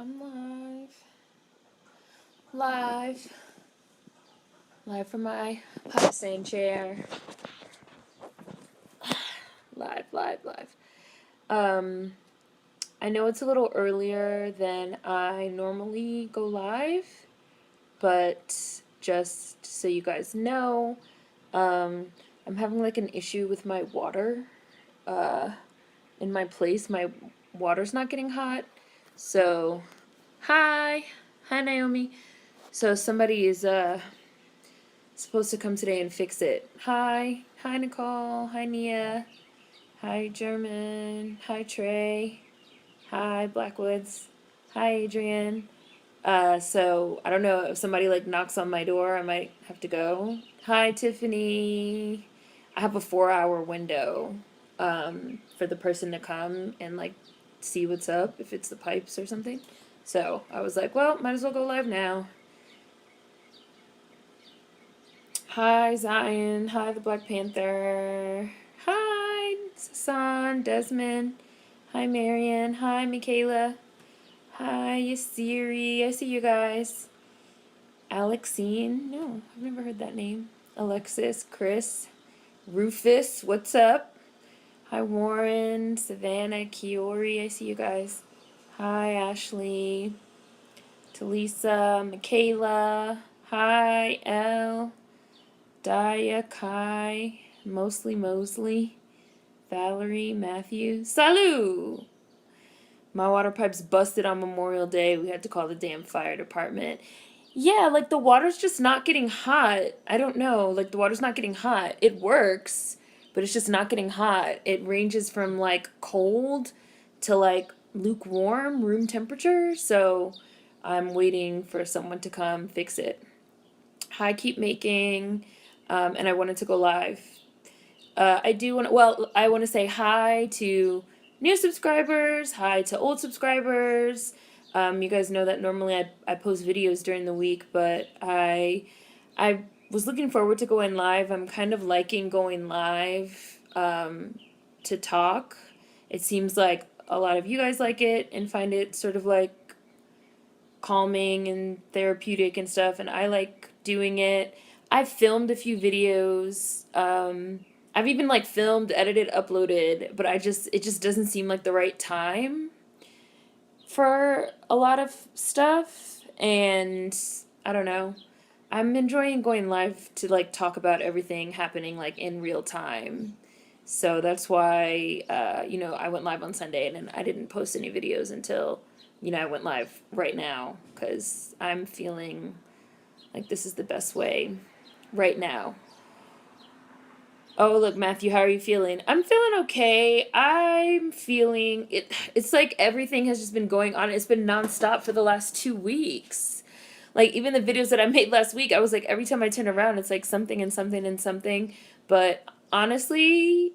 I'm live. Live. Live from my pissing chair. Live. I know it's a little earlier than I normally go live, but just so you guys know, I'm having like an issue with my water. In my place, my water's not getting hot. So, hi Naomi. So somebody is supposed to come today and fix it. Hi Nicole. Hi Nia. Hi German. Hi Trey. Hi Blackwoods. Hi Adrian. So I don't know if somebody like knocks on my door, I might have to go. Hi Tiffany. I have a 4-hour window for the person to come and like see what's up if it's the pipes or something. So I was like, well, might as well go live now. Hi Zion. Hi the Black Panther. Hi Sasan, Desmond. Hi Marion. Hi Michaela. Hi Yasiri. I see you guys. Alexine. No, I've never heard that name. Alexis. Chris. Rufus. What's up? Hi Warren. Savannah. Kiori. I see you guys. Hi Ashley. Talisa. Michaela. Hi Elle. Daya, Kai, Mosley, Valerie, Matthew. Salut! My water pipe's busted on Memorial Day. We had to call the damn fire department. Yeah, like the water's just not getting hot. I don't know. Like the water's not getting hot. It works, but it's just not getting hot. It ranges from like cold to like lukewarm room temperature. So I'm waiting for someone to come fix it. Hi, keep making. And I wanted to go live. I want to say hi to new subscribers, hi to old subscribers. You guys know that normally I post videos during the week, but I was looking forward to going live. I'm kind of liking going live to talk. It seems like a lot of you guys like it and find it sort of like calming and therapeutic and stuff, and I like doing it. I've filmed a few videos. I've even like filmed, edited, uploaded, but it just doesn't seem like the right time for a lot of stuff. And I don't know. I'm enjoying going live to like talk about everything happening like in real time. So that's why I went live on Sunday and I didn't post any videos until I went live right now because I'm feeling like this is the best way right now. Oh, look, Matthew, how are you feeling? I'm feeling okay. I'm feeling it. It's like everything has just been going on. It's been nonstop for the last 2 weeks. Like, even the videos that I made last week, I was like, every time I turn around, it's like something and something and something. But honestly,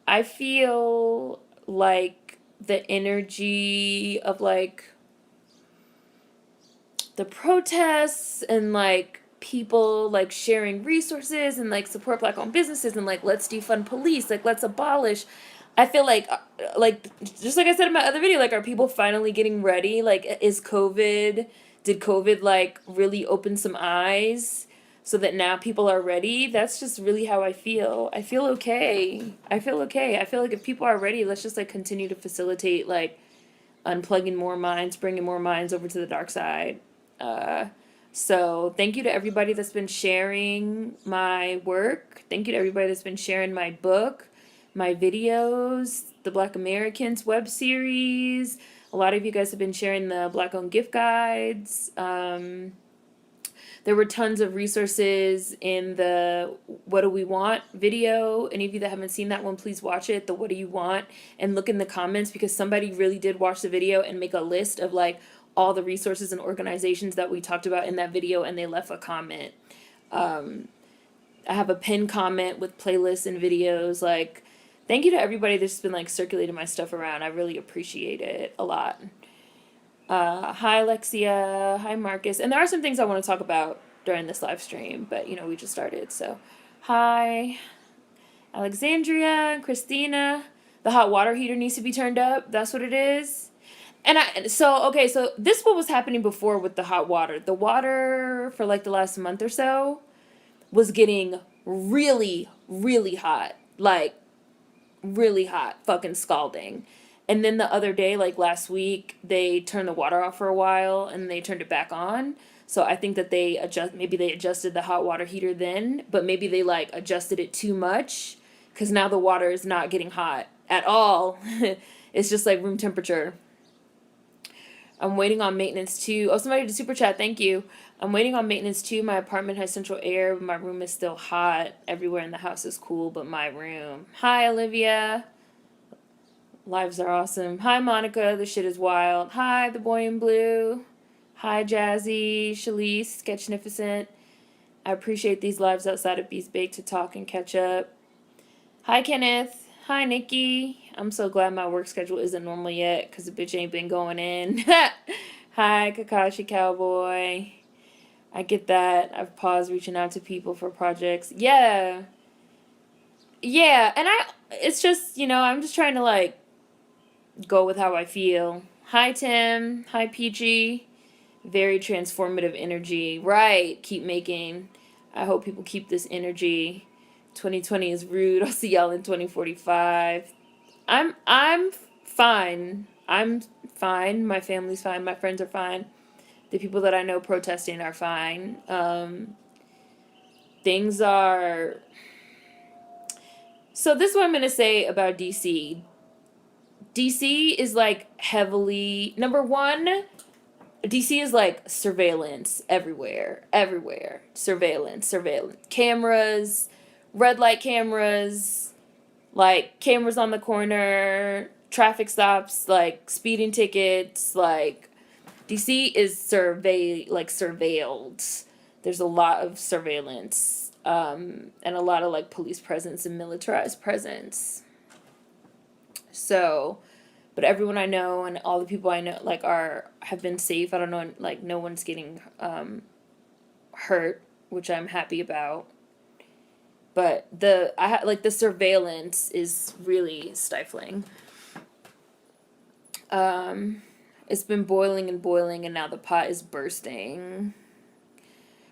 I feel like the energy of like the protests and like people like sharing resources and like support black owned businesses and like let's defund police, like let's abolish. I feel like just like I said in my other video, like are people finally getting ready? Like did COVID like really open some eyes so that now people are ready? That's just really how I feel. I feel okay. I feel like if people are ready, let's just like continue to facilitate like unplugging more minds, bringing more minds over to the dark side. So thank you to everybody that's been sharing my work. Thank you to everybody that's been sharing my book, my videos, the Black Americans web series. A lot of you guys have been sharing the Black owned gift guides. There were tons of resources in the What Do We Want video. Any of you that haven't seen that one, please watch it, the What Do You Want, and look in the comments because somebody really did watch the video and make a list of like all the resources and organizations that we talked about in that video, and they left a comment. I have a pinned comment with playlists and videos. Like, thank you to everybody that's been like circulating my stuff around. I really appreciate it a lot. Hi Alexia, hi Marcus, and there are some things I want to talk about during this live stream, but we just started, so hi Alexandria, Christina. The hot water heater needs to be turned up. That's what it is. So this what was happening before with the hot water. The water for like the last month or so was getting really, really hot. Like really hot, fucking scalding. And then the other day, like last week, they turned the water off for a while and they turned it back on. So I think that maybe they adjusted the hot water heater then, but maybe they like adjusted it too much because now the water is not getting hot at all. It's just like room temperature. I'm waiting on maintenance too. Oh, somebody did super chat. Thank you. I'm waiting on maintenance too. My apartment has central air, but my room is still hot. Everywhere in the house is cool, but my room. Hi, Olivia. Lives are awesome. Hi, Monica. The shit is wild. Hi, the boy in blue. Hi, Jazzy, Shalise, Sketchnificent. I appreciate these lives outside of Beast Bake to talk and catch up. Hi, Kenneth. Hi, Nikki. I'm so glad my work schedule isn't normal yet because the bitch ain't been going in. Hi, Kakashi Cowboy. I get that. I've paused reaching out to people for projects. Yeah. Yeah, and it's just, I'm just trying to, like, go with how I feel. Hi, Tim. Hi, Peachy. Very transformative energy. Right. Keep making. I hope people keep this energy. 2020 is rude. I'll see y'all in 2045. I'm fine. I'm fine. My family's fine. My friends are fine. The people that I know protesting are fine. Things are... So this is what I'm going to say about DC. DC is like heavily... Number one, DC is like surveillance everywhere. Everywhere. Surveillance. Cameras, red light cameras, like cameras on the corner, traffic stops, like speeding tickets, like DC is surveilled. There's a lot of surveillance, and a lot of like police presence and militarized presence. So, but everyone I know and all the people I know like have been safe. I don't know, like no one's getting hurt, which I'm happy about. But the surveillance is really stifling. It's been boiling and boiling, and now the pot is bursting.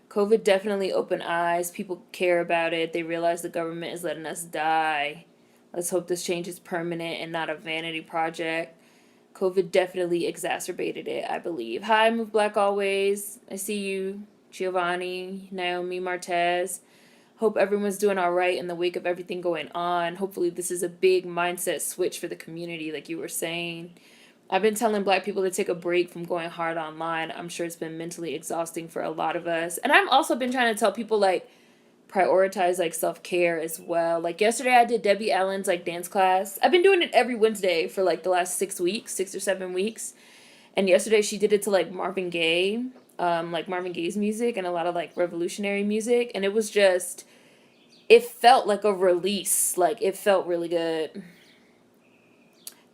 COVID definitely opened eyes. People care about it. They realize the government is letting us die. Let's hope this change is permanent and not a vanity project. COVID definitely exacerbated it, I believe. Hi, Move Black Always. I see you, Giovanni, Naomi Martez. Hope everyone's doing all right in the wake of everything going on. Hopefully this is a big mindset switch for the community, like you were saying. I've been telling Black people to take a break from going hard online. I'm sure it's been mentally exhausting for a lot of us. And I've also been trying to tell people, like, prioritize, like, self-care as well. Like, yesterday I did Debbie Allen's, like, dance class. I've been doing it every Wednesday for, like, the last 6 or 7 weeks. And yesterday she did it to, like, Marvin Gaye's music and a lot of, like, revolutionary music. And it was just, it felt like a release. Like, it felt really good.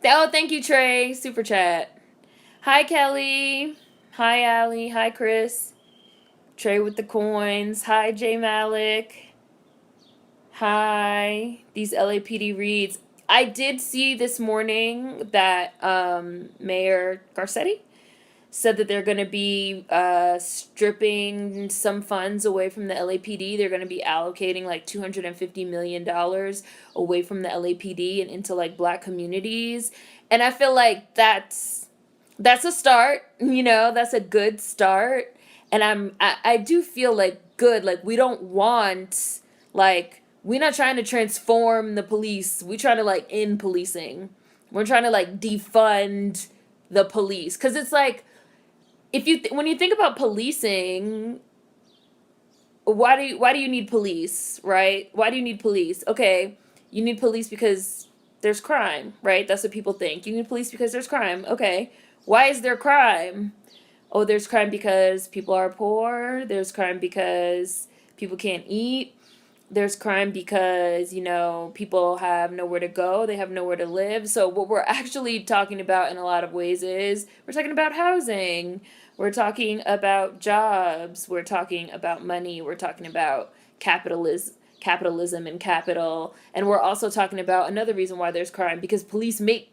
Oh, thank you, Trey. Super chat. Hi, Kelly. Hi, Allie. Hi, Chris. Trey with the coins. Hi, J Malik. Hi. These LAPD reads. I did see this morning that Mayor Garcetti said that they're going to be stripping some funds away from the LAPD. They're going to be allocating like $250 million away from the LAPD and into like Black communities. And I feel like that's a start, that's a good start. And I do feel like good, like we don't want, like, we're not trying to transform the police. We're trying to like end policing. We're trying to like defund the police. 'Cause it's like, when you think about policing, why do you need police, right? Why do you need police? Okay, you need police because there's crime, right? That's what people think. You need police because there's crime. Okay, why is there crime? Oh, there's crime because people are poor. There's crime because people can't eat. There's crime because, people have nowhere to go. They have nowhere to live. So what we're actually talking about in a lot of ways is we're talking about housing. We're talking about jobs. We're talking about money. We're talking about capitalism capitalism and capital. And we're also talking about another reason why there's crime, because police make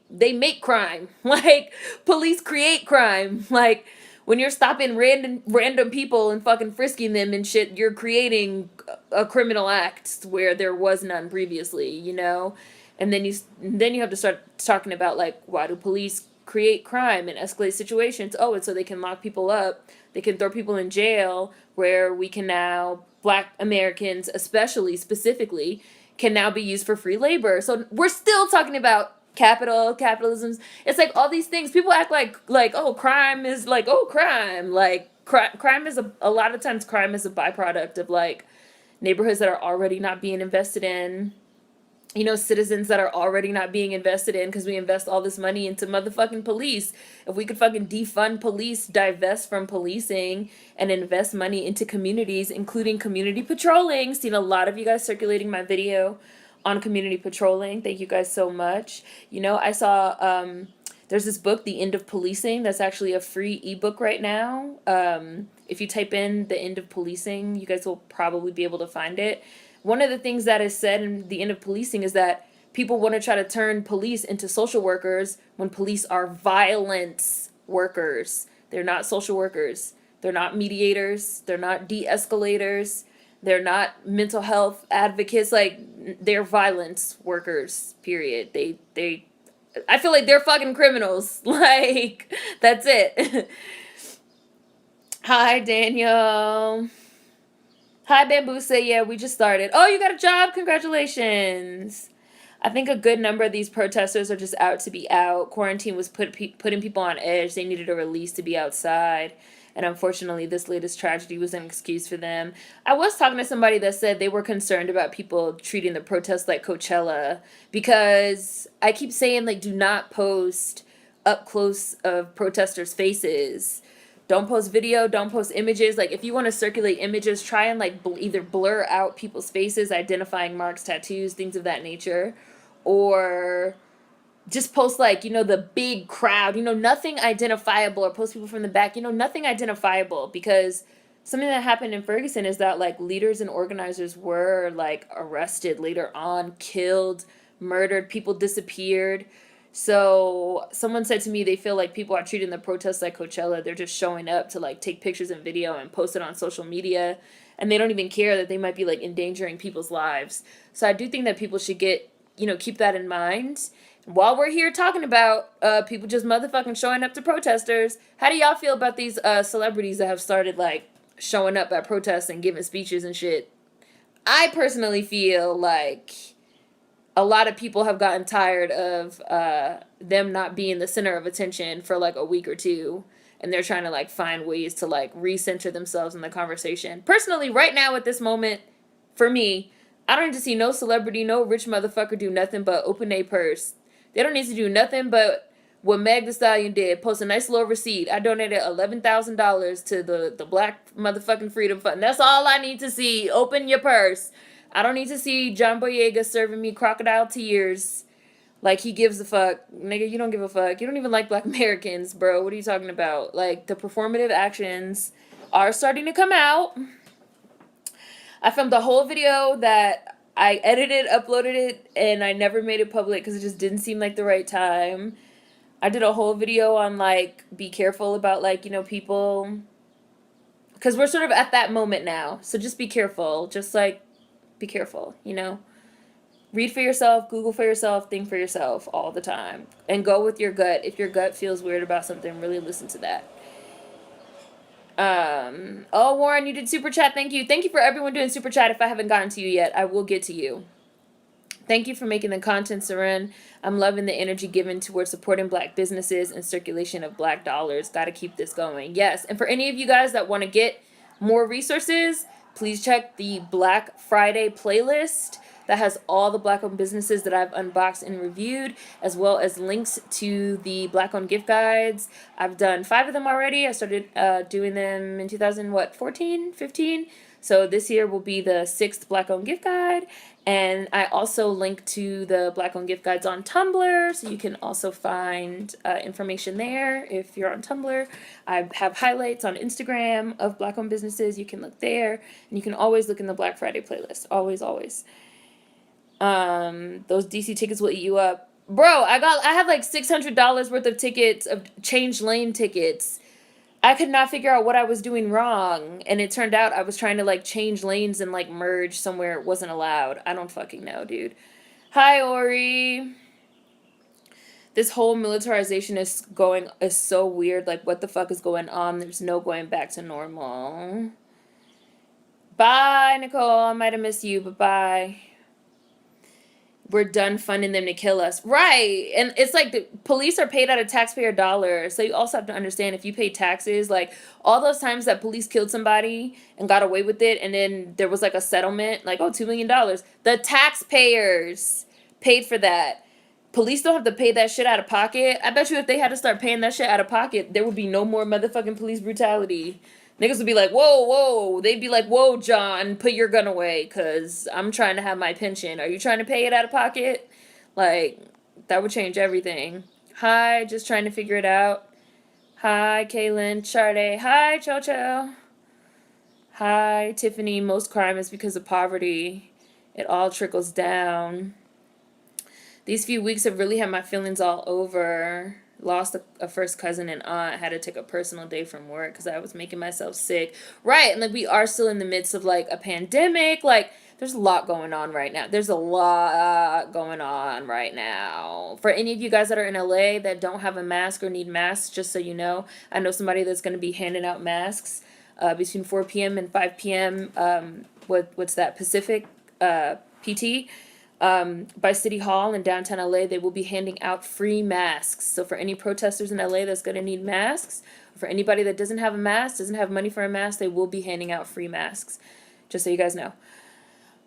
crime. Like, police create crime. Like, when you're stopping random people and fucking frisking them and shit, you're creating a criminal act where there was none previously, you know? And then you have to start talking about, like, why do police create crime and escalate situations? Oh, it's so they can lock people up. They can throw people in jail, where we can now, Black Americans especially, specifically, can now be used for free labor. So we're still talking about capitalisms. It's like all these things. People act like oh, crime is like, oh, crime. Like, crime is a lot of times crime is a byproduct of, like, neighborhoods that are already not being invested in. You know, citizens that are already not being invested in because we invest all this money into motherfucking police. If we could fucking defund police, divest from policing, and invest money into communities, including community patrolling. Seen a lot of you guys circulating my video on community patrolling. Thank you guys so much. You know, I saw there's this book, The End of Policing, that's actually a free ebook right now. If you type in The End of Policing, you guys will probably be able to find it. One of the things that is said in The End of Policing is that people want to try to turn police into social workers when police are violence workers. They're not social workers. They're not mediators. They're not de-escalators. They're not mental health advocates. Like, they're violence workers, period. I feel like they're fucking criminals. Like, that's it. Hi, Daniel. Hi, Bambusa. Yeah, we just started. Oh, you got a job? Congratulations. I think a good number of these protesters are just out to be out. Quarantine was putting people on edge. They needed a release to be outside. And unfortunately, this latest tragedy was an excuse for them. I was talking to somebody that said they were concerned about people treating the protests like Coachella, because I keep saying, like, do not post up close of protesters' faces. Don't post video, don't post images. Like, if you want to circulate images, try and, like, either blur out people's faces, identifying marks, tattoos, things of that nature, or just post, like, you know, the big crowd, you know, nothing identifiable, or post people from the back, you know, nothing identifiable. Because something that happened in Ferguson is that, like, leaders and organizers were, like, arrested later on, killed, murdered, people disappeared. So someone said to me they feel like people are treating the protests like Coachella. They're just showing up to, like, take pictures and video and post it on social media, and they don't even care that they might be, like, endangering people's lives. So I do think that people should keep that in mind. While we're here talking about people just motherfucking showing up to protesters, how do y'all feel about these celebrities that have started, like, showing up at protests and giving speeches and shit? I personally feel like a lot of people have gotten tired of them not being the center of attention for, like, a week or two, and they're trying to, like, find ways to, like, recenter themselves in the conversation. Personally, right now at this moment, for me, I don't need to see no celebrity, no rich motherfucker do nothing but open their purse. They don't need to do nothing but what Meg Thee Stallion did, post a nice little receipt. I donated $11,000 to the Black motherfucking Freedom Fund. That's all I need to see. Open your purse. I don't need to see John Boyega serving me crocodile tears like he gives a fuck. Nigga, you don't give a fuck. You don't even like Black Americans, bro. What are you talking about? Like, the performative actions are starting to come out. I filmed a whole video that I edited, uploaded it, and I never made it public because it just didn't seem like the right time. I did a whole video on, like, be careful about, like, you know, people, because we're sort of at that moment now. So just be careful. Just, like, be careful, you know? Read for yourself, Google for yourself, think for yourself all the time. And go with your gut. If your gut feels weird about something, really listen to that. Oh, Warren, you did super chat. Thank you. Thank you for everyone doing super chat. If I haven't gotten to you yet, I will get to you. Thank you for making the content, Seren. I'm loving the energy given towards supporting Black businesses and circulation of Black dollars. Got to keep this going. Yes. And for any of you guys that want to get more resources, please check the Black Friday playlist that has all the Black-owned businesses that I've unboxed and reviewed, as well as links to the Black-owned gift guides. I've done 5 of them already. I started doing them in 2014, 15? So this year will be the 6th Black-owned gift guide. And I also link to the Black owned gift guides on Tumblr, so you can also find information there if you're on Tumblr. I have highlights on Instagram of Black owned businesses. You can look there, and you can always look in the Black Friday playlist. Always, always. Those DC tickets will eat you up. Bro, I have like $600 worth of tickets, of change lane tickets. I could not figure out what I was doing wrong, and it turned out I was trying to like change lanes and like merge somewhere it wasn't allowed. I don't fucking know, dude. Hi, Ori. This whole militarization is so weird. Like, what the fuck is going on? There's no going back to normal. Bye, Nicole. I might have missed you, but bye. We're done funding them to kill us. Right. And it's like the police are paid out of taxpayer dollars. So you also have to understand, if you pay taxes, like all those times that police killed somebody and got away with it, and then there was like a settlement, like, $2 million. The taxpayers paid for that. Police don't have to pay that shit out of pocket. I bet you if they had to start paying that shit out of pocket, there would be no more motherfucking police brutality. Niggas would be like, whoa. They'd be like, whoa, John, put your gun away, because I'm trying to have my pension. Are you trying to pay it out of pocket? Like, that would change everything. Hi, just trying to figure it out. Hi, Kaylin, Sade. Hi, Chocho. Hi, Tiffany. Most crime is because of poverty. It all trickles down. These few weeks have really had my feelings all over. Lost a first cousin and aunt. Had to take a personal day from work because I was making myself sick. Right, and like we are still in the midst of like a pandemic. Like there's a lot going on right now. There's a lot going on right now. For any of you guys that are in LA that don't have a mask or need masks, just so you know, I know somebody that's going to be handing out masks between 4 p.m. and 5 p.m. What's that, Pacific PT? By City Hall in downtown LA, they will be handing out free masks. So for any protesters in LA that's going to need masks, for anybody that doesn't have a mask, doesn't have money for a mask, they will be handing out free masks. Just so you guys know.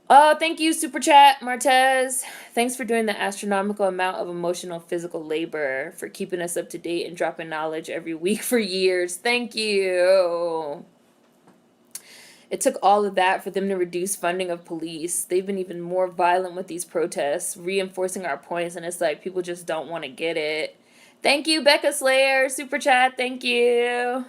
Oh, thank you, Super Chat, Martez. Thanks for doing the astronomical amount of emotional, physical labor, for keeping us up to date and dropping knowledge every week for years. Thank you. It took all of that for them to reduce funding of police. They've been even more violent with these protests, reinforcing our points, and it's like people just don't want to get it. Thank you, Becca Slayer. Super chat, thank you.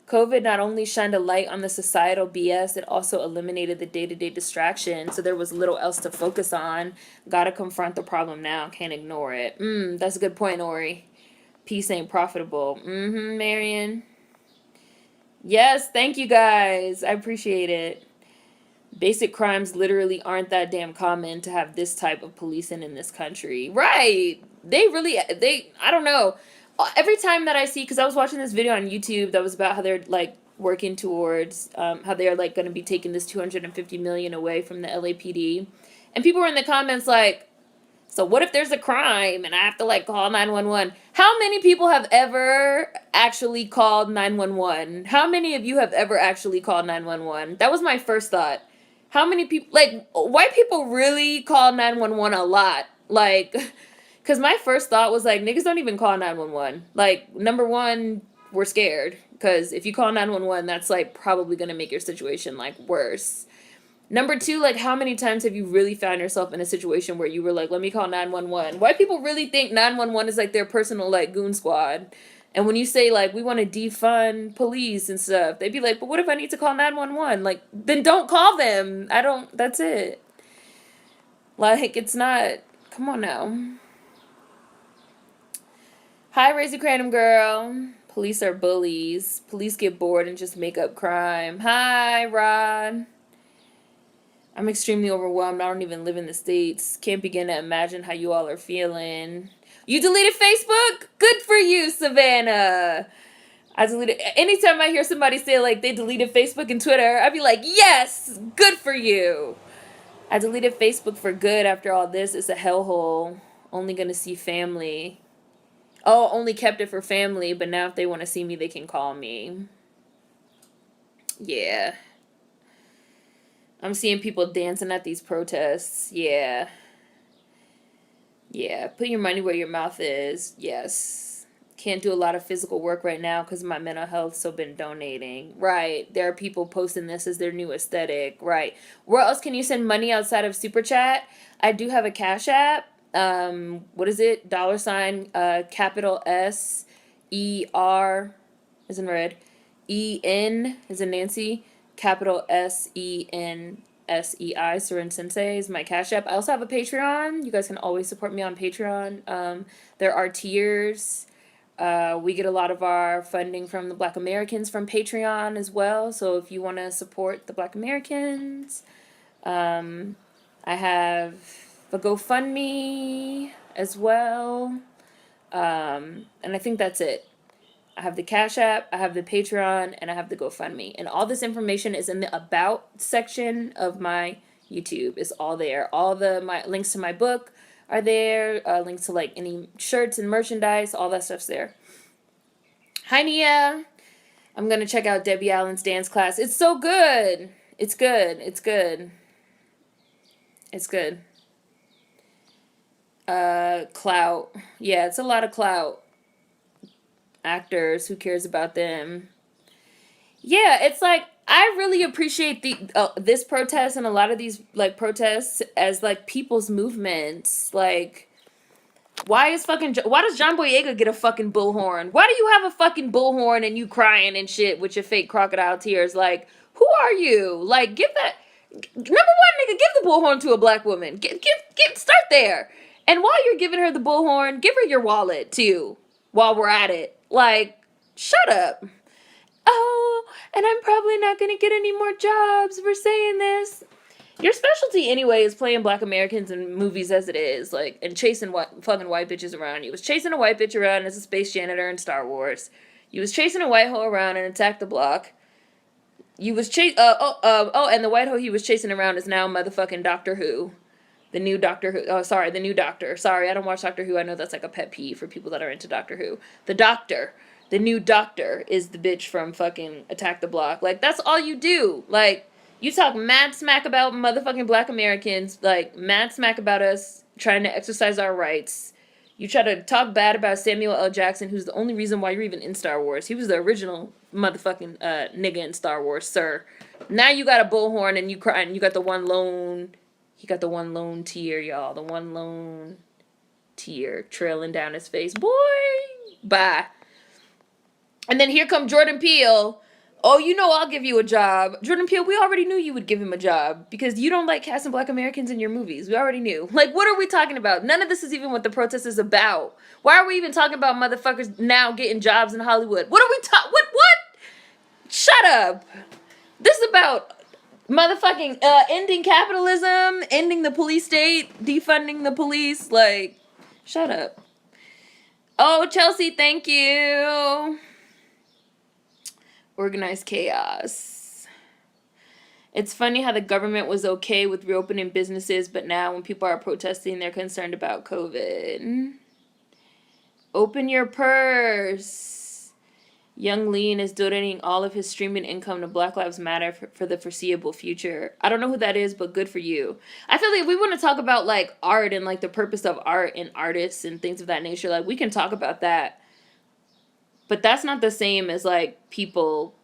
COVID not only shined a light on the societal BS, it also eliminated the day-to-day distraction, so there was little else to focus on. Gotta confront the problem now, can't ignore it. That's a good point, Ori. Peace ain't profitable. Marion. Yes, thank you guys. I appreciate it. Basic crimes literally aren't that damn common to have this type of policing in this country. Right. I don't know. Every time that I see, because I was watching this video on YouTube that was about how they're like working towards, how they're like going to be taking this $250 million away from the LAPD. And people were in the comments like, so what if there's a crime and I have to like call 911? How many people have ever actually called 911? How many of you have ever actually called 911? That was my first thought. How many people, like, white people really call 911 a lot? Like, because my first thought was like, niggas don't even call 911. Like, number one, we're scared. Because if you call 911, that's like probably going to make your situation like worse. Number two, like, how many times have you really found yourself in a situation where you were like, let me call 911? White people really think 911 is like their personal, like, goon squad. And when you say, like, we want to defund police and stuff, they'd be like, but what if I need to call 911? Like, then don't call them. That's it. Like, it's not, come on now. Hi, Raise Crandom Girl. Police are bullies. Police get bored and just make up crime. Hi, Rod. I'm extremely overwhelmed. I don't even live in the States. Can't begin to imagine how you all are feeling. You deleted Facebook? Good for you, Savannah. I deleted. Anytime I hear somebody say like they deleted Facebook and Twitter, I'd be like, yes, good for you. I deleted Facebook for good after all this. It's a hellhole. Only gonna see family. Oh, only kept it for family, but now if they want to see me, they can call me. Yeah. I'm seeing people dancing at these protests. Yeah. Put your money where your mouth is. Yes. can't do a lot of physical work right now because of my mental health, so been donating. Right. There are people posting this as their new aesthetic. Right. Where else can you send money outside of Super Chat? I do have a Cash App. What is it? $, capital SER, as in red, EN, as in Nancy, capital SENSEI, SerenSensei is my Cash App. I also have a Patreon. You guys can always support me on Patreon. There are tiers. We get a lot of our funding from the Black Americans from Patreon as well. So if you want to support the Black Americans, I have a GoFundMe as well. And I think that's it. I have the Cash App, I have the Patreon, and I have the GoFundMe. And all this information is in the About section of my YouTube. It's all there. All my links to my book are there. Links to like any shirts and merchandise. All that stuff's there. Hi, Nia. I'm going to check out Debbie Allen's dance class. It's so good. It's good. It's good. It's good. Clout. Yeah, it's a lot of clout. Actors, who cares about them? Yeah, it's like I really appreciate this protest and a lot of these like protests as like people's movements. Like, why does John Boyega get a fucking bullhorn? Why do you have a fucking bullhorn and you crying and shit with your fake crocodile tears? Like, who are you? Like, give that number one, nigga, give the bullhorn to a black woman. Start there. And while you're giving her the bullhorn, give her your wallet too. While we're at it. Like, shut up. Oh, and I'm probably not going to get any more jobs for saying this. Your specialty anyway is playing Black Americans in movies as it is, like, and chasing fucking white bitches around. You was chasing a white bitch around as a space janitor in Star Wars. You was chasing a white hoe around and Attack the Block. You was and the white hoe he was chasing around is now motherfucking Doctor Who. The new Doctor Who. Oh, sorry, the new Doctor. Sorry, I don't watch Doctor Who. I know that's like a pet peeve for people that are into Doctor Who. The Doctor. The new Doctor is the bitch from fucking Attack the Block. Like, that's all you do. Like, you talk mad smack about motherfucking Black Americans. Like, mad smack about us trying to exercise our rights. You try to talk bad about Samuel L. Jackson, who's the only reason why you're even in Star Wars. He was the original motherfucking nigga in Star Wars, sir. Now you got a bullhorn and you cry and you got the one lone... He got the one lone tear, y'all. The one lone tear trailing down his face. Boy, bye. And then here come Jordan Peele. Oh, you know I'll give you a job. Jordan Peele, we already knew you would give him a job because you don't like casting Black Americans in your movies. We already knew. Like, what are we talking about? None of this is even what the protest is about. Why are we even talking about motherfuckers now getting jobs in Hollywood? What are we talking? What? Shut up. This is about... motherfucking ending capitalism, ending the police state, defunding the police. Like, shut up. Oh, Chelsea, thank you. Organized chaos. It's funny how the government was okay with reopening businesses, but now when people are protesting, they're concerned about COVID. Open your purse. Young Lean is donating all of his streaming income to Black Lives Matter for the foreseeable future. I don't know who that is, but good for you. I feel like if we want to talk about, like, art and, like, the purpose of art and artists and things of that nature, like, we can talk about that. But that's not the same as, like, people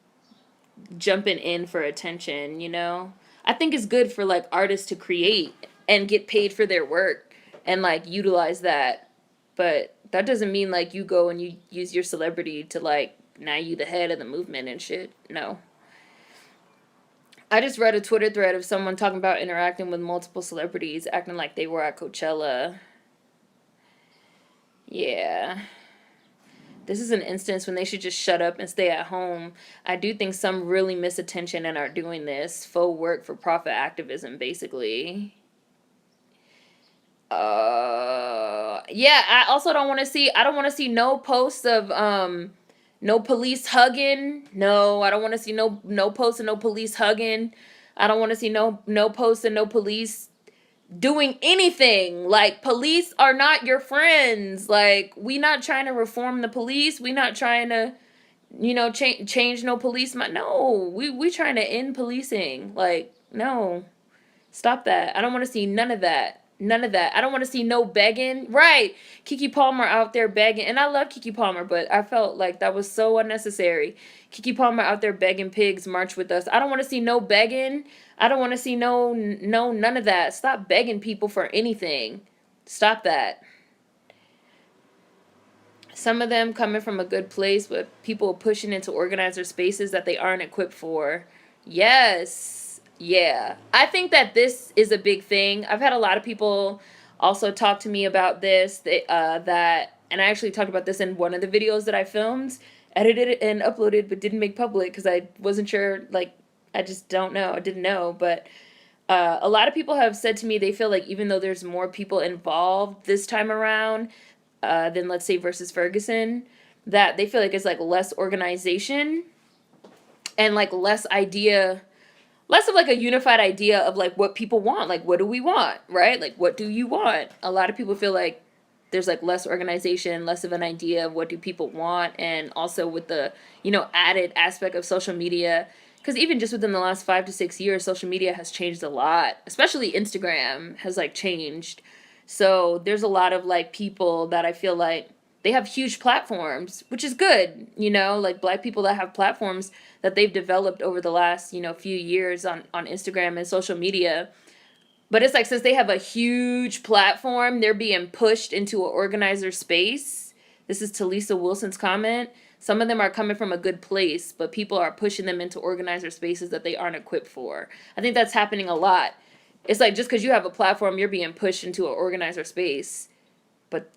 jumping in for attention, you know? I think it's good for, like, artists to create and get paid for their work and, like, utilize that. But that doesn't mean, like, you go and you use your celebrity to, like, now you the head of the movement and shit. No. I just read a Twitter thread of someone talking about interacting with multiple celebrities, acting like they were at Coachella. Yeah. This is an instance when they should just shut up and stay at home. I do think some really miss attention and are doing this. Faux work for profit activism, basically. Yeah, I also don't want to see no posts of, no police hugging. No, I don't want to see no posts of no police hugging. I don't want to see no posts of no police doing anything. Like, police are not your friends. Like, we not trying to reform the police. We not trying to, you know, change no police. No, we trying to end policing. Like, no. Stop that. I don't want to see none of that. None of that. I don't want to see no begging. Right. Kiki Palmer out there begging. And I love Kiki Palmer, but I felt like that was so unnecessary. Kiki Palmer out there begging pigs march with us. I don't want to see no begging. I don't want to see none of that. Stop begging people for anything. Stop that. Some of them coming from a good place, but people pushing into organizer spaces that they aren't equipped for. Yes. Yeah. I think that this is a big thing. I've had a lot of people also talk to me about this, and I actually talked about this in one of the videos that I filmed, edited and uploaded, but didn't make public because I wasn't sure, like, I just don't know. I didn't know, but a lot of people have said to me they feel like even though there's more people involved this time around, than let's say versus Ferguson, that they feel like it's like less organization and like less of like a unified idea of like what people want, like what do we want, right? Like what do you want? A lot of people feel like there's like less organization, less of an idea of what do people want, and also with the, added aspect of social media, because even just within the last 5 to 6 years, social media has changed a lot, especially Instagram has like changed. So there's a lot of like people that I feel like they have huge platforms, which is good, like Black people that have platforms that they've developed over the last, few years on Instagram and social media. But it's like, since they have a huge platform, they're being pushed into an organizer space. This is Talisa Wilson's comment. Some of them are coming from a good place, but people are pushing them into organizer spaces that they aren't equipped for. I think that's happening a lot. It's like, just because you have a platform, you're being pushed into an organizer space. But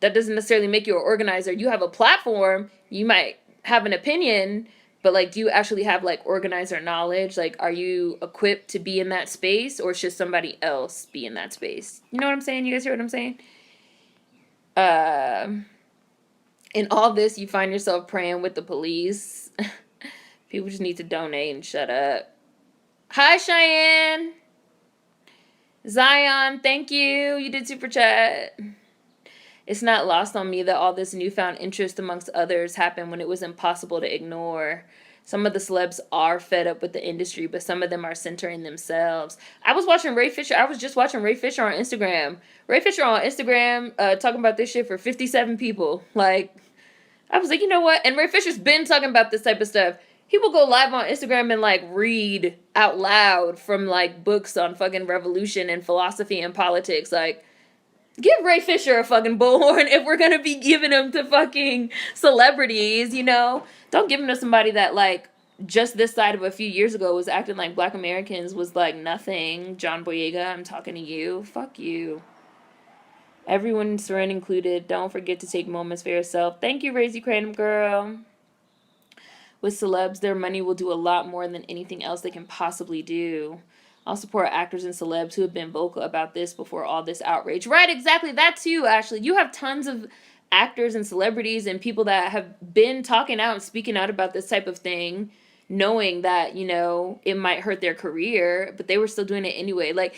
that doesn't necessarily make you an organizer. You have a platform, you might have an opinion, but like, do you actually have like organizer knowledge? Like, are you equipped to be in that space, or should somebody else be in that space? You know what I'm saying? You guys hear what I'm saying? In all this, you find yourself praying with the police. People just need to donate and shut up. Hi, Cheyenne. Zion, thank you. You did super chat. It's not lost on me that all this newfound interest amongst others happened when it was impossible to ignore. Some of the celebs are fed up with the industry, but some of them are centering themselves. I was just watching Ray Fisher on Instagram. Ray Fisher on Instagram talking about this shit for 57 people. Like, I was like, you know what? And Ray Fisher's been talking about this type of stuff. He will go live on Instagram and like read out loud from like books on fucking revolution and philosophy and politics. Like, give Ray Fisher a fucking bullhorn if we're gonna be giving him to fucking celebrities, Don't give him to somebody that, like, just this side of a few years ago was acting like Black Americans was, like, nothing. John Boyega, I'm talking to you. Fuck you. Everyone, Seren included, don't forget to take moments for yourself. Thank you, Razy Cranham girl. With celebs, their money will do a lot more than anything else they can possibly do. I'll support actors and celebs who have been vocal about this before all this outrage. Right, exactly. That too, Ashley. You have tons of actors and celebrities and people that have been talking out and speaking out about this type of thing, knowing that, it might hurt their career, but they were still doing it anyway. Like,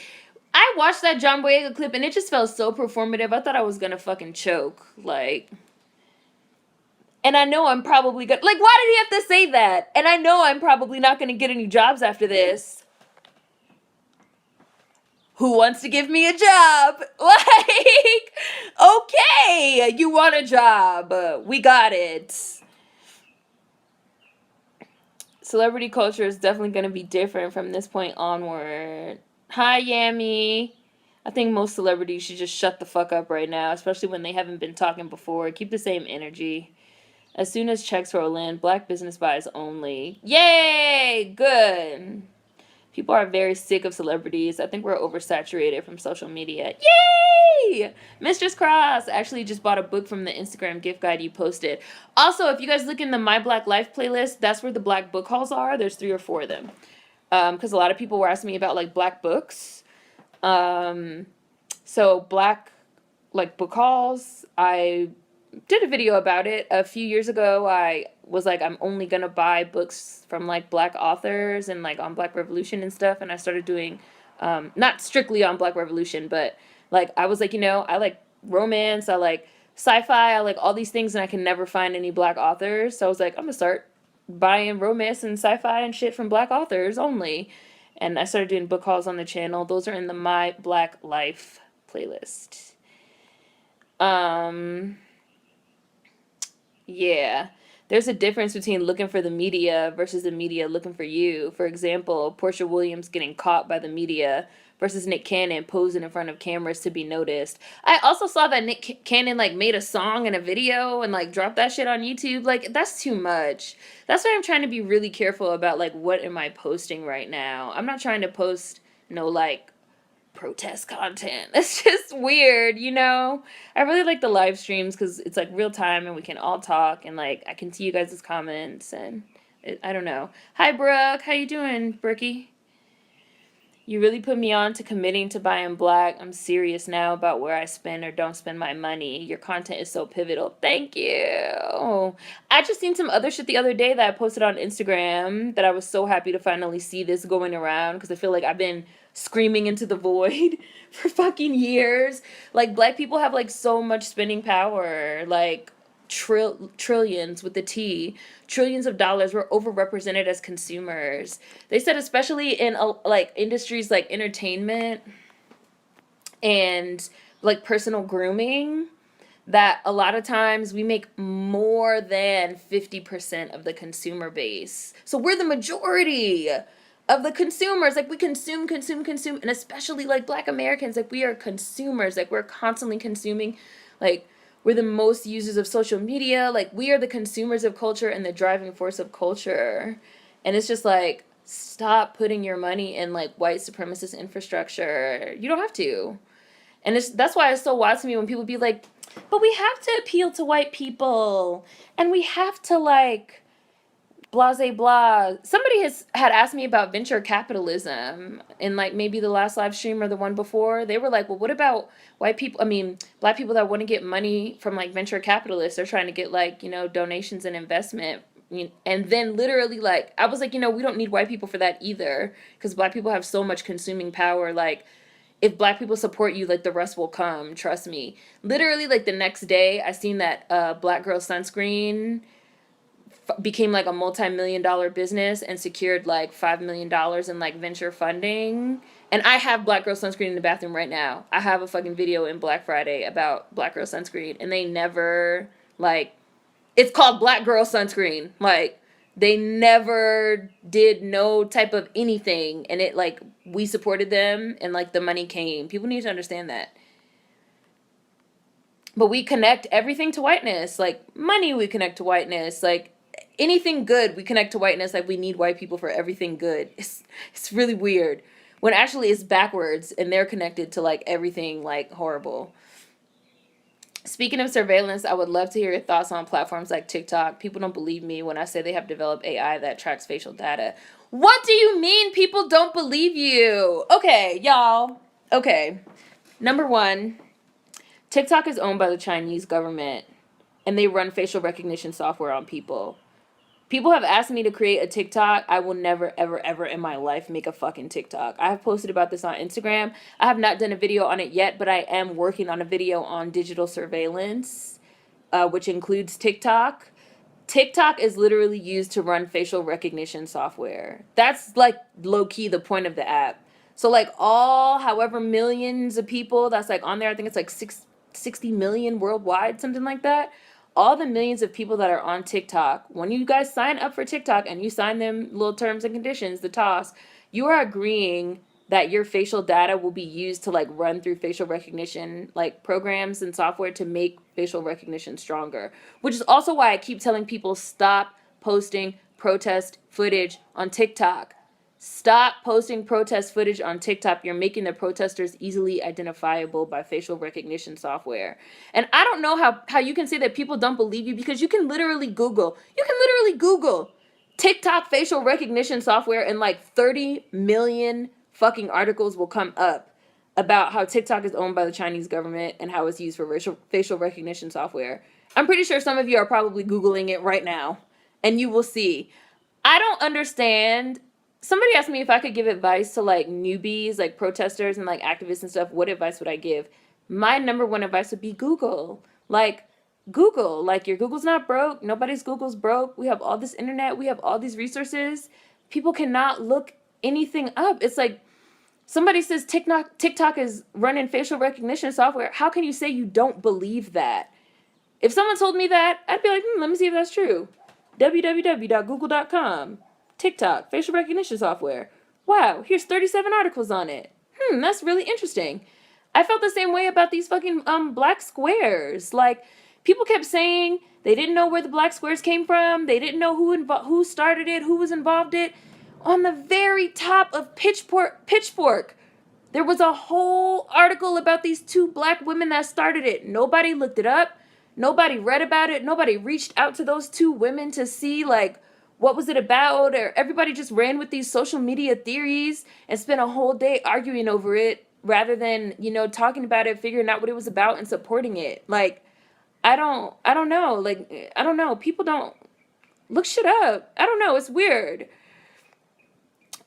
I watched that John Boyega clip and it just felt so performative. I thought I was going to fucking choke. Like, and I know I'm probably going to, like, why did he have to say that? And I know I'm probably not going to get any jobs after this. Who wants to give me a job? Like, okay, you want a job. We got it. Celebrity culture is definitely going to be different from this point onward. Hi, Yami. I think most celebrities should just shut the fuck up right now, especially when they haven't been talking before. Keep the same energy. As soon as checks roll in, Black business buys only. Yay! Good. People are very sick of celebrities. I think we're oversaturated from social media. Yay! Mistress Cross actually just bought a book from the Instagram gift guide you posted. Also, if you guys look in the My Black Life playlist, that's where the Black book hauls are. There's 3 or 4 of them. Because a lot of people were asking me about, like, Black books. So Black, like, book hauls, I did a video about it a few years ago. I was like, I'm only gonna buy books from like Black authors and like on Black Revolution and stuff, and I started doing not strictly on Black Revolution, but like I was like, I like romance, I like sci-fi, I like all these things, and I can never find any Black authors. So I was like, I'm gonna start buying romance and sci-fi and shit from Black authors only. And I started doing book hauls on the channel. Those are in the My Black Life playlist. Yeah. There's a difference between looking for the media versus the media looking for you. For example, Portia Williams getting caught by the media versus Nick Cannon posing in front of cameras to be noticed. I also saw that Nick Cannon like made a song and a video and like dropped that shit on YouTube. Like that's too much. That's why I'm trying to be really careful about like what am I posting right now. I'm not trying to post no like protest content. It's just weird, you know? I really like the live streams because it's like real time and we can all talk and like I can see you guys' comments and I don't know. Hi Brooke, how you doing, Brookie? You really put me on to committing to buying black. I'm serious now about where I spend or don't spend my money. Your content is so pivotal. Thank you. I just seen some other shit the other day that I posted on Instagram that I was so happy to finally see this going around because I feel like I've been screaming into the void for fucking years. Like black people have like so much spending power. Like trillions with the T, trillions of dollars. We're overrepresented as consumers. They said especially in like industries like entertainment and like personal grooming that a lot of times we make more than 50% of the consumer base. So we're the majority of the consumers. Like we consume, and especially like black Americans, like we are consumers. Like we're constantly consuming. Like we're the most users of social media. Like we are the consumers of culture and the driving force of culture. And it's just like, stop putting your money in like white supremacist infrastructure. You don't have to. And that's why it's so wild to me when people be like, but we have to appeal to white people and we have to like blase blah. Somebody had asked me about venture capitalism in like maybe the last live stream or the one before. They were like, well, what about white people? I mean, black people that want to get money from like venture capitalists. They're trying to get like, you know, donations and investment. And then literally like, I was like, you know, we don't need white people for that either because black people have so much consuming power. Like if black people support you, like the rest will come. Trust me. Literally like the next day I seen that Black Girl Sunscreen became like a multi-million-dollar business and secured like $5 million in like venture funding. And I have Black Girl Sunscreen in the bathroom right now. I have a fucking video in Black Friday about Black Girl Sunscreen. And they never like, it's called Black Girl Sunscreen. Like they never did no type of anything. And it like, we supported them and like the money came. People need to understand that. But we connect everything to whiteness. Like money we connect to whiteness. Like anything good we connect to whiteness. Like we need white people for everything good. It's really weird when actually it's backwards and they're connected to like everything like horrible. Speaking of surveillance, I would love to hear your thoughts on platforms like TikTok. People don't believe me when I say they have developed AI that tracks facial data. What do you mean people don't believe you? Okay, y'all. Okay. Number one, TikTok is owned by the Chinese government and they run facial recognition software on people. People have asked me to create a TikTok. I will never, ever, ever in my life make a fucking TikTok. I have posted about this on Instagram. I have not done a video on it yet, but I am working on a video on digital surveillance, which includes TikTok. TikTok is literally used to run facial recognition software. That's like low-key the point of the app. So like however millions of people that's like on there, I think it's like 60 million worldwide, something like that. All the millions of people that are on TikTok, when you guys sign up for TikTok and you sign them little terms and conditions, the TOS, you are agreeing that your facial data will be used to like run through facial recognition like programs and software to make facial recognition stronger. Which is also why I keep telling people stop posting protest footage on TikTok. Stop posting protest footage on TikTok. You're making the protesters easily identifiable by facial recognition software. And I don't know how you can say that people don't believe you because you can literally Google TikTok facial recognition software and like 30 million fucking articles will come up about how TikTok is owned by the Chinese government and how it's used for facial recognition software. I'm pretty sure some of you are probably Googling it right now and you will see. I don't understand. Somebody asked me if I could give advice to like newbies, like protesters and like activists and stuff. What advice would I give? My number one advice would be Google. Like Google, like your Google's not broke. Nobody's Google's broke. We have all this internet. We have all these resources. People cannot look anything up. It's like Somebody says TikTok is running facial recognition software. How can you say you don't believe that? If someone told me that, I'd be like, let me see if that's true. www.google.com. TikTok, facial recognition software. Wow, here's 37 articles on it. That's really interesting. I felt the same way about these fucking black squares. Like, people kept saying they didn't know where the black squares came from. They didn't know who started it, who was involved in it. On the very top of Pitchfork, there was a whole article about these two black women that started it. Nobody looked it up. Nobody read about it. Nobody reached out to those two women to see, like, what was it about? Or everybody just ran with these social media theories and spent a whole day arguing over it rather than, talking about it, figuring out what it was about and supporting it. Like, I don't know. Like, I don't know. People don't look shit up. I don't know. It's weird.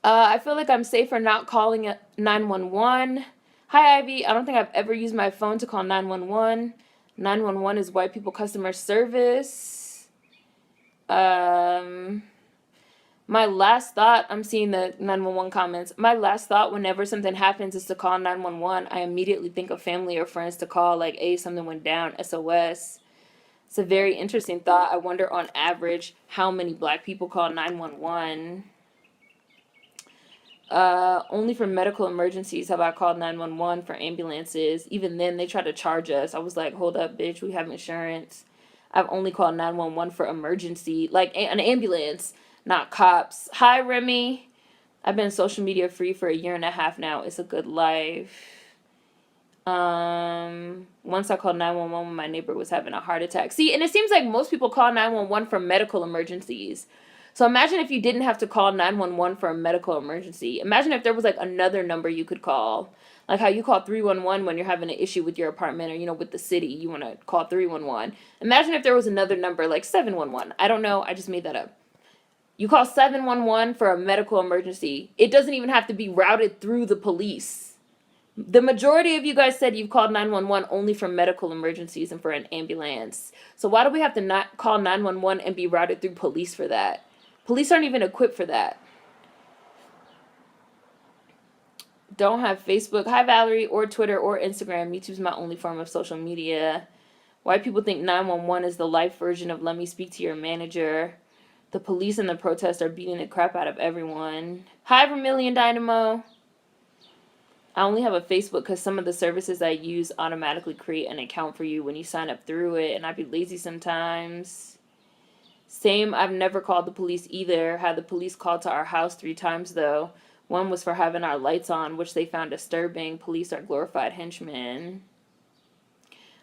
I feel like I'm safer not calling 911. Hi, Ivy. I don't think I've ever used my phone to call 911. 911 is white people customer service. My last thought, I'm seeing the 911 comments. My last thought whenever something happens is to call 911. I immediately think of family or friends to call, like, hey, something went down, SOS. It's a very interesting thought. I wonder on average how many black people call 911. Only for medical emergencies have I called 911 for ambulances. Even then, they try to charge us. I was like, hold up, bitch, we have insurance. I've only called 911 for emergency, like an ambulance, not cops. Hi, Remy. I've been social media free for 1.5 years now. It's a good life. Once I called 911 when my neighbor was having a heart attack. See, and it seems like most people call 911 for medical emergencies. So imagine if you didn't have to call 911 for a medical emergency. Imagine if there was, like, another number you could call. Like how you call 311 when you're having an issue with your apartment or, with the city. You want to call 311. Imagine if there was another number like 711. I don't know. I just made that up. You call 711 for a medical emergency. It doesn't even have to be routed through the police. The majority of you guys said you've called 911 only for medical emergencies and for an ambulance. So why do we have to not call 911 and be routed through police for that? Police aren't even equipped for that. Don't have Facebook. Hi, Valerie, or Twitter, or Instagram. YouTube's my only form of social media. White people think 911 is the life version of let me speak to your manager. The police and the protests are beating the crap out of everyone. Hi, Vermilion Dynamo. I only have a Facebook because some of the services I use automatically create an account for you when you sign up through it, and I'd be lazy sometimes. Same, I've never called the police either. Had the police called to our house 3 times, though. One was for having our lights on, which they found disturbing. Police are glorified henchmen.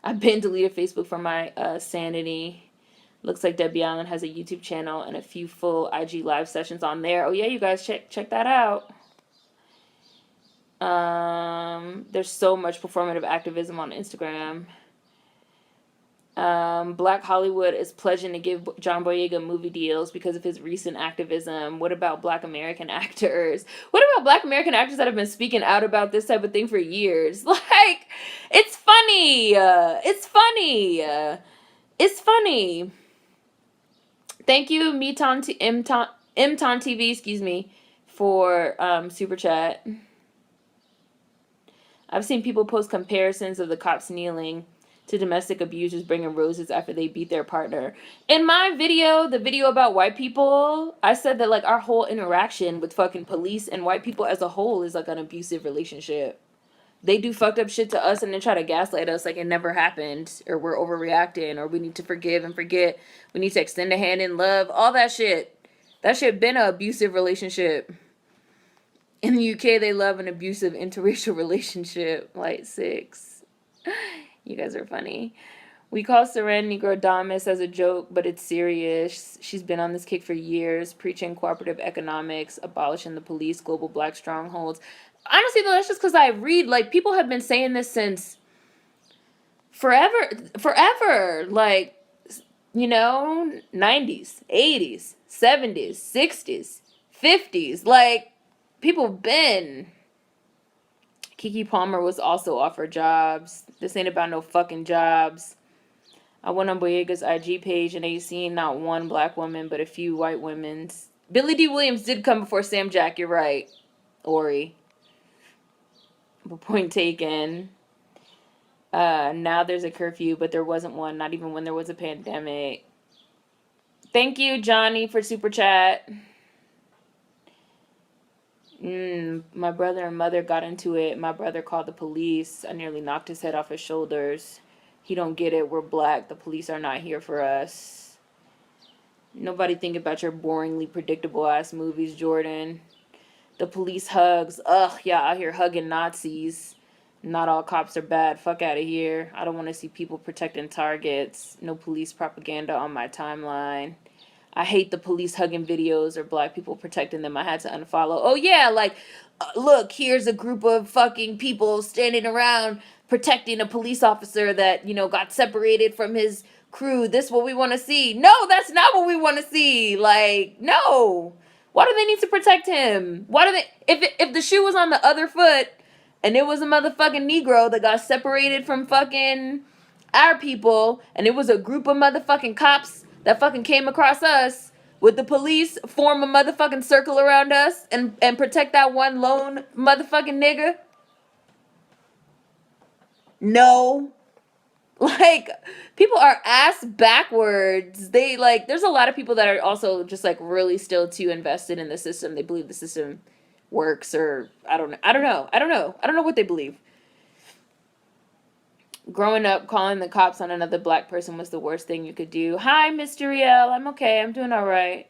I've been deleted Facebook for my sanity. Looks like Debbie Allen has a YouTube channel and a few full IG live sessions on there. Oh, yeah, you guys, check that out. There's so much performative activism on Instagram. Black Hollywood is pledging to give John Boyega movie deals because of his recent activism. What about Black American actors? What about Black American actors that have been speaking out about this type of thing for years? Like, it's funny. It's funny. It's funny. Thank you, Mton TV, excuse me, for super chat. I've seen people post comparisons of the cops kneeling to domestic abusers bringing roses after they beat their partner. In my video, the video about white people, I said that, like, our whole interaction with fucking police and white people as a whole is like an abusive relationship. They do fucked up shit to us and then try to gaslight us like it never happened, or we're overreacting, or we need to forgive and forget. We need to extend a hand in love. All that shit. That shit been an abusive relationship. In the UK, they love an abusive interracial relationship. Like 6. You guys are funny. We call Seren Negrodamus as a joke, but it's serious. She's been on this kick for years, preaching cooperative economics, abolishing the police, global black strongholds. Honestly, though, that's just because I read. Like, people have been saying this since forever. Like, 90s, 80s, 70s, 60s, 50s. Like, people been. Kiki Palmer was also offered jobs. This ain't about no fucking jobs. I went on Boyega's IG page and ain't seen not one black woman, but a few white women. Billy D. Williams did come before Sam Jack, you're right, Ori. But point taken. Now there's a curfew, but there wasn't one, not even when there was a pandemic. Thank you, Johnny, for super chat. My brother and mother got into it. My brother called the police. I nearly knocked his head off his shoulders. He don't get it. We're black. The police are not here for us. Nobody think about your boringly predictable ass movies, Jordan. The police hugs. Ugh, yeah, out here hugging Nazis. Not all cops are bad. Fuck out of here. I don't want to see people protecting targets. No police propaganda on my timeline. I hate the police hugging videos or black people protecting them. I had to unfollow. Oh, yeah, like, look, here's a group of fucking people standing around protecting a police officer that, got separated from his crew. This is what we want to see. No, that's not what we want to see. Like, no. Why do they need to protect him? Why do they... If the shoe was on the other foot and it was a motherfucking Negro that got separated from fucking our people and it was a group of motherfucking cops that fucking came across us, would the police form a motherfucking circle around us and protect that one lone motherfucking nigga? No. Like, people are ass backwards. There's a lot of people that are also just like really still too invested in the system. They believe the system works, or I don't know what they believe. Growing up, calling the cops on another black person was the worst thing you could do. Hi, Mr. Riel. I'm okay. I'm doing all right.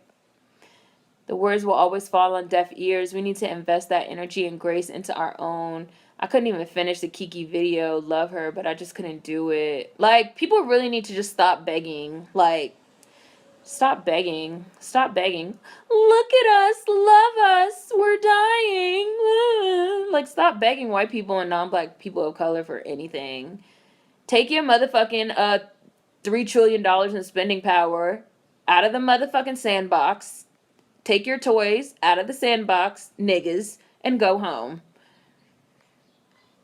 The words will always fall on deaf ears. We need to invest that energy and grace into our own. I couldn't even finish the Kiki video. Love her, but I just couldn't do it. Like, people really need to just stop begging. Like, stop begging. Stop begging. Look at us. Love us. We're dying. Like, stop begging white people and non-black people of color for anything. Take your motherfucking $3 trillion in spending power out of the motherfucking sandbox. Take your toys out of the sandbox, niggas, and go home.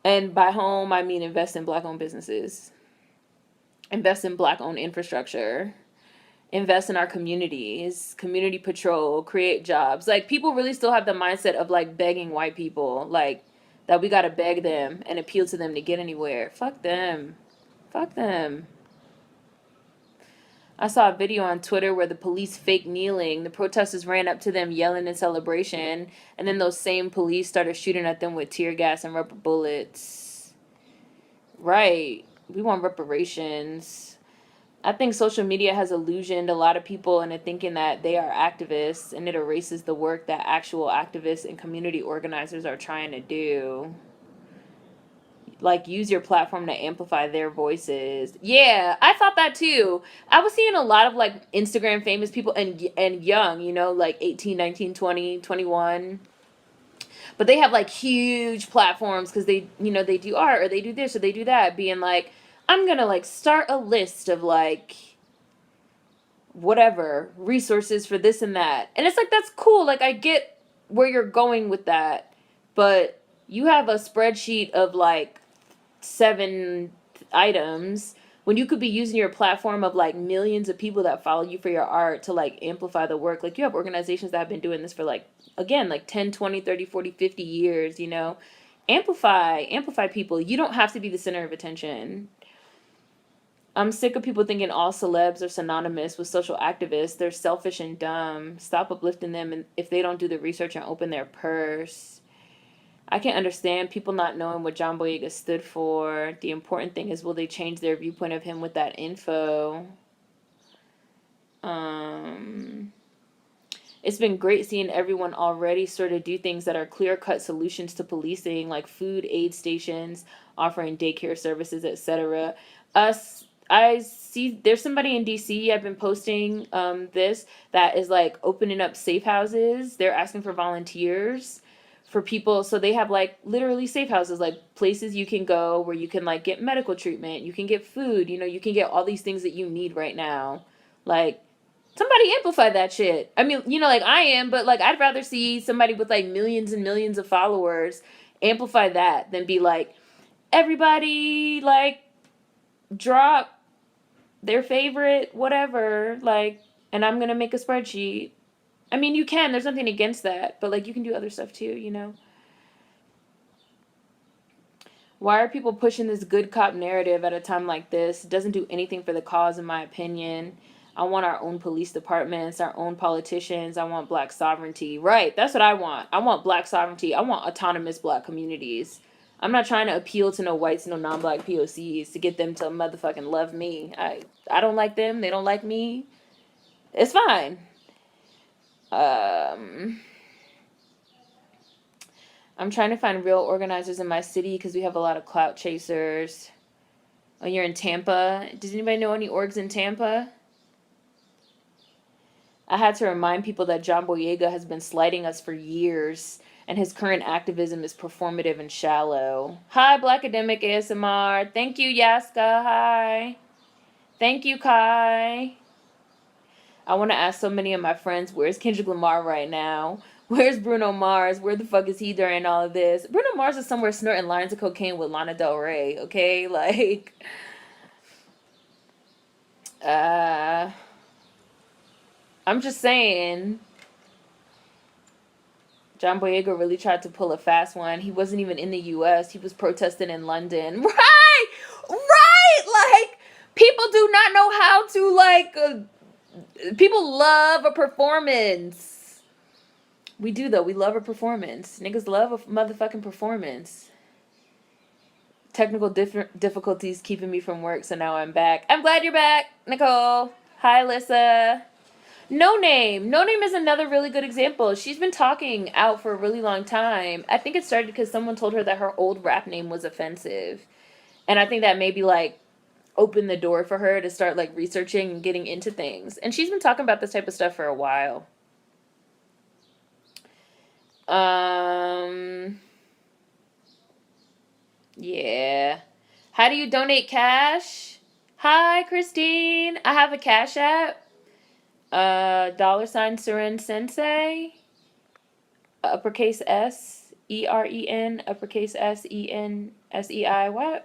And by home, I mean invest in black-owned businesses. Invest in black-owned infrastructure. Invest in our communities. Community patrol. Create jobs. Like, people really still have the mindset of, like, begging white people. Like, that we gotta beg them and appeal to them to get anywhere. Fuck them. Fuck them. I saw a video on Twitter where the police fake kneeling. The protesters ran up to them yelling in celebration, and then those same police started shooting at them with tear gas and rubber bullets. Right. We want reparations. I think social media has illusioned a lot of people into thinking that they are activists, and it erases the work that actual activists and community organizers are trying to do. Like, use your platform to amplify their voices. Yeah, I thought that too. I was seeing a lot of like Instagram famous people and young, like 18, 19, 20, 21. But they have like huge platforms because they, they do art or they do this or they do that, being like, I'm going to like start a list of like whatever resources for this and that. And it's like, that's cool. Like, I get where you're going with that, but you have a spreadsheet of like 7 items when you could be using your platform of like millions of people that follow you for your art to like amplify the work. Like, you have organizations that have been doing this for like, again, like 10, 20, 30, 40, 50 years, amplify people. You don't have to be the center of attention. I'm sick of people thinking all celebs are synonymous with social activists. They're selfish and dumb. Stop uplifting them if they don't do the research and open their purse. I can understand people not knowing what John Boyega stood for. The important thing is, will they change their viewpoint of him with that info? It's been great seeing everyone already sort of do things that are clear-cut solutions to policing, like food aid stations, offering daycare services, etc. I see there's somebody in DC, I've been posting this, that is like opening up safe houses. They're asking for volunteers for people, so they have like literally safe houses, like places you can go where you can like get medical treatment, you can get food, you can get all these things that you need right now. Like, somebody amplify that shit. I mean, like I am, but like I'd rather see somebody with like millions and millions of followers amplify that than be like, everybody like drop their favorite whatever, like, and I'm gonna make a spreadsheet. I mean, you can. There's nothing against that. But, like, you can do other stuff, too, Why are people pushing this good cop narrative at a time like this? It doesn't do anything for the cause, in my opinion. I want our own police departments, our own politicians. I want black sovereignty. Right, that's what I want. I want black sovereignty. I want autonomous black communities. I'm not trying to appeal to no whites, no non-black POCs to get them to motherfucking love me. I don't like them. They don't like me. It's fine. I'm trying to find real organizers in my city because we have a lot of clout chasers. Oh, you're in Tampa? Does anybody know any orgs in Tampa? I had to remind people that John Boyega has been slighting us for years, and his current activism is performative and shallow. Hi, Black Academic ASMR. Thank you, Yaska. Hi. Thank you, Kai. I want to ask so many of my friends, where's Kendrick Lamar right now? Where's Bruno Mars? Where the fuck is he during all of this? Bruno Mars is somewhere snorting lines of cocaine with Lana Del Rey, okay? Like, I'm just saying, John Boyega really tried to pull a fast one. He wasn't even in the U.S. He was protesting in London. Right! Right! Like, people do not know how to, like, people love a performance. We do, though. We love a performance. Niggas love a motherfucking performance. Technical difficulties keeping me from work, so now I'm back. I'm glad you're back, Nicole. Hi, Alyssa. No Name. No Name is another really good example. She's been talking out for a really long time. I think it started because someone told her that her old rap name was offensive. And I think that maybe, like, opened the door for her to start, like, researching and getting into things. And she's been talking about this type of stuff for a while. Yeah. How do you donate cash? Hi, Christine. I have a Cash App. $ SerenSensei. Uppercase SEREN, uppercase SENSEI.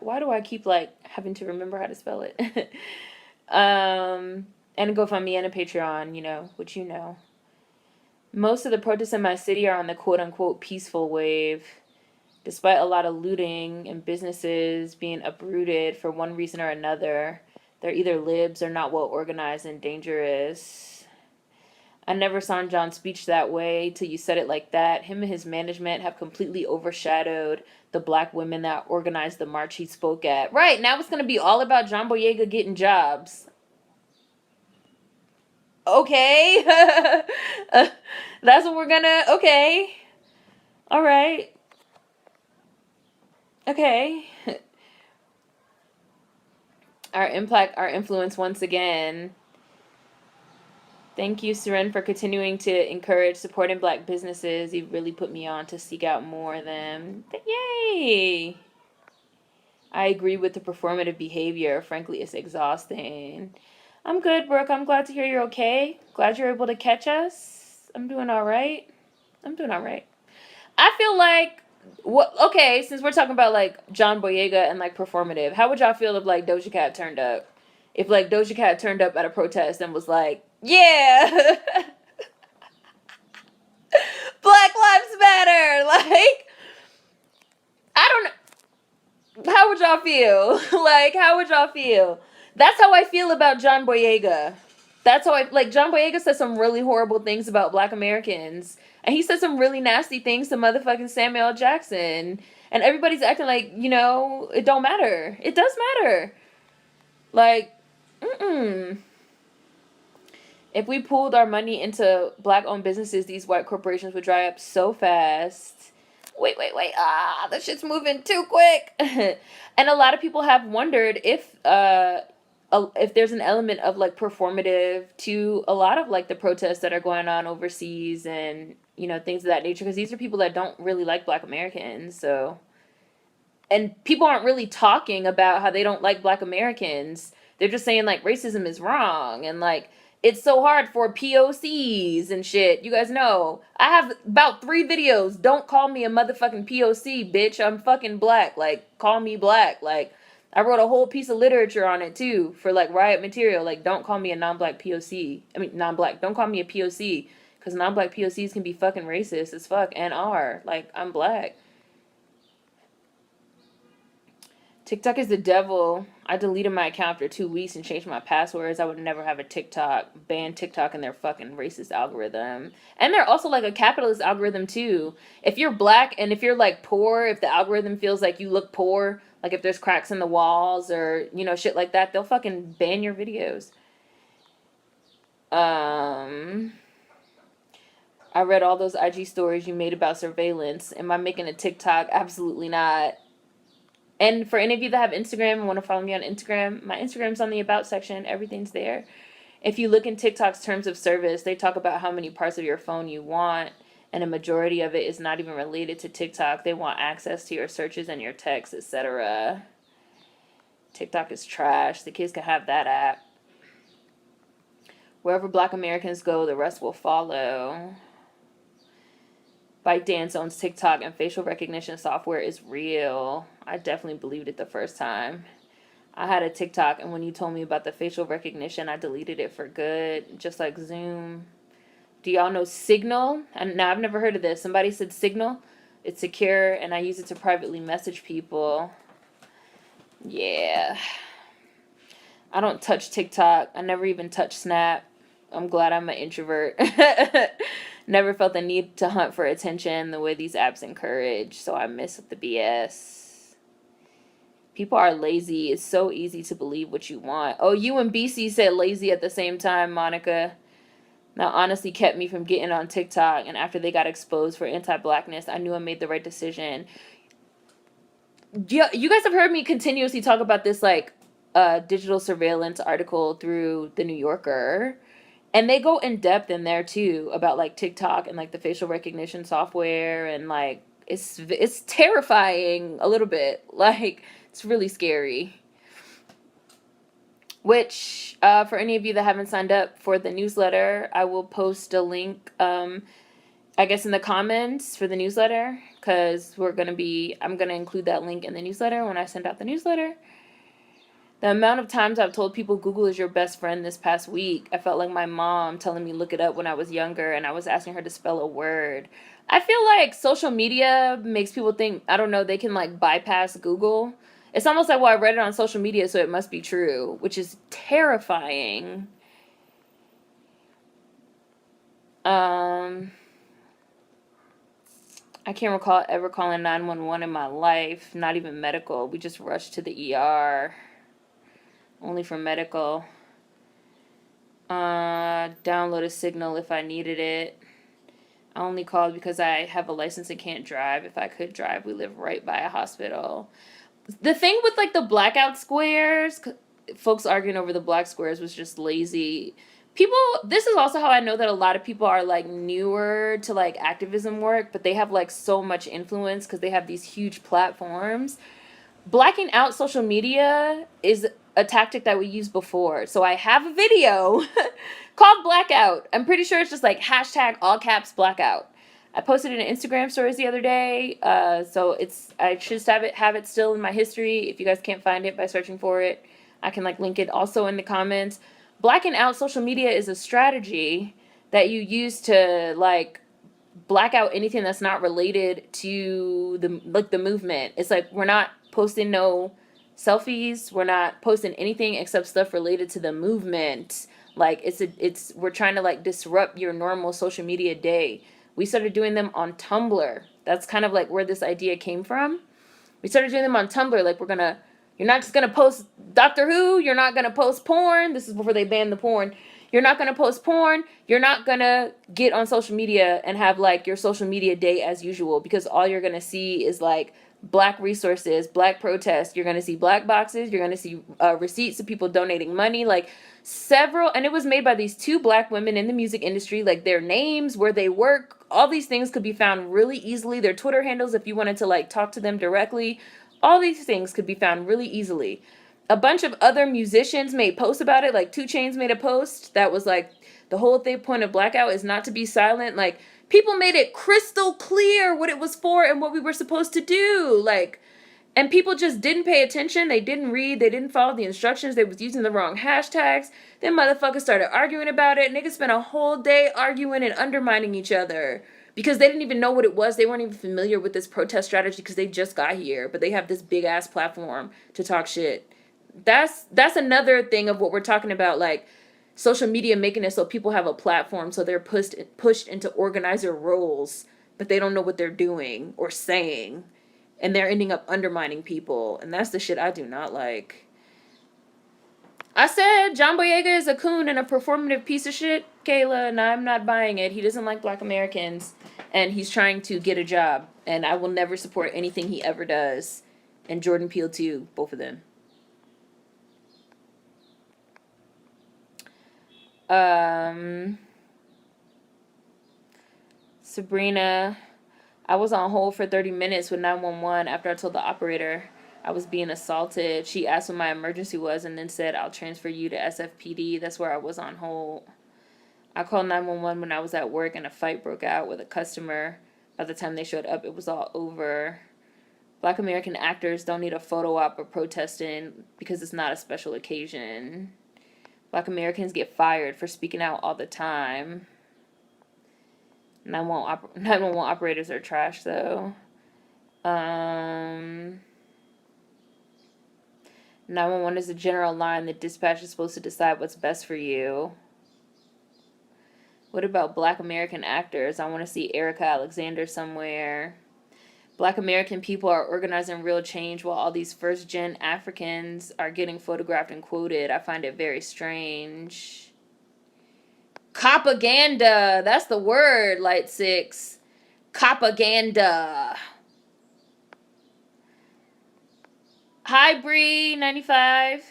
Why do I keep, like, having to remember how to spell it? And a GoFundMe and a Patreon, you know, which you know. Most of the protests in my city are on the quote-unquote peaceful wave. Despite a lot of looting and businesses being uprooted for one reason or another, they're either libs or not well organized and dangerous. I never saw John's speech that way till you said it like that. Him and his management have completely overshadowed the black women that organized the march he spoke at. Right, now it's going to be all about John Boyega getting jobs. Okay. That's what we're gonna... Okay. All right. Okay. Our impact, our influence once again. Thank you, Seren, for continuing to encourage supporting black businesses. You really put me on to seek out more of them. Yay! I agree with the performative behavior. Frankly, it's exhausting. I'm good, Brooke. I'm glad to hear you're okay. Glad you're able to catch us. I'm doing all right. I feel like... Okay, since we're talking about, like, John Boyega and, like, performative, how would y'all feel if, like, Doja Cat turned up? If, like, Doja Cat turned up at a protest and was like, yeah, Black Lives Matter, like, I don't know. How would y'all feel? Like, how would y'all feel? That's how I feel about John Boyega. That's how John Boyega said some really horrible things about black Americans. And he said some really nasty things to motherfucking Samuel L. Jackson. And everybody's acting like, you know, it don't matter. It does matter. Like, if we pooled our money into black-owned businesses, these white corporations would dry up so fast. Wait. That shit's moving too quick. And a lot of people have wondered if there's an element of, like, performative to a lot of, like, the protests that are going on overseas and, you know, things of that nature. Because these are people that don't really like black Americans, so... And people aren't really talking about how they don't like black Americans. They're just saying, like, racism is wrong. And, like, it's so hard for POCs and shit. You guys know. I have about 3 videos. Don't call me a motherfucking POC, bitch. I'm fucking black. Like, call me black. Like, I wrote a whole piece of literature on it, too, for, like, riot material. Like, don't call me a non-black POC. I mean, non-black. Don't call me a POC. Because non-black POCs can be fucking racist as fuck and are. Like, I'm black. TikTok is the devil. I deleted my account after 2 weeks and changed my passwords. I would never have a TikTok. Ban TikTok and their fucking racist algorithm. And they're also like a capitalist algorithm too. If you're black and if you're like poor, if the algorithm feels like you look poor, like if there's cracks in the walls or, you know, shit like that, they'll fucking ban your videos. I read all those IG stories you made about surveillance. Am I making a TikTok? Absolutely not. And for any of you that have Instagram and want to follow me on Instagram, my Instagram's on the About section. Everything's there. If you look in TikTok's terms of service, they talk about how many parts of your phone you want, and a majority of it is not even related to TikTok. They want access to your searches and your texts, etc. TikTok is trash. The kids can have that app. Wherever Black Americans go, the rest will follow. ByteDance owns TikTok and facial recognition software is real. I definitely believed it the first time. I had a TikTok and when you told me about the facial recognition, I deleted it for good, just like Zoom. Do y'all know Signal? And now I've never heard of this. Somebody said Signal. It's secure and I use it to privately message people. Yeah. I don't touch TikTok. I never even touch Snap. I'm glad I'm an introvert. Never felt the need to hunt for attention the way these apps encourage, so I miss the BS. People are lazy. It's so easy to believe what you want. Oh, you and BC said lazy at the same time, Monica. That honestly kept me from getting on TikTok, and after they got exposed for anti-blackness, I knew I made the right decision. Yeah, you guys have heard me continuously talk about this, like, digital surveillance article through The New Yorker. And they go in depth in there too about like TikTok and like the facial recognition software and like it's terrifying a little bit. Like it's really scary. Which for any of you that haven't signed up for the newsletter, I will post a link I guess in the comments for the newsletter because I'm going to include that link in the newsletter when I send out the newsletter. The amount of times I've told people Google is your best friend this past week, I felt like my mom telling me look it up when I was younger and I was asking her to spell a word. I feel like social media makes people think, I don't know, they can like bypass Google. It's almost like, well, I read it on social media, so it must be true, which is terrifying. I can't recall ever calling 911 in my life, not even medical. We just rushed to the ER. Only for medical. Download a Signal if I needed it. I only called because I have a license and can't drive. If I could drive, we live right by a hospital. The thing with like the blackout squares, folks arguing over the black squares was just lazy. This is also how I know that a lot of people are like newer to like activism work, but they have like so much influence because they have these huge platforms. Blacking out social media is a tactic that we used before. So I have a video called Blackout. I'm pretty sure it's just like hashtag all caps blackout. I posted it in Instagram stories the other day. So I should have it still in my history. If you guys can't find it by searching for it, I can like link it also in the comments. Blacking out social media is a strategy that you use to like black out anything that's not related to the movement. It's like we're not posting no selfies. We're not posting anything except stuff related to the movement. Like we're trying to like disrupt your normal social media day. We started doing them on Tumblr. That's kind of like where this idea came from. We started doing them on Tumblr. Like you're not just gonna post Doctor Who. You're not gonna post porn. This is before they banned the porn. You're not gonna post porn. You're not gonna get on social media and have like your social media day as usual because all you're gonna see is like black resources, black protests. You're going to see black boxes. You're going to see receipts of people donating money, like several. And it was made by these two black women in the music industry, like their names, where they work. All these things could be found really easily. Their Twitter handles, if you wanted to like talk to them directly, all these things could be found really easily. A bunch of other musicians made posts about it. Like 2 Chainz made a post that was like, the whole point of blackout is not to be silent. Like, people made it crystal clear what it was for and what we were supposed to do. Like, and people just didn't pay attention. They didn't read. They didn't follow the instructions. They was using the wrong hashtags. Then motherfuckers started arguing about it. Niggas spent a whole day arguing and undermining each other. because they didn't even know what it was. They weren't even familiar with this protest strategy because they just got here, but they have this big ass platform to talk shit. That's another thing of what we're talking about, like social media making it so people have a platform, so they're pushed into organizer roles, but they don't know what they're doing or saying, and they're ending up undermining people, and that's the shit I do not like. I said John Boyega is a coon and a performative piece of shit, Kayla, and I'm not buying it. He doesn't like Black Americans, and he's trying to get a job, and I will never support anything he ever does. And Jordan Peele too, both of them. Sabrina, I was on hold for 30 minutes with 911 after I told the operator I was being assaulted. She asked what my emergency was and then said, I'll transfer you to SFPD. That's where I was on hold. I called 911 when I was at work and a fight broke out with a customer. By the time they showed up, it was all over. Black American actors don't need a photo op or protesting because it's not a special occasion. Black Americans get fired for speaking out all the time. 911 operators are trash, though. 911 is a general line. The dispatch is supposed to decide what's best for you. What about Black American actors? I want to see Erica Alexander somewhere. Black American people are organizing real change while all these first-gen Africans are getting photographed and quoted. I find it very strange. Propaganda. That's the word, Light 6. Propaganda. Hi, Bree, 95.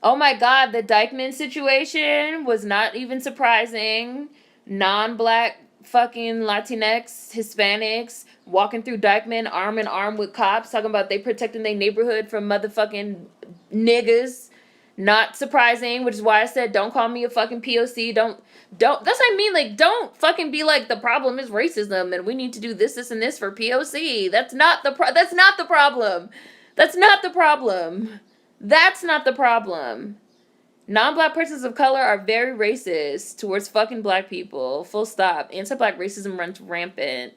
Oh my God, the Dykeman situation was not even surprising. Non-black fucking Latinx, Hispanics walking through Dykeman arm in arm with cops talking about they protecting their neighborhood from motherfucking niggas. Not surprising, which is why I said don't call me a fucking POC. Don't that's what I mean. Like, don't fucking be like the problem is racism and we need to do this and this for POC. That's not the problem. That's not the problem. That's not the problem. Non-black persons of color are very racist towards fucking black people. Full stop. Anti-black racism runs rampant.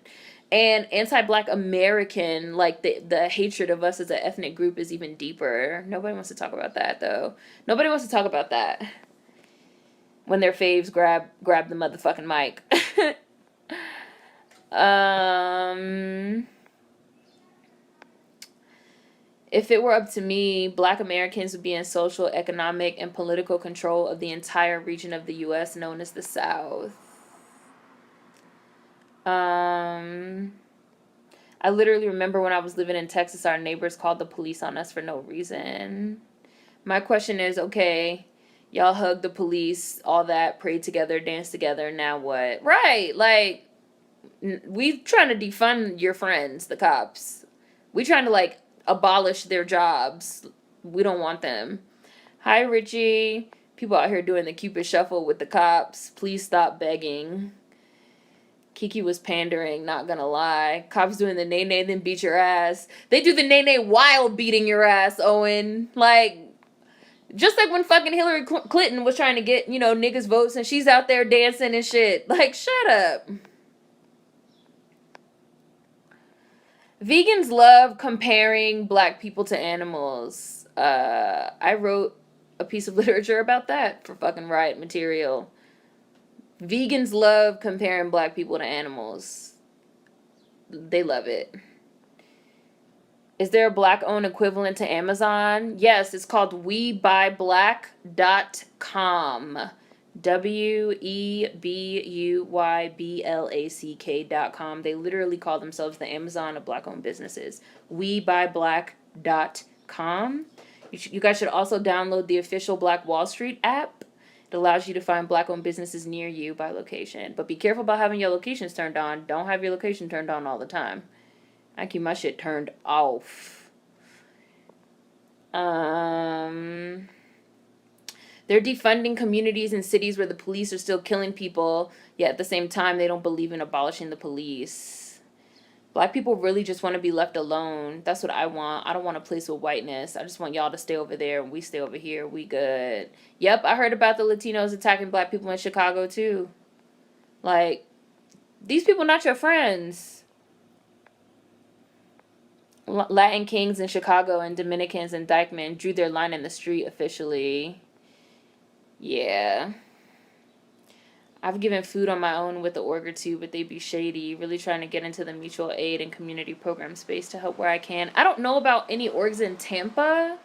And anti-black American, like the hatred of us as an ethnic group is even deeper. Nobody wants to talk about that, though. Nobody wants to talk about that. When their faves grab the motherfucking mic. If it were up to me, Black Americans would be in social, economic, and political control of the entire region of the U.S. known as the South. I literally remember when I was living in Texas, our neighbors called the police on us for no reason. My question is, okay, y'all hugged the police, all that, prayed together, danced together, now what? Right, like, we trying to defund your friends, the cops. We trying to, like, abolish their jobs. We don't want them. Hi, Richie. People out here doing the Cupid Shuffle with the cops. Please stop begging. Kiki was pandering, not gonna lie. Cops doing the nay-nay, then beat your ass. They do the nay-nay while beating your ass, Owen. Like, just like when fucking Hillary Clinton was trying to get, niggas votes and she's out there dancing and shit. Like, shut up. Vegans love comparing black people to animals. I wrote a piece of literature about that for fucking Riot Material. Vegans love comparing black people to animals. They love it. Is there a black-owned equivalent to Amazon? Yes, it's called WeBuyBlack.com. WeBuyBlack.com. They literally call themselves the Amazon of black-owned businesses. WeBuyBlack.com. You guys should also download the official Black Wall Street app. It allows you to find black-owned businesses near you by location. But be careful about having your locations turned on. Don't have your location turned on all the time. I keep my shit turned off. They're defunding communities and cities where the police are still killing people, yet at the same time they don't believe in abolishing the police. Black people really just want to be left alone. That's what I want. I don't want a place with whiteness. I just want y'all to stay over there and we stay over here. We good. Yep, I heard about the Latinos attacking black people in Chicago too. Like, These people not your friends. Latin kings in Chicago and Dominicans in Dykeman drew their line in the street officially. Yeah. I've given food on my own with the org or two, but they be shady. Really trying to get into the mutual aid and community program space to help where I can. I don't know about any orgs in Tampa,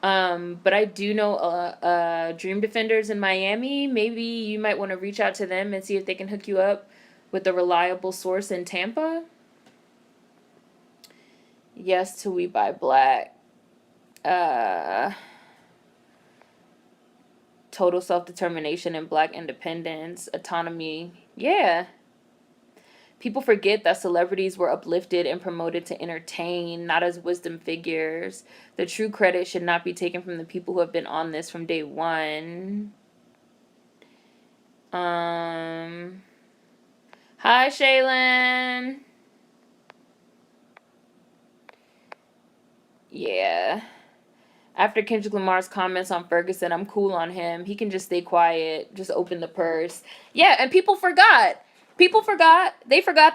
but I do know Dream Defenders in Miami. Maybe you might want to reach out to them and see if they can hook you up with a reliable source in Tampa. Yes to We Buy Black. Total self-determination and black independence, autonomy. Yeah. People forget that celebrities were uplifted and promoted to entertain, not as wisdom figures. The true credit should not be taken from the people who have been on this from day one. Hi, Shaylin. Yeah. After Kendrick Lamar's comments on Ferguson, I'm cool on him. He can just stay quiet, just open the purse. Yeah, and people forgot. They forgot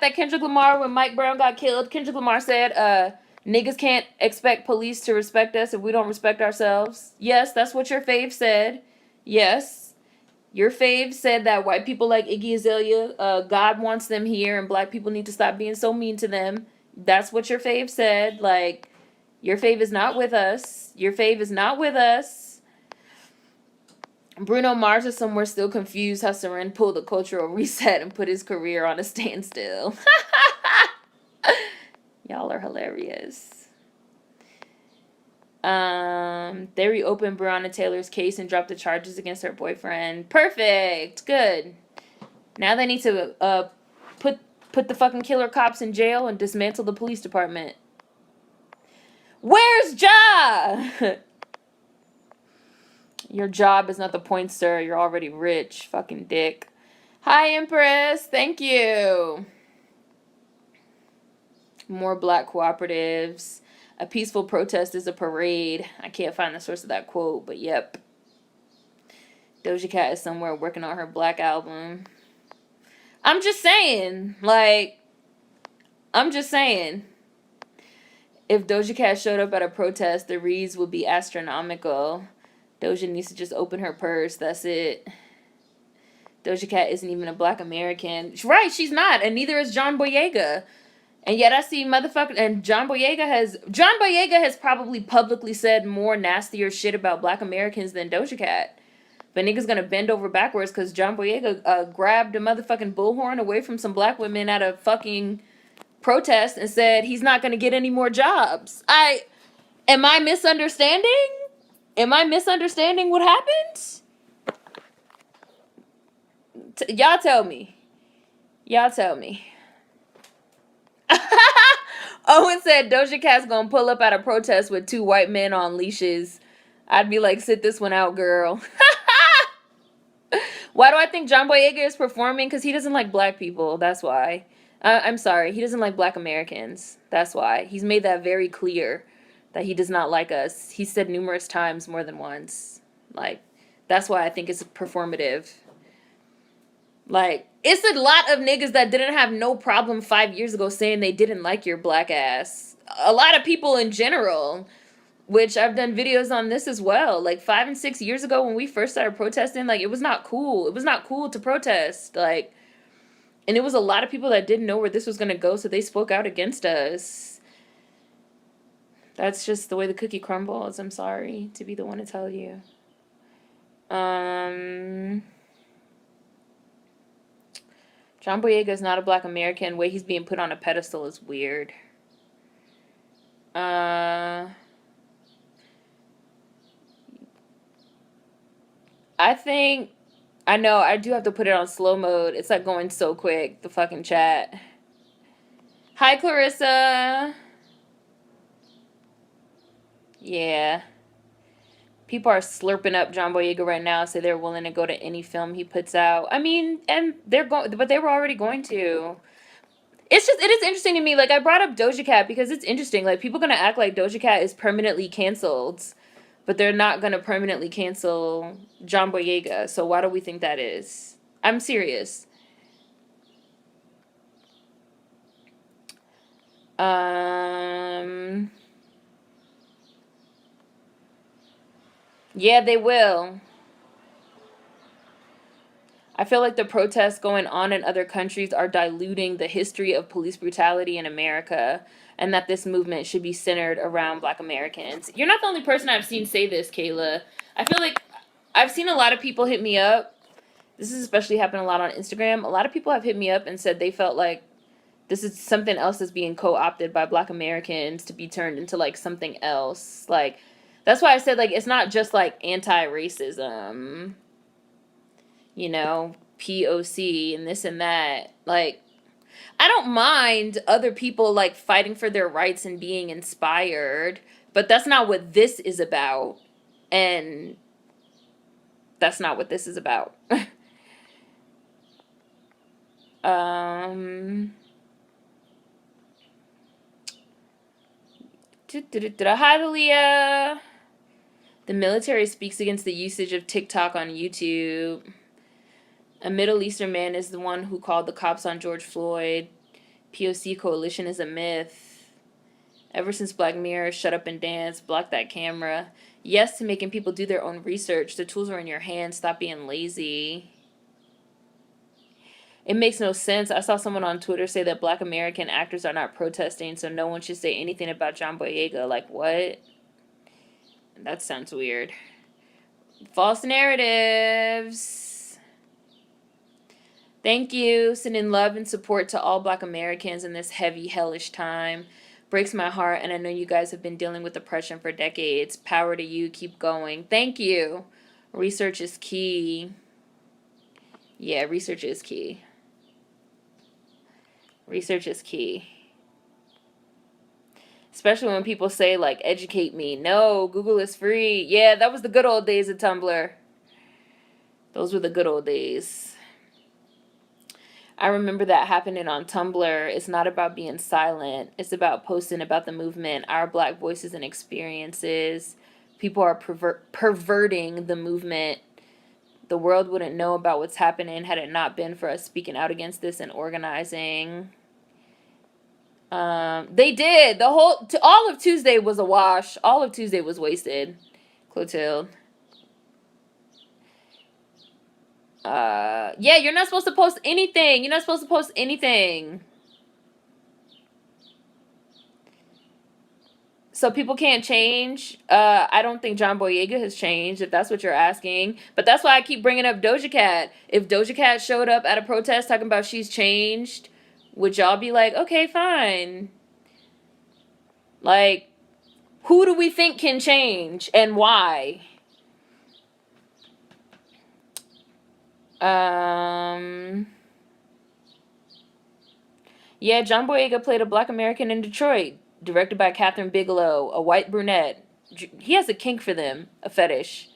that Kendrick Lamar, when Mike Brown got killed, Kendrick Lamar said, niggas can't expect police to respect us if we don't respect ourselves. Yes, that's what your fave said. Yes. Your fave said that white people like Iggy Azalea, God wants them here and black people need to stop being so mean to them. That's what your fave said. Like, your fave is not with us. Your fave is not with us. Bruno Mars is somewhere still confused how Seren pulled a cultural reset and put his career on a standstill. Y'all are hilarious. They reopened Breonna Taylor's case and dropped the charges against her boyfriend. Perfect. Good. Now they need to put the fucking killer cops in jail and dismantle the police department. Where's Ja? Your job is not the point, sir. You're already rich. Fucking dick. Hi, Empress. Thank you. More black cooperatives. A peaceful protest is a parade. I can't find the source of that quote, but yep. Doja Cat is somewhere working on her black album. I'm just saying. If Doja Cat showed up at a protest, the reads would be astronomical. Doja needs to just open her purse. That's it. Doja Cat isn't even a black American. Right, she's not. And neither is John Boyega. And yet I see motherfucker. And John Boyega has probably publicly said more nastier shit about black Americans than Doja Cat. But niggas gonna bend over backwards because John Boyega grabbed a motherfucking bullhorn away from some black women at a fucking protest and said he's not gonna get any more jobs. Am I misunderstanding? Am I misunderstanding what happened? Y'all tell me. Owen said Doja Cat's gonna pull up at a protest with 2 white men on leashes. I'd be like, sit this one out, girl. Why do I think John Boyega is performing? Because he doesn't like black people. That's why. I'm sorry. He doesn't like black Americans. That's why. He's made that very clear that he does not like us. He said numerous times, more than once. Like, that's why I think it's performative. Like, it's a lot of niggas that didn't have no problem 5 years ago saying they didn't like your black ass. A lot of people in general, which I've done videos on this as well. Like, 5 and 6 years ago when we first started protesting, like, it was not cool. It was not cool to protest. Like, and it was a lot of people that didn't know where this was going to go, so they spoke out against us. That's just the way the cookie crumbles. I'm sorry to be the one to tell you. John Boyega is not a black American. The way he's being put on a pedestal is weird. I know, I do have to put it on slow mode. It's like going so quick, the fucking chat. Hi, Clarissa. Yeah. People are slurping up John Boyega right now, say they're willing to go to any film he puts out. I mean, and but they were already going to. It is interesting to me. Like, I brought up Doja Cat because it's interesting. Like, people are gonna act like Doja Cat is permanently canceled, but they're not gonna permanently cancel John Boyega. So why do we think that is? I'm serious. Yeah, they will. I feel like the protests going on in other countries are diluting the history of police brutality in America, and that this movement should be centered around Black Americans. You're not the only person I've seen say this, Kayla. I feel like I've seen a lot of people hit me up. This has especially happened a lot on Instagram. A lot of people have hit me up and said they felt like this is something else that's being co-opted by Black Americans to be turned into like something else. Like, that's why I said like it's not just like anti-racism, you know, POC and this and that. Like, I don't mind other people like fighting for their rights and being inspired, but that's not what this is about. And that's not what this is about. Hi, Leah. The military speaks against the usage of TikTok on YouTube. A Middle Eastern man is the one who called the cops on George Floyd. POC coalition is a myth. Ever since Black Mirror, shut up and dance, block that camera. Yes to making people do their own research. The tools are in your hands. Stop being lazy. It makes no sense. I saw someone on Twitter say that Black American actors are not protesting, so no one should say anything about John Boyega. Like, what? That sounds weird. False narratives. Thank you. Sending love and support to all Black Americans in this heavy, hellish time. Breaks my heart, and I know you guys have been dealing with oppression for decades. Power to you. Keep going. Thank you. Research is key. Yeah, research is key. Research is key. Especially when people say, like, educate me. No, Google is free. Yeah, that was the good old days of Tumblr. Those were the good old days. I remember that happening on Tumblr. It's not about being silent. It's about posting about the movement, our Black voices and experiences. People are perverting the movement. The world wouldn't know about what's happening had it not been for us speaking out against this and organizing. They did. All of Tuesday was a wash. All of Tuesday was wasted. Clotilde. Yeah, you're not supposed to post anything. You're not supposed to post anything. So people can't change. I don't think John Boyega has changed, if that's what you're asking. But that's why I keep bringing up Doja Cat. If Doja Cat showed up at a protest talking about she's changed, would y'all be like, okay, fine? Like, who do we think can change and why? Yeah, John Boyega played a Black American in Detroit, directed by Catherine Bigelow, a white brunette. He has a kink for them, a fetish.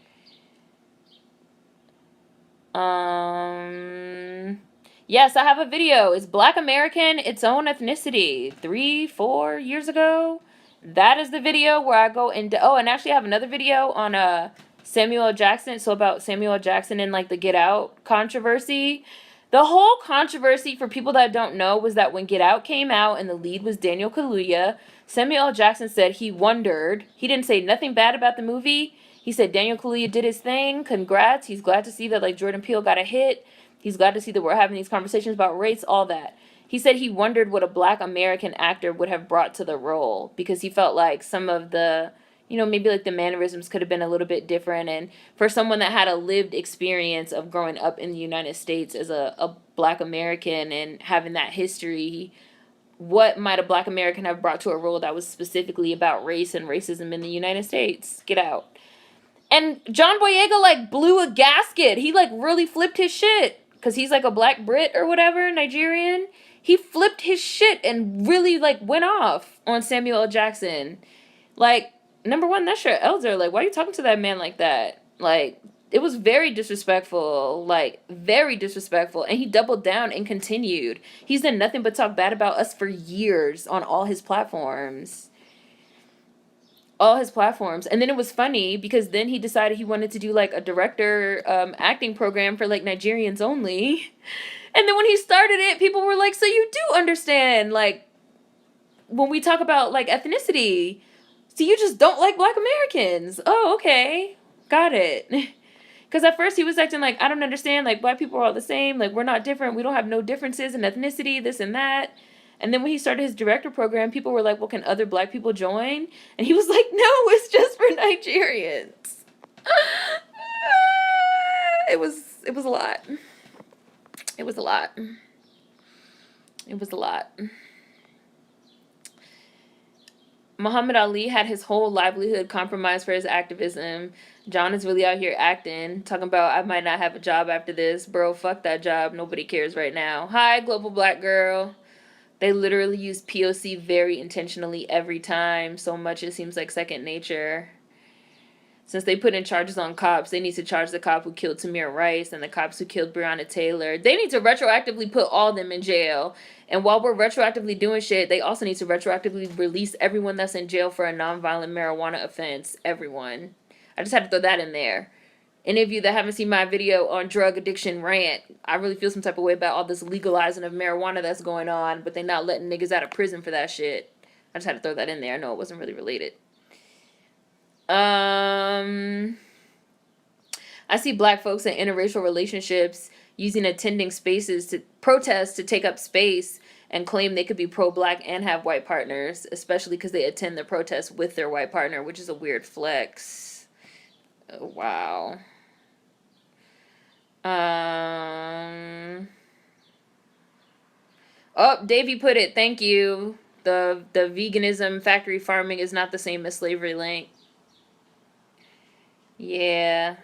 Yes, I have a video. Is Black American its own ethnicity? 3-4 years ago? That is the video where I go into... Oh, and actually I have another video on Samuel L. Jackson. So about Samuel L. Jackson and like the Get Out controversy. The whole controversy, for people that don't know, was that when Get Out came out and the lead was Daniel Kaluuya, Samuel L. Jackson said he wondered. He didn't say nothing bad about the movie. He said Daniel Kaluuya did his thing. Congrats. He's glad to see that like Jordan Peele got a hit. He's glad to see that we're having these conversations about race, all that. He said he wondered what a Black American actor would have brought to the role because he felt like some of the, you know, maybe like the mannerisms could have been a little bit different. And for someone that had a lived experience of growing up in the United States as a Black American and having that history, what might a Black American have brought to a role that was specifically about race and racism in the United States? Get Out. And John Boyega, like, blew a gasket. He, like, really flipped his shit. Because he's, like, a Black Brit or whatever, Nigerian. He flipped his shit and really, like, went off on Samuel L. Jackson. Like, number one, that's your elder. Like, why are you talking to that man like that? Like, it was very disrespectful. Like, very disrespectful. And he doubled down and continued. He's done nothing but talk bad about us for years on all his platforms. All his platforms. And then it was funny because then he decided he wanted to do like a director acting program for like Nigerians only. And then when he started it, people were like, so you do understand like when we talk about like ethnicity. So you just don't like Black Americans. Oh, okay. Got it. Because at first he was acting like, I don't understand, like, Black people are all the same, like, we're not different, we don't have no differences in ethnicity, this and that. And then when he started his director program, people were like, well, can other Black people join? And he was like, no, it's just for Nigerians. It was a lot. It was a lot. It was a lot. Muhammad Ali had his whole livelihood compromised for his activism. John is really out here acting, talking about, I might not have a job after this. Bro, fuck that job. Nobody cares right now. Hi, global Black girl. They literally use POC very intentionally every time. So much it seems like second nature. Since they put in charges on cops, they need to charge the cop who killed Tamir Rice and the cops who killed Breonna Taylor. They need to retroactively put all of them in jail. And while we're retroactively doing shit, they also need to retroactively release everyone that's in jail for a nonviolent marijuana offense. Everyone. I just had to throw that in there. Any of you that haven't seen my video on drug addiction rant, I really feel some type of way about all this legalizing of marijuana that's going on, but they not letting niggas out of prison for that shit. I just had to throw that in there. I know it wasn't really related. I see Black folks in interracial relationships using attending spaces to protest to take up space and claim they could be pro-Black and have white partners, especially because they attend the protest with their white partner, which is a weird flex. Oh, wow. Oh, Davey put it. Thank you. The veganism factory farming is not the same as slavery link. Yeah.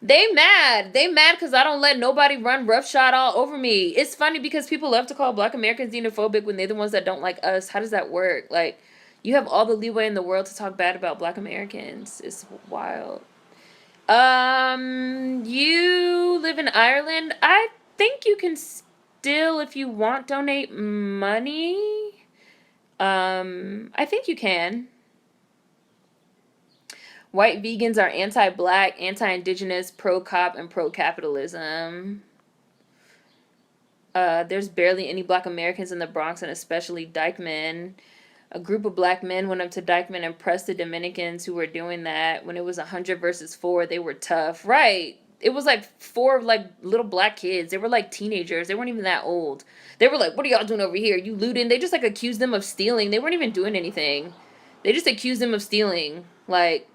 They mad because I don't let nobody run roughshod all over me. It's funny because people love to call Black Americans xenophobic when they're the ones that don't like us. How does that work? Like, you have all the leeway in the world to talk bad about Black Americans. It's wild. You live in Ireland. I think you can still, if you want, donate money. I think you can. White vegans are anti-Black, anti-Indigenous, pro-cop, and pro-capitalism. There's barely any Black Americans in the Bronx, and especially Dykemen. A group of Black men went up to Dykeman and pressed the Dominicans who were doing that. When it was 100 versus 4, they were tough. Right. It was like 4 like little Black kids. They were like teenagers. They weren't even that old. They were like, what are y'all doing over here? You looting? They just like accused them of stealing. They weren't even doing anything. They just accused them of stealing. Like,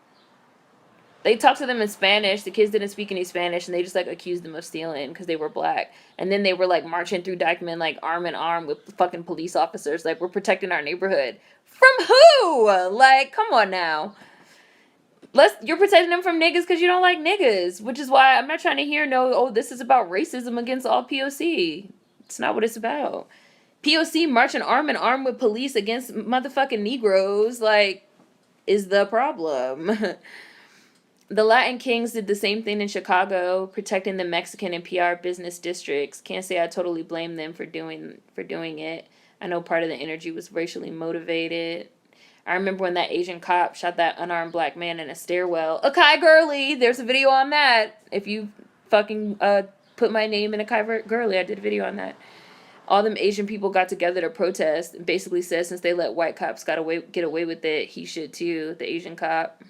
they talked to them in Spanish. The kids didn't speak any Spanish, and they just like accused them of stealing because they were Black. And then they were like marching through Dykeman like arm in arm with fucking police officers. Like, we're protecting our neighborhood. From who? Like, come on now. You're protecting them from niggas because you don't like niggas, which is why I'm not trying to hear this is about racism against all POC. It's not what it's about. POC marching arm in arm with police against motherfucking Negroes, like, is the problem. The Latin Kings did the same thing in Chicago, protecting the Mexican and PR business districts. Can't say I totally blame them for doing it. I know part of the energy was racially motivated. I remember when that Asian cop shot that unarmed Black man in a stairwell. Akai Gurley, there's a video on that. If you fucking put my name in Akai Gurley, I did a video on that. All them Asian people got together to protest and basically said since they let white cops get away with it, he should too, the Asian cop.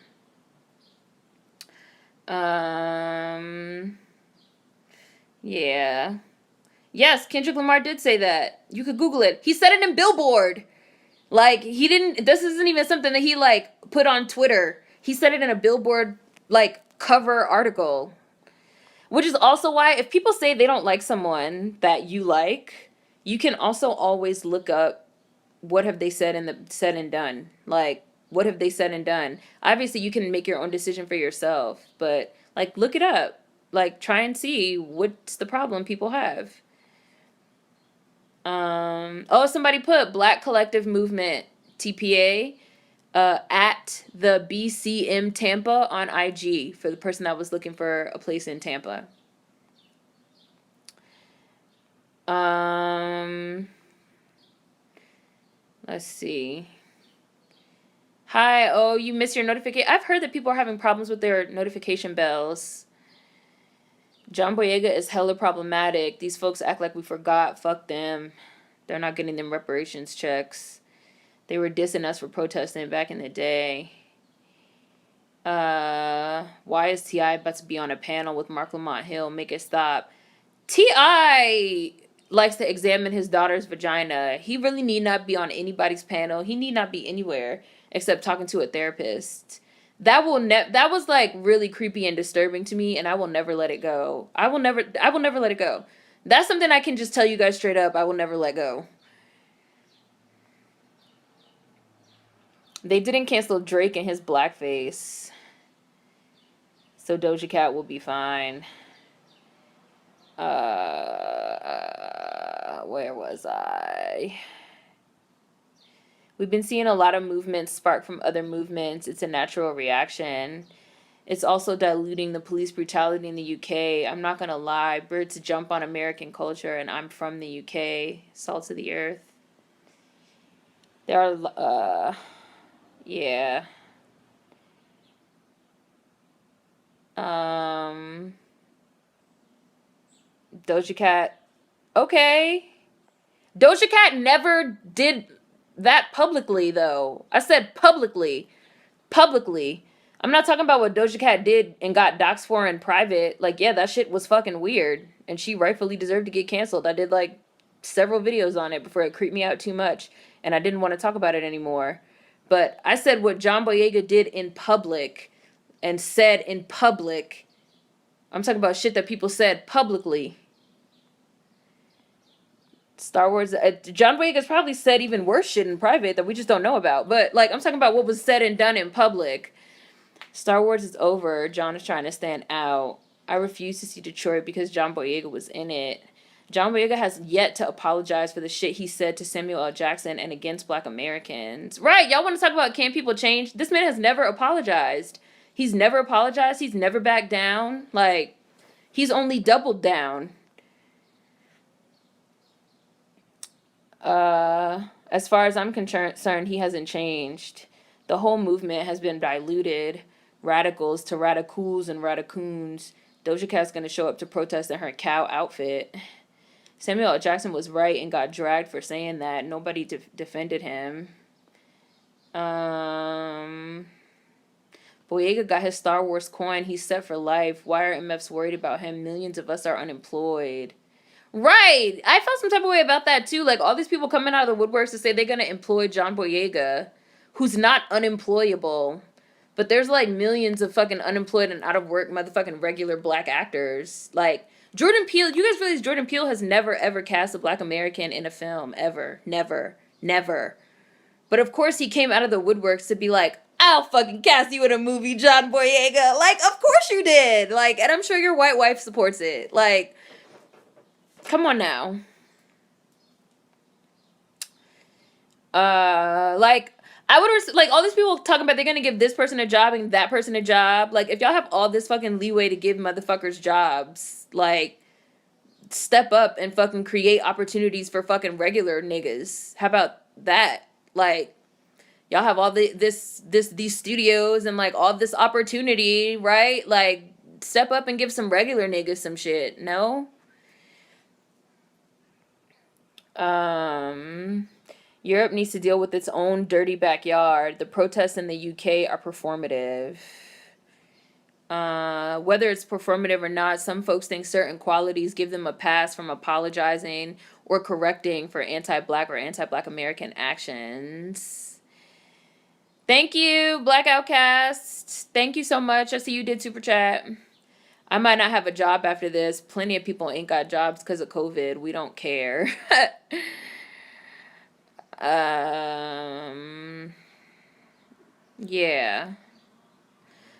Yeah. Yes, Kendrick Lamar did say that. You could Google it. He said it in Billboard. Like, this isn't even something that he, like, put on Twitter. He said it in a Billboard, like, cover article. Which is also why, if people say they don't like someone that you like, you can also always look up what have they said and done. Like, what have they said and done? Obviously, you can make your own decision for yourself. But, like, look it up. Like, try and see what's the problem people have. Somebody put Black Collective Movement, TPA, at the BCM Tampa on IG for the person that was looking for a place in Tampa. Let's see. Hi, you missed your notification. I've heard that people are having problems with their notification bells. John Boyega is hella problematic. These folks act like we forgot. Fuck them. They're not getting them reparations checks. They were dissing us for protesting back in the day. Why is T.I. about to be on a panel with Mark Lamont Hill? Make it stop. T.I. likes to examine his daughter's vagina. He really need not be on anybody's panel. He need not be anywhere except talking to a therapist. That was like really creepy and disturbing to me, and I will never let it go. I will never let it go. That's something I can just tell you guys straight up. I will never let go. They didn't cancel Drake and his blackface, so Doja Cat will be fine. Where was I? We've been seeing a lot of movements spark from other movements. It's a natural reaction. It's also diluting the police brutality in the UK. I'm not gonna lie, birds jump on American culture, and I'm from the UK. Salt of the earth. There are, yeah. Doja Cat. Okay. Doja Cat never did that publicly, though. I said publicly. Publicly. I'm not talking about what Doja Cat did and got doxxed for in private. Like, yeah, that shit was fucking weird. And she rightfully deserved to get canceled. I did, like, several videos on it before it creeped me out too much. And I didn't want to talk about it anymore. But I said what John Boyega did in public and said in public. I'm talking about shit that people said publicly. Star Wars, John Boyega's probably said even worse shit in private that we just don't know about. But, like, I'm talking about what was said and done in public. Star Wars is over. John is trying to stand out. I refuse to see Detroit because John Boyega was in it. John Boyega has yet to apologize for the shit he said to Samuel L. Jackson and against Black Americans. Right, y'all want to talk about can people change? This man has never apologized. He's never apologized. He's never backed down. Like, he's only doubled down. As far as I'm concerned, he hasn't changed. The whole movement has been diluted. Radicals to radicals and radicoons. Doja Cat's gonna show up to protest in her cow outfit. Samuel L. Jackson was right and got dragged for saying that. Nobody defended him. Boyega got his Star Wars coin. He's set for life. Why are MFs worried about him? Millions of us are unemployed. Right. I felt some type of way about that, too. Like, all these people coming out of the woodworks to say they're going to employ John Boyega, who's not unemployable. But there's, like, millions of fucking unemployed and out-of-work motherfucking regular black actors. Like, Jordan Peele, you guys realize Jordan Peele has never, ever cast a Black American in a film. Ever. Never. Never. But, of course, he came out of the woodworks to be like, I'll fucking cast you in a movie, John Boyega. Like, of course you did. Like, and I'm sure your white wife supports it. Like, come on now. Like, I would, like, all these people talking about they're gonna give this person a job and that person a job. Like, if y'all have all this fucking leeway to give motherfuckers jobs, like, step up and fucking create opportunities for fucking regular niggas. How about that? Like, y'all have all these studios and, like, all this opportunity, right? Like, step up and give some regular niggas some shit. No? Europe needs to deal with its own dirty backyard. The protests in the UK are performative. Whether it's performative or not, some folks think certain qualities give them a pass from apologizing or correcting for anti-Black or anti-Black American actions. Thank you, Black Outcast. Thank you so much. I see you did Super Chat. I might not have a job after this. Plenty of people ain't got jobs because of COVID. We don't care. Yeah.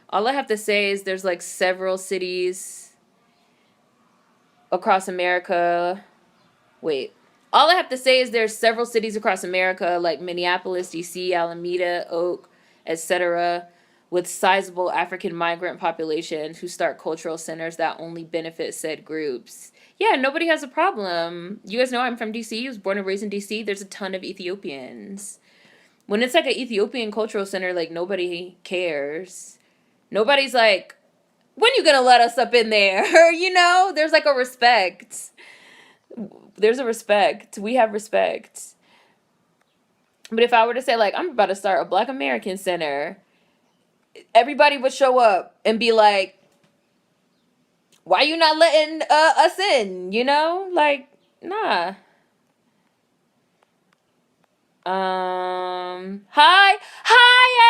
All I have to say is there's, like, several cities across America. Wait. All I have to say is there's several cities across America, like Minneapolis, D.C., Alameda, Oak, etc., with sizable African migrant populations who start cultural centers that only benefit said groups. Yeah, nobody has a problem. You guys know I'm from D.C. I was born and raised in D.C. There's a ton of Ethiopians. When it's like an Ethiopian cultural center, like, nobody cares. Nobody's like, when you gonna let us up in there? You know? There's, like, a respect. There's a respect. We have respect. But if I were to say, like, I'm about to start a Black American Center, everybody would show up and be like, why you not letting us in? You know? Like, nah. Hi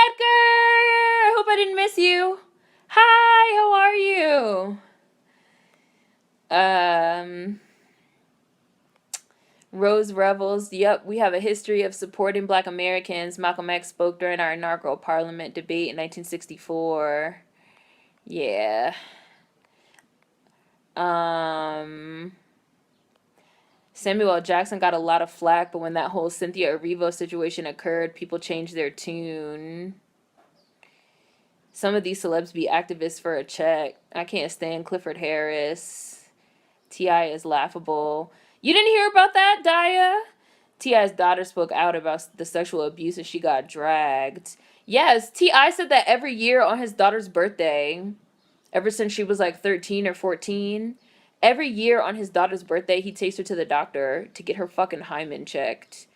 Edgar. I hope I didn't miss you. Hi, how are you? Rose Revels. Yep, we have a history of supporting Black Americans. Malcolm X spoke during our inaugural Parliament debate in 1964. Yeah. Samuel L. Jackson got a lot of flack, but when that whole Cynthia Erivo situation occurred, people changed their tune. Some of these celebs be activists for a check. I can't stand Clifford Harris. T.I. is laughable. You didn't hear about that, Daya? T.I.'s daughter spoke out about the sexual abuse and she got dragged. Yes, T.I. said that every year on his daughter's birthday, ever since she was like 13 or 14, every year on his daughter's birthday, he takes her to the doctor to get her fucking hymen checked.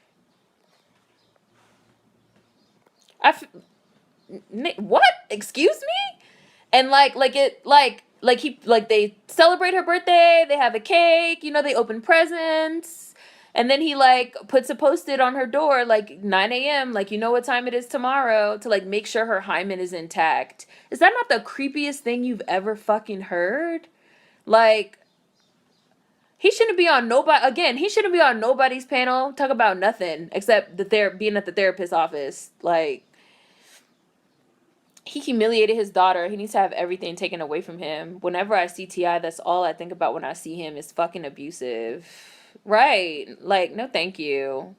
What? Excuse me? And they celebrate her birthday, they have a cake, you know, they open presents, and then he like puts a post-it on her door like 9 a.m. like, you know what time it is tomorrow, to like make sure her hymen is intact. Is that not the creepiest thing you've ever fucking heard? Like, he shouldn't be on nobody again. He shouldn't be on nobody's panel. Talk about nothing except being at the therapist's office. Like, he humiliated his daughter. He needs to have everything taken away from him. Whenever I see T.I., that's all I think about when I see him is fucking abusive. Right. Like, no thank you.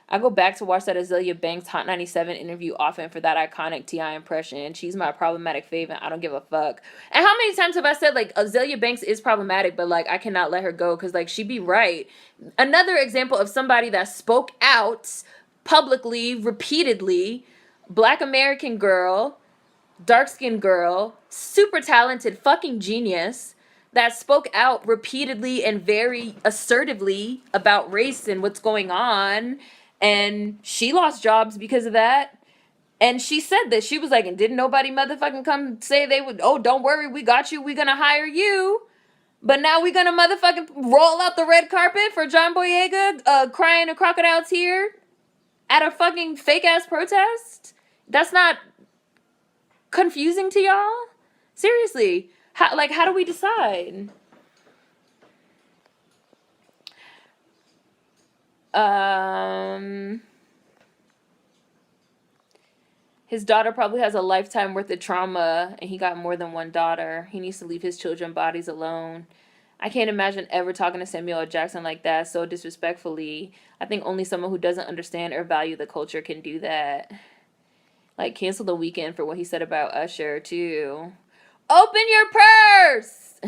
I go back to watch that Azealia Banks Hot 97 interview often for that iconic T.I. impression. She's my problematic fave and I don't give a fuck. And how many times have I said, like, Azealia Banks is problematic, but, like, I cannot let her go because, like, she be right. Another example of somebody that spoke out publicly, repeatedly, Black American girl, dark-skinned girl, super talented fucking genius that spoke out repeatedly and very assertively about race and what's going on, and she lost jobs because of that. And she said that she was like, and didn't nobody motherfucking come say they would, oh, don't worry, we got you, we're gonna hire you. But now we're gonna motherfucking roll out the red carpet for John Boyega crying a crocodile tear at a fucking fake ass protest? That's not confusing to y'all? Seriously, how do we decide? His daughter probably has a lifetime worth of trauma, and he got more than one daughter. He needs to leave his children's bodies alone. I can't imagine ever talking to Samuel L. Jackson like that, so disrespectfully. I think only someone who doesn't understand or value the culture can do that. Like, cancel The Weeknd for what he said about Usher, too. Open your purse!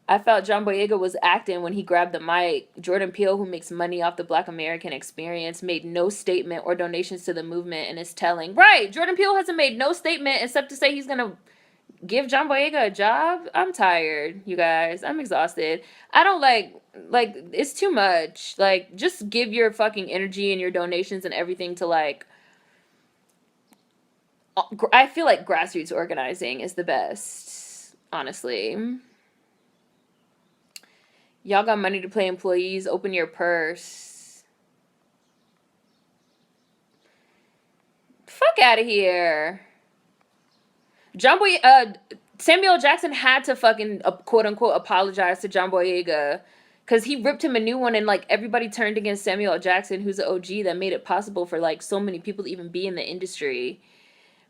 I felt John Boyega was acting when he grabbed the mic. Jordan Peele, who makes money off the Black American experience, made no statement or donations to the movement and is telling. Right, Jordan Peele hasn't made no statement except to say he's going to give John Boyega a job. I'm tired, you guys. I'm exhausted. I don't like, it's too much. Like, just give your fucking energy and your donations and everything to, like, I feel like grassroots organizing is the best, honestly. Y'all got money to pay employees. Open your purse. Fuck out of here. Samuel Jackson had to fucking quote unquote apologize to John Boyega because he ripped him a new one, and like everybody turned against Samuel L. Jackson, who's the OG that made it possible for like so many people to even be in the industry.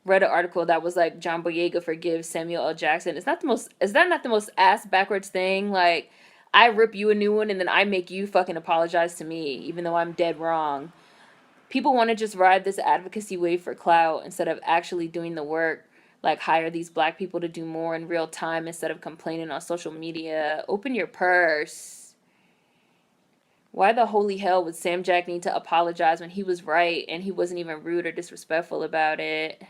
Read an article that was like, John Boyega forgives Samuel L. Jackson. Is that not the most ass backwards thing? Like, I rip you a new one and then I make you fucking apologize to me, even though I'm dead wrong. People want to just ride this advocacy wave for clout instead of actually doing the work. Like, hire these black people to do more in real time instead of complaining on social media. Open your purse. Why the holy hell would Sam Jack need to apologize when he was right and he wasn't even rude or disrespectful about it?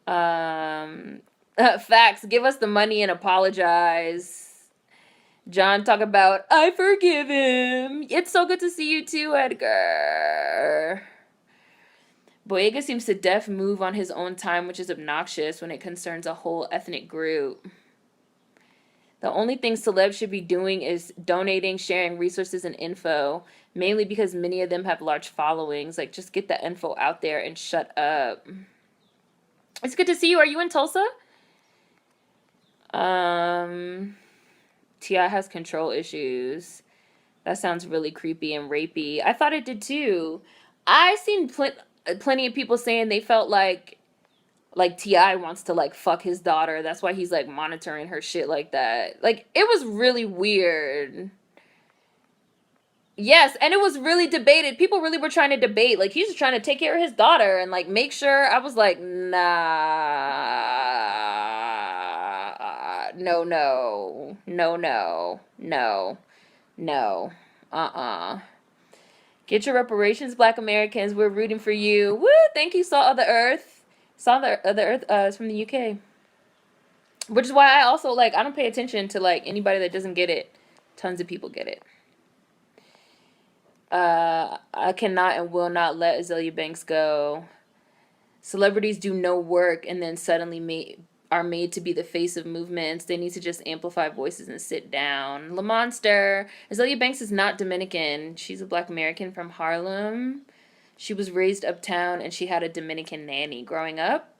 Facts. Give us the money and apologize. John talk about, I forgive him. It's so good to see you too, Edgar. Boyega seems to def move on his own time, which is obnoxious when it concerns a whole ethnic group. The only thing celebs should be doing is donating, sharing resources and info, mainly because many of them have large followings. Like, just get the info out there and shut up. It's good to see you. Are you in Tulsa? T.I. has control issues. That sounds really creepy and rapey. I thought it did too. I seen plenty of people saying they felt like T.I. wants to like fuck his daughter. That's why he's like monitoring her shit like that. Like, it was really weird. Yes, and it was really debated. People really were trying to debate. Like, he's trying to take care of his daughter and like make sure. I was like, nah, no, no, no, no, no, no, Get your reparations, Black Americans. We're rooting for you. Woo! Thank you, Salt of the Earth. Salt of the Earth is from the UK. Which is why I also, like, I don't pay attention to, like, anybody that doesn't get it. Tons of people get it. I cannot and will not let Azealia Banks go. Celebrities do no work and then suddenly are made to be the face of movements. They need to just amplify voices and sit down. Lamonster. Azealia Banks is not Dominican. She's a Black American from Harlem. She was raised uptown and she had a Dominican nanny growing up,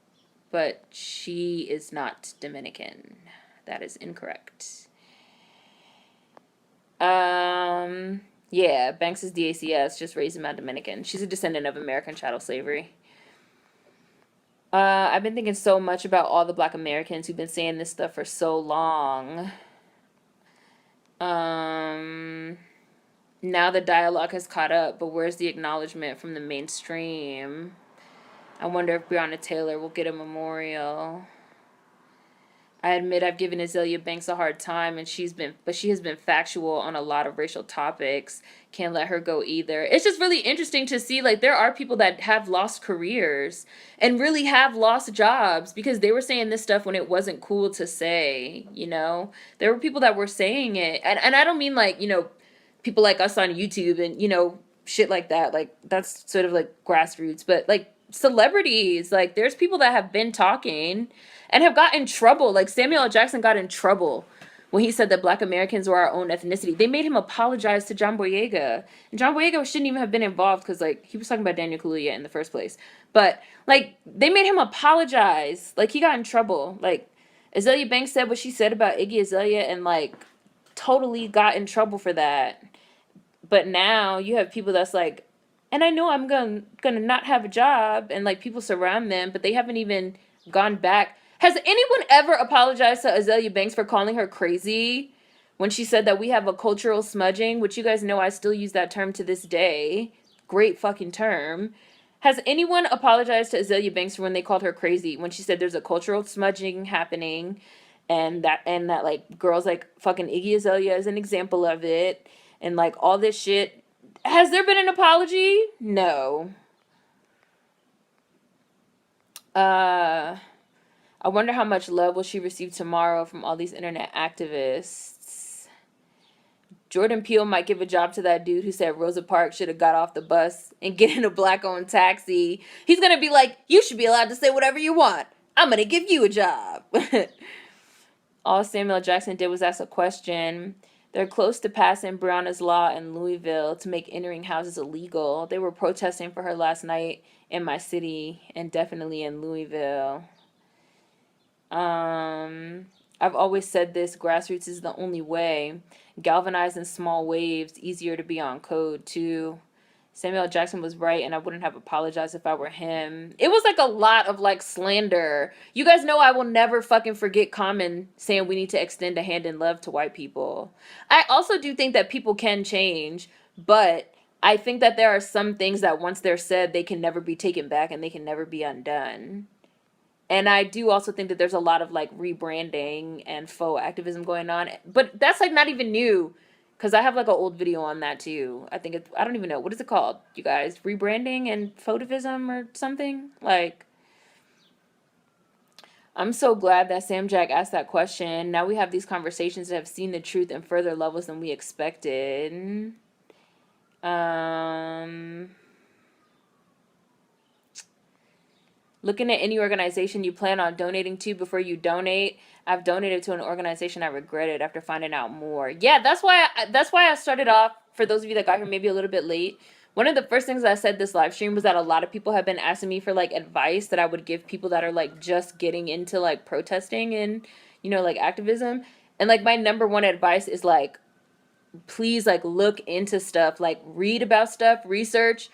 but she is not Dominican. That is incorrect. Yeah, Banks is DACS, just raised by Dominican. She's a descendant of American chattel slavery. I've been thinking so much about all the Black Americans who've been saying this stuff for so long. Now the dialogue has caught up, but where's the acknowledgement from the mainstream? I wonder if Breonna Taylor will get a memorial. I admit I've given Azealia Banks a hard time, and she has been factual on a lot of racial topics. Can't let her go either. It's just really interesting to see, like, there are people that have lost careers and really have lost jobs because they were saying this stuff when it wasn't cool to say, you know? There were people that were saying it. And I don't mean, like, you know, people like us on YouTube and, you know, shit like that. Like, that's sort of, like, grassroots. But, like, celebrities, like, there's people that have been talking and have got in trouble. Like, Samuel L. Jackson got in trouble when he said that Black Americans were our own ethnicity. They made him apologize to John Boyega. And John Boyega shouldn't even have been involved because, like, he was talking about Daniel Kaluuya in the first place. But, like, they made him apologize. Like, he got in trouble. Like, Azealia Banks said what she said about Iggy Azalea and, like, totally got in trouble for that. But now you have people that's like, and I know I'm gonna not have a job, and, like, people surround them, but they haven't even gone back. Has anyone ever apologized to Azealia Banks for calling her crazy when she said that we have a cultural smudging, which you guys know I still use that term to this day. Great fucking term. Has anyone apologized to Azealia Banks for when they called her crazy when she said there's a cultural smudging happening and that like girls like fucking Iggy Azalea is an example of it and like all this shit? Has there been an apology? No. I wonder how much love will she receive tomorrow from all these internet activists. Jordan Peele might give a job to that dude who said Rosa Parks should have got off the bus and get in a black-owned taxi. He's going to be like, you should be allowed to say whatever you want. I'm going to give you a job. All Samuel Jackson did was ask a question. They're close to passing Breonna's law in Louisville to make entering houses illegal. They were protesting for her last night in my city and definitely in Louisville. I've always said this, grassroots is the only way. Galvanized in small waves, easier to be on code too. Samuel Jackson was right, and I wouldn't have apologized if I were him. It was like a lot of like slander. You guys know I will never fucking forget Common saying we need to extend a hand in love to white people. I also do think that people can change, but I think that there are some things that once they're said, they can never be taken back and they can never be undone. And I do also think that there's a lot of like rebranding and faux activism going on. But that's like not even new. Because I have like an old video on that too. I think I don't even know. What is it called, you guys? Rebranding and photivism or something? Like, I'm so glad that Sam Jack asked that question. Now we have these conversations that have seen the truth in further levels than we expected. Um, Looking at any organization you plan on donating to before you donate. I've donated to an organization I regretted after finding out more. Yeah, that's why I started off. For those of you that got here maybe a little bit late, one of the first things I said this live stream was that a lot of people have been asking me for like advice that I would give people that are like just getting into like protesting and like activism. And like my number one advice is like, please like look into stuff, like read about stuff, research.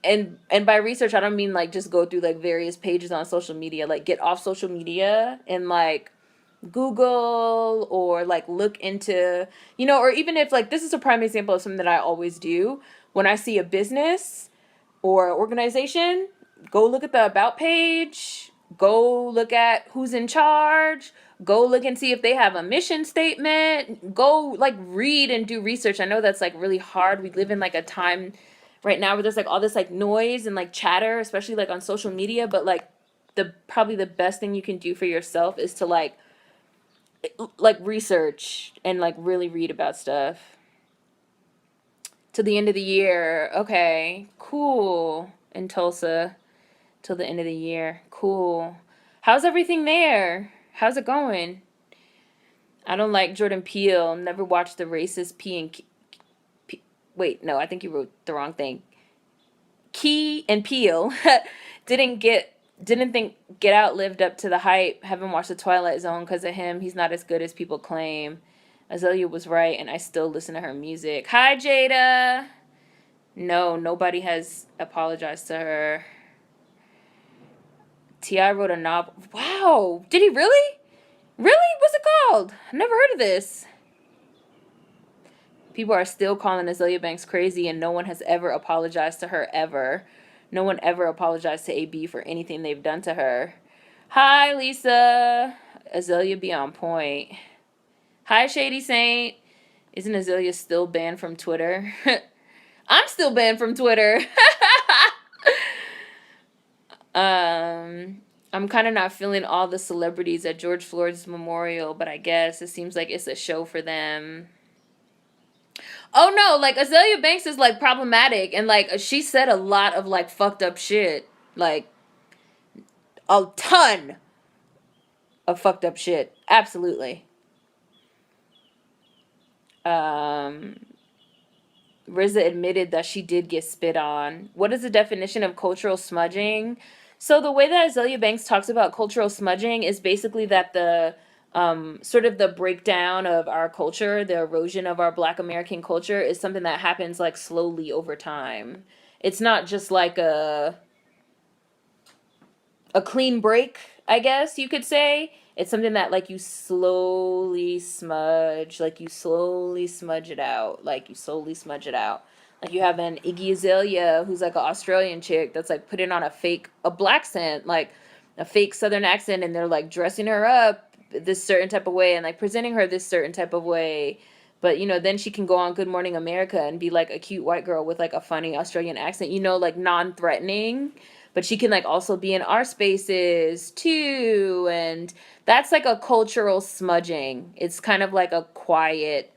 And by research I don't mean like just go through like various pages on social media. Like get off social media and like Google or like look into, or even if like this is a prime example of something that I always do when I see a business or organization, go look at the about page, go look at who's in charge, go look and see if they have a mission statement, go like read and do research. I know that's like really hard. We live in like a time right now where there's like all this like noise and like chatter, especially like on social media, but like probably the best thing you can do for yourself is to like research and like really read about stuff. To the end of the year. Okay, cool. In Tulsa till the end of the year. Cool. How's everything there? How's it going? I don't like Jordan Peele. Never watched the racist P and wait, no, I think you wrote the wrong thing. Key and Peele didn't think Get Out lived up to the hype. Haven't watched The Twilight Zone because of him. He's not as good as people claim. Azalea was right, and I still listen to her music. Hi, Jada. No, nobody has apologized to her. T.I. wrote a novel. Wow. Did he really? Really? What's it called? I never heard of this. People are still calling Azalea Banks crazy, and no one has ever apologized to her, ever. No one ever apologized to AB for anything they've done to her. Hi, Lisa. Azalea be on point. Hi, Shady Saint. Isn't Azalea still banned from Twitter? I'm still banned from Twitter. I'm kind of not feeling all the celebrities at George Floyd's memorial, but I guess it seems like it's a show for them. Oh no, like Azalea Banks is like problematic, and like she said a lot of like fucked up shit. Like a ton of fucked up shit. Absolutely. RZA admitted that she did get spit on. What is the definition of cultural smudging? So the way that Azalea Banks talks about cultural smudging is basically that the sort of the breakdown of our culture, the erosion of our Black American culture is something that happens like slowly over time. It's not just like a clean break, I guess you could say. It's something that like you slowly smudge, like you slowly smudge it out, like you slowly smudge it out. Like you have an Iggy Azalea who's like an Australian chick that's like putting on a black accent, like a fake Southern accent, and they're like dressing her up this certain type of way and like presenting her this certain type of way. But then she can go on Good Morning America and be like a cute white girl with like a funny Australian accent, like non-threatening. But she can like also be in our spaces too, and that's like a cultural smudging. It's kind of like a quiet,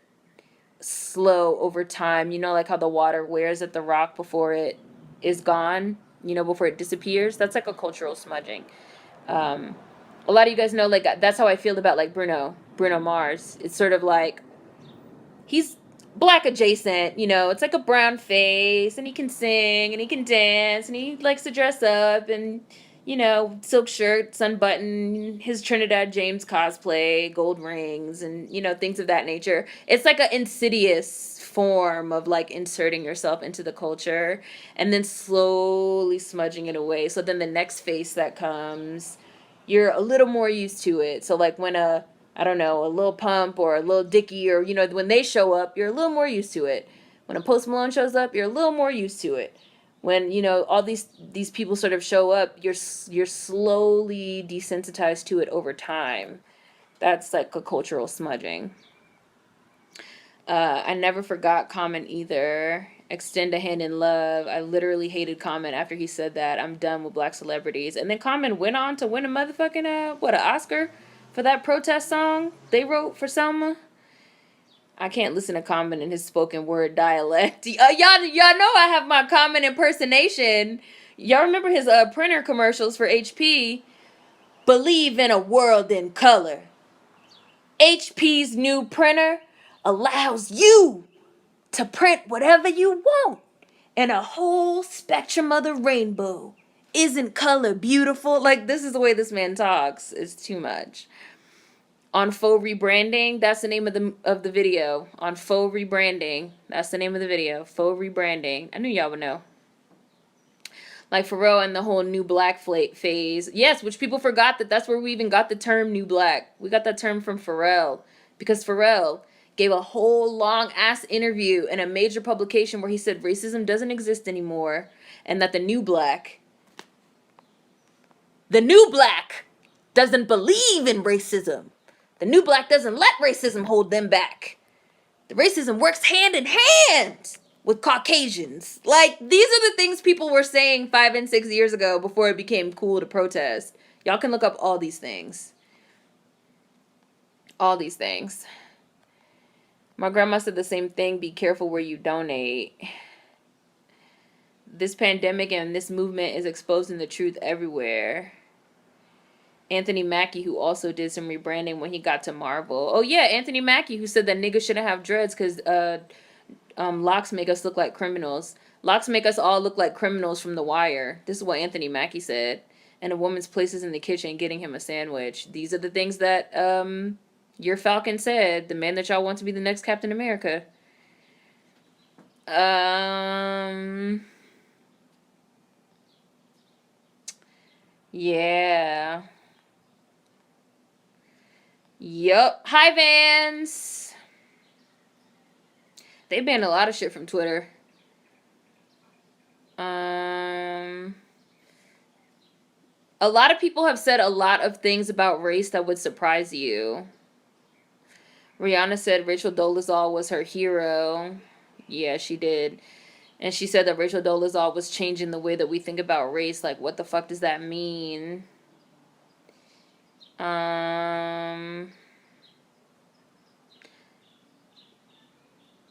slow over time. Like how the water wears at the rock before it is gone, before it disappears. That's like a cultural smudging. A lot of you guys know, like, that's how I feel about like Bruno Mars. It's sort of like he's black adjacent, it's like a brown face, and he can sing and he can dance and he likes to dress up and silk shirt, sun button, his Trinidad James cosplay, gold rings, and things of that nature. It's like an insidious form of like inserting yourself into the culture and then slowly smudging it away. So then the next face that comes, you're a little more used to it. So like when I don't know, a Lil Pump or a Lil Dicky, or when they show up, you're a little more used to it. When a Post Malone shows up, you're a little more used to it. When all these people sort of show up, you're slowly desensitized to it over time. That's like a cultural smudging. I never forgot Common either. Extend a hand in love. I literally hated Common after he said that. I'm done with black celebrities. And then Common went on to win a motherfucking, an Oscar for that protest song they wrote for Selma. I can't listen to Common in his spoken word dialect. Y'all know I have my Common impersonation. Y'all remember his printer commercials for HP? Believe in a world in color. HP's new printer allows you to print whatever you want in a whole spectrum of the rainbow. Isn't color beautiful? Like, this is the way this man talks. It's too much. On faux rebranding, that's the name of the video. On faux rebranding, that's the name of the video. Faux rebranding. I knew y'all would know. Like Pharrell and the whole new black phase. Yes, which people forgot that's where we even got the term new black. We got that term from Pharrell. Because Pharrell gave a whole long-ass interview in a major publication where he said racism doesn't exist anymore. And that the new black doesn't believe in racism. The new black doesn't let racism hold them back. The racism works hand in hand with Caucasians. Like, these are the things people were saying 5 and 6 years ago before it became cool to protest. Y'all can look up all these things. All these things. My grandma said the same thing. Be careful where you donate. This pandemic and this movement is exposing the truth everywhere. Anthony Mackie, who also did some rebranding when he got to Marvel. Oh, yeah, Anthony Mackie, who said that niggas shouldn't have dreads because locks make us look like criminals. Locks make us all look like criminals from The Wire. This is what Anthony Mackie said. And a woman's place is in the kitchen getting him a sandwich. These are the things that your Falcon said. The man that y'all want to be the next Captain America. Yeah. Yup. Hi, Vans. They banned a lot of shit from Twitter. A lot of people have said a lot of things about race that would surprise you. Rihanna said Rachel Dolezal was her hero. Yeah, she did. And she said that Rachel Dolezal was changing the way that we think about race. Like, what the fuck does that mean?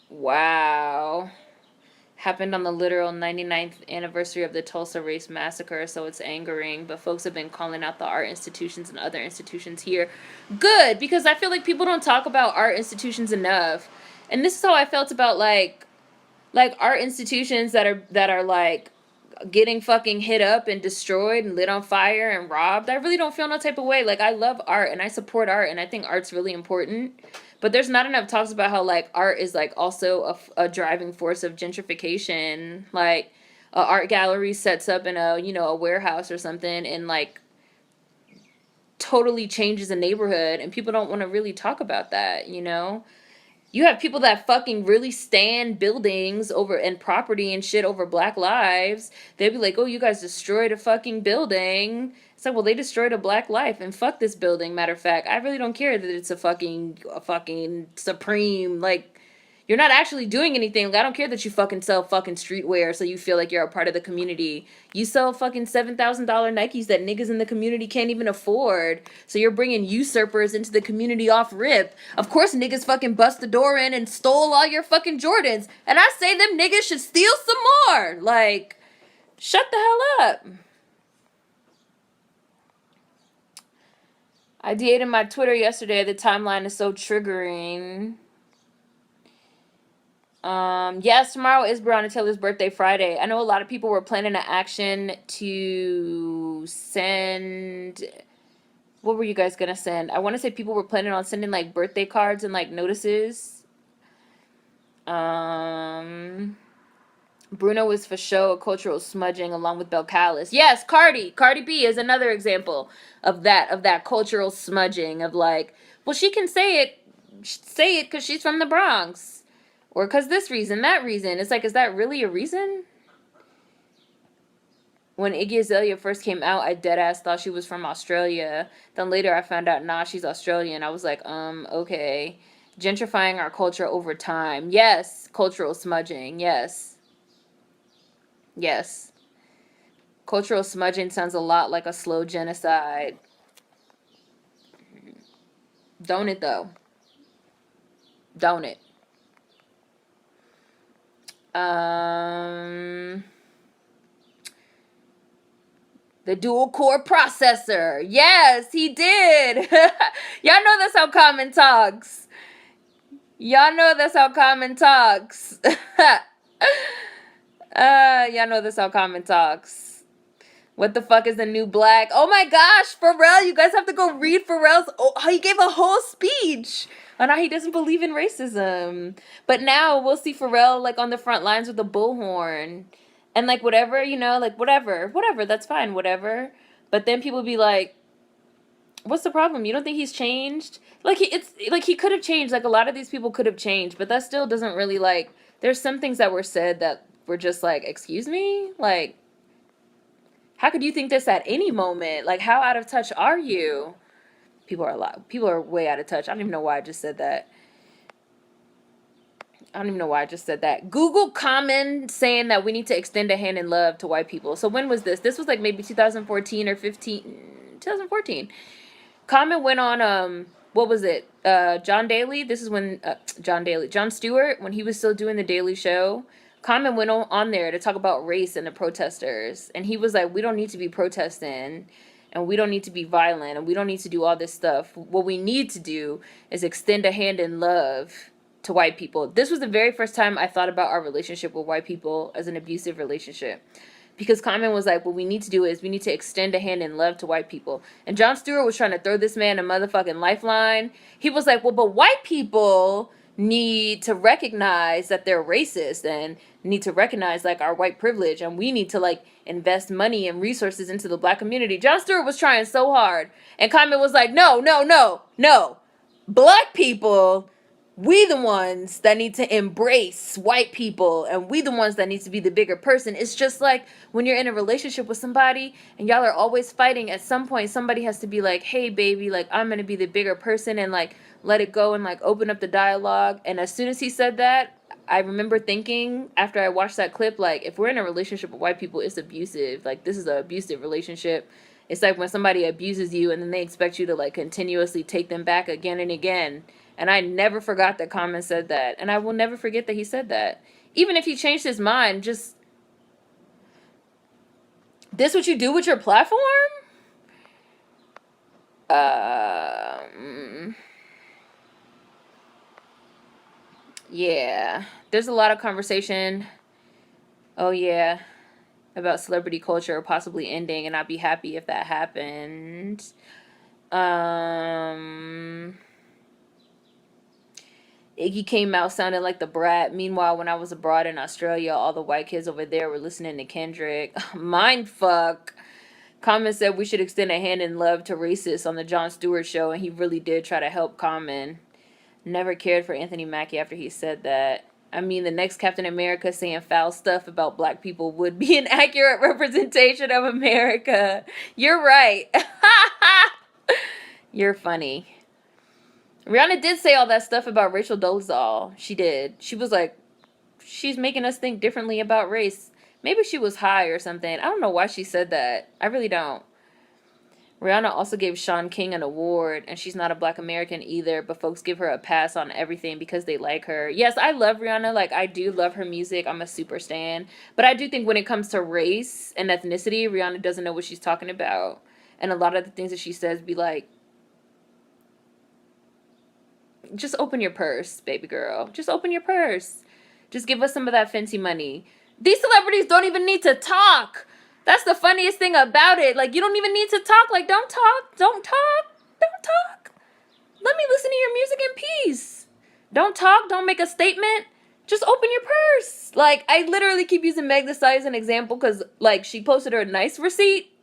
Wow. Happened on the literal 99th anniversary of the Tulsa Race Massacre, so it's angering. But folks have been calling out the art institutions and other institutions here. Good, because I feel like people don't talk about art institutions enough. And this is how I felt about, like art institutions that are like getting fucking hit up and destroyed and lit on fire and robbed. I really don't feel no type of way. Like, I love art and I support art and I think art's really important. But there's not enough talks about how, like, art is, like, also a driving force of gentrification. Like, a art gallery sets up in a warehouse or something and, like, totally changes a neighborhood. And people don't want to really talk about that, you know? You have people that fucking really stand buildings over and property and shit over Black lives. They'd be like, oh, you guys destroyed a fucking building. It's like, well, they destroyed a Black life and fuck this building. Matter of fact, I really don't care that it's a fucking supreme, like, you're not actually doing anything. Like, I don't care that you fucking sell fucking streetwear so you feel like you're a part of the community. You sell fucking $7,000 Nikes that niggas in the community can't even afford. So you're bringing usurpers into the community off rip. Of course niggas fucking bust the door in and stole all your fucking Jordans. And I say them niggas should steal some more. Like, shut the hell up. I DA'd my Twitter yesterday. The timeline is so triggering. Yes, tomorrow is Breonna Taylor's birthday, Friday. I know a lot of people were planning an action to send... What were you guys going to send? I want to say people were planning on sending, like, birthday cards and, like, notices. Bruno was for show a cultural smudging along with Belcalis. Yes, Cardi B is another example of that cultural smudging of, like, well, she can say it because she's from the Bronx. Or because this reason, that reason. It's like, is that really a reason? When Iggy Azalea first came out, I deadass thought she was from Australia. Then later I found out, nah, she's Australian. I was like, okay. Gentrifying our culture over time. Yes, cultural smudging. Yes. Yes. Cultural smudging sounds a lot like a slow genocide. Don't it, though? Don't it? Um... The dual core processor. Yes, he did. Y'all know that's how Common talks. Y'all know that's how Common talks. Y'all know that's how Common talks. What the fuck is the new black? Oh my gosh, Pharrell, you guys have to go read Pharrell's. Oh, he gave a whole speech on how he doesn't believe in racism. But now we'll see Pharrell like on the front lines with a bullhorn. And like whatever, you know, like whatever, that's fine, whatever. But then people be like, what's the problem? You don't think he's changed? Like it's like he could have changed. Like a lot of these people could have changed, but that still doesn't really like. There's some things that were said that were just like, excuse me, like, how could you think this at any moment? Like, how out of touch are you? People are way out of touch. I don't even know why I just said that. Google comment saying that we need to extend a hand in love to white people. So when was this? This was like maybe 2014 or 15. 2014. Comment went on what was it? John Daly. This is when Jon Stewart, when he was still doing the Daily Show. Comment went on there to talk about race and the protesters, and he was like, we don't need to be protesting, and we don't need to be violent, and we don't need to do all this stuff. What we need to do is extend a hand in love to white people. This was the very first time I thought about our relationship with white people as an abusive relationship. Because Common was like, what we need to do is we need to extend a hand in love to white people. And Jon Stewart was trying to throw this man a motherfucking lifeline. He was like, well, but white people need to recognize that they're racist and need to recognize like our white privilege, and we need to like invest money and resources into the black community. Jon Stewart was trying so hard, and Common was like, no, black people, we the ones that need to embrace white people, and we the ones that need to be the bigger person. It's just like when you're in a relationship with somebody and y'all are always fighting, at some point somebody has to be like, hey baby, like I'm gonna be the bigger person and like let it go and like open up the dialogue. And as soon as he said that, I remember thinking after I watched that clip, like, if we're in a relationship with white people, it's abusive. Like, this is an abusive relationship. It's like when somebody abuses you and then they expect you to like continuously take them back again and again. And I never forgot that Common said that. And I will never forget that he said that. Even if he changed his mind, just, this what you do with your platform? Yeah. There's a lot of conversation. Oh, yeah. About celebrity culture possibly ending, and I'd be happy if that happened. Iggy came out sounding like the brat. Meanwhile, when I was abroad in Australia, all the white kids over there were listening to Kendrick. Mind fuck. Common said we should extend a hand in love to racists on the Jon Stewart show, and he really did try to help Common. Never cared for Anthony Mackie after he said that. I mean, the next Captain America saying foul stuff about black people would be an accurate representation of America. You're right. You're funny. Rihanna did say all that stuff about Rachel Dolezal. She did. She was like, she's making us think differently about race. Maybe she was high or something. I don't know why she said that. I really don't. Rihanna also gave Sean King an award, and she's not a black American either, but folks give her a pass on everything because they like her. Yes, I love Rihanna. Like, I do love her music. I'm a super stan. But I do think when it comes to race and ethnicity, Rihanna doesn't know what she's talking about. And a lot of the things that she says be like, just open your purse, baby girl. Just open your purse. Just give us some of that Fenty money. These celebrities don't even need to talk. That's the funniest thing about it. Like, you don't even need to talk. Like, don't talk. Don't talk. Don't talk. Let me listen to your music in peace. Don't talk. Don't make a statement. Just open your purse. Like, I literally keep using Meg Thee Stallion as an example because, like, she posted her nice receipt.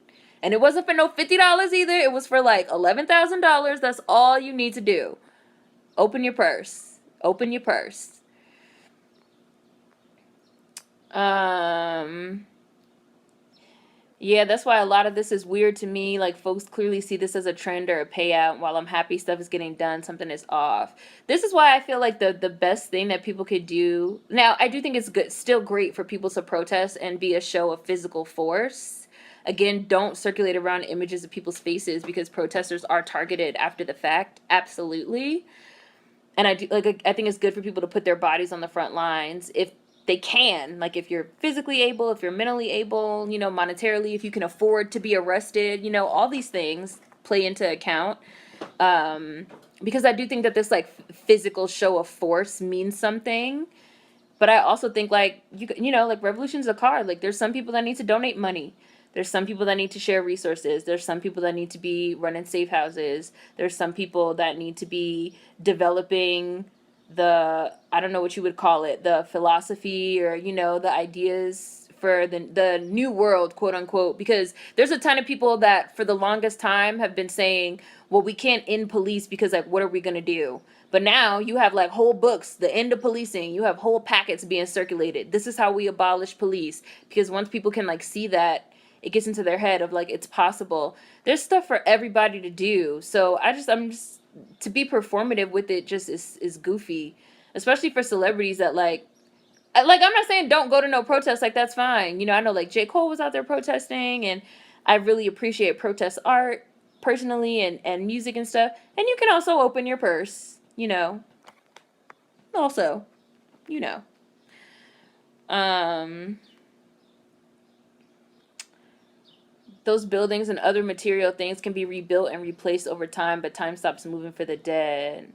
And it wasn't for no $50 either. It was for, like, $11,000. That's all you need to do. Open your purse. Open your purse. Yeah, that's why a lot of this is weird to me. Like, folks clearly see this as a trend or a payout. While I'm happy stuff is getting done, something is off. This is why I feel like the best thing that people could do. Now, I do think it's good, still great for people to protest and be a show of physical force. Again, don't circulate around images of people's faces because protesters are targeted after the fact. Absolutely. And I think it's good for people to put their bodies on the front lines if they can, like if you're physically able, if you're mentally able, monetarily, if you can afford to be arrested, all these things play into account. Because I do think that this like physical show of force means something. But I also think like like revolution's a card. Like there's some people that need to donate money. There's some people that need to share resources. There's some people that need to be running safe houses. There's some people that need to be developing I don't know what you would call it, the philosophy or the ideas for the new world, quote unquote, because there's a ton of people that for the longest time have been saying, well, we can't end police because like what are we going to do? But now you have like whole books, the end of policing. You have whole packets being circulated. This is how we abolish police. Because once people can like see that, it gets into their head of like it's possible. There's stuff for everybody to do. So I'm just to be performative with it just is goofy, especially for celebrities that like I'm not saying don't go to no protests, like that's fine. I know like J. Cole was out there protesting, and I really appreciate protest art personally and music and stuff. And you can also open your purse, also, you know. Um those buildings and other material things can be rebuilt and replaced over time, but time stops moving for the dead.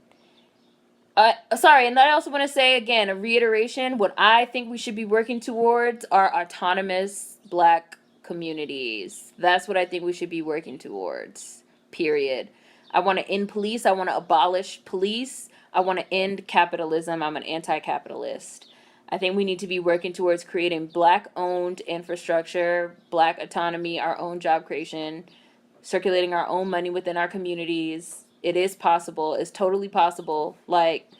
Sorry, and I also want to say again, a reiteration, what I think we should be working towards are autonomous black communities. That's what I think we should be working towards. Period. I want to end police. I want to abolish police. I want to end capitalism. I'm an anti-capitalist. I think we need to be working towards creating black-owned infrastructure, black autonomy, our own job creation, circulating our own money within our communities. It is possible. It's totally possible. Like,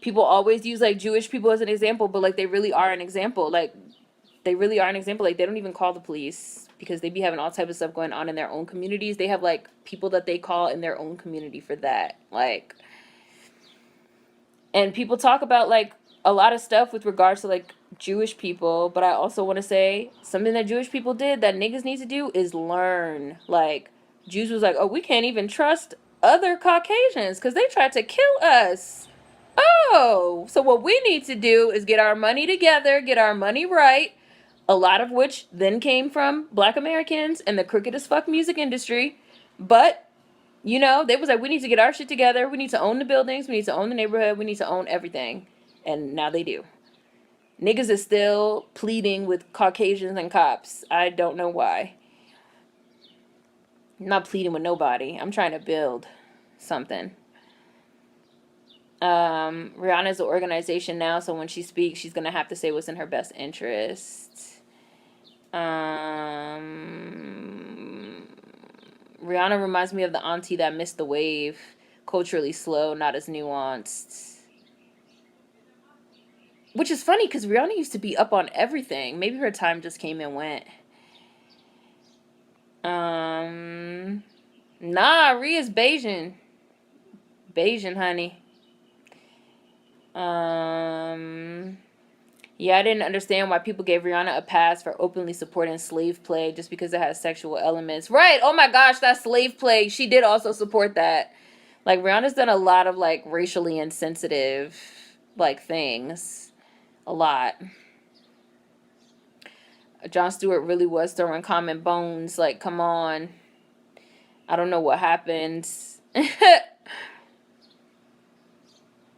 people always use like Jewish people as an example, but like they really are an example. Like, they really are an example. Like, they don't even call the police because they be having all type of stuff going on in their own communities. They have like people that they call in their own community for that. Like, and people talk about like a lot of stuff with regards to like Jewish people, but I also want to say something that Jewish people did that niggas need to do is learn. Like, Jews was like, oh, we can't even trust other Caucasians because they tried to kill us. Oh, so what we need to do is get our money together, get our money right, a lot of which then came from black Americans and the crooked as fuck music industry. But, they was like, we need to get our shit together. We need to own the buildings. We need to own the neighborhood. We need to own everything. And now they do. Niggas is still pleading with Caucasians and cops. I don't know why. I'm not pleading with nobody. I'm trying to build something. Rihanna's an organization now, so when she speaks, she's gonna have to say what's in her best interest. Rihanna reminds me of the auntie that missed the wave. Culturally slow, not as nuanced. Which is funny because Rihanna used to be up on everything. Maybe her time just came and went. Nah, Rhea's Bayesian. Bayesian, honey. Yeah, I didn't understand why people gave Rihanna a pass for openly supporting slave play just because it has sexual elements. Right. Oh my gosh, that slave play. She did also support that. Like, Rihanna's done a lot of like racially insensitive like things. A lot. Jon Stewart really was throwing common bones. Like, come on. I don't know what happened.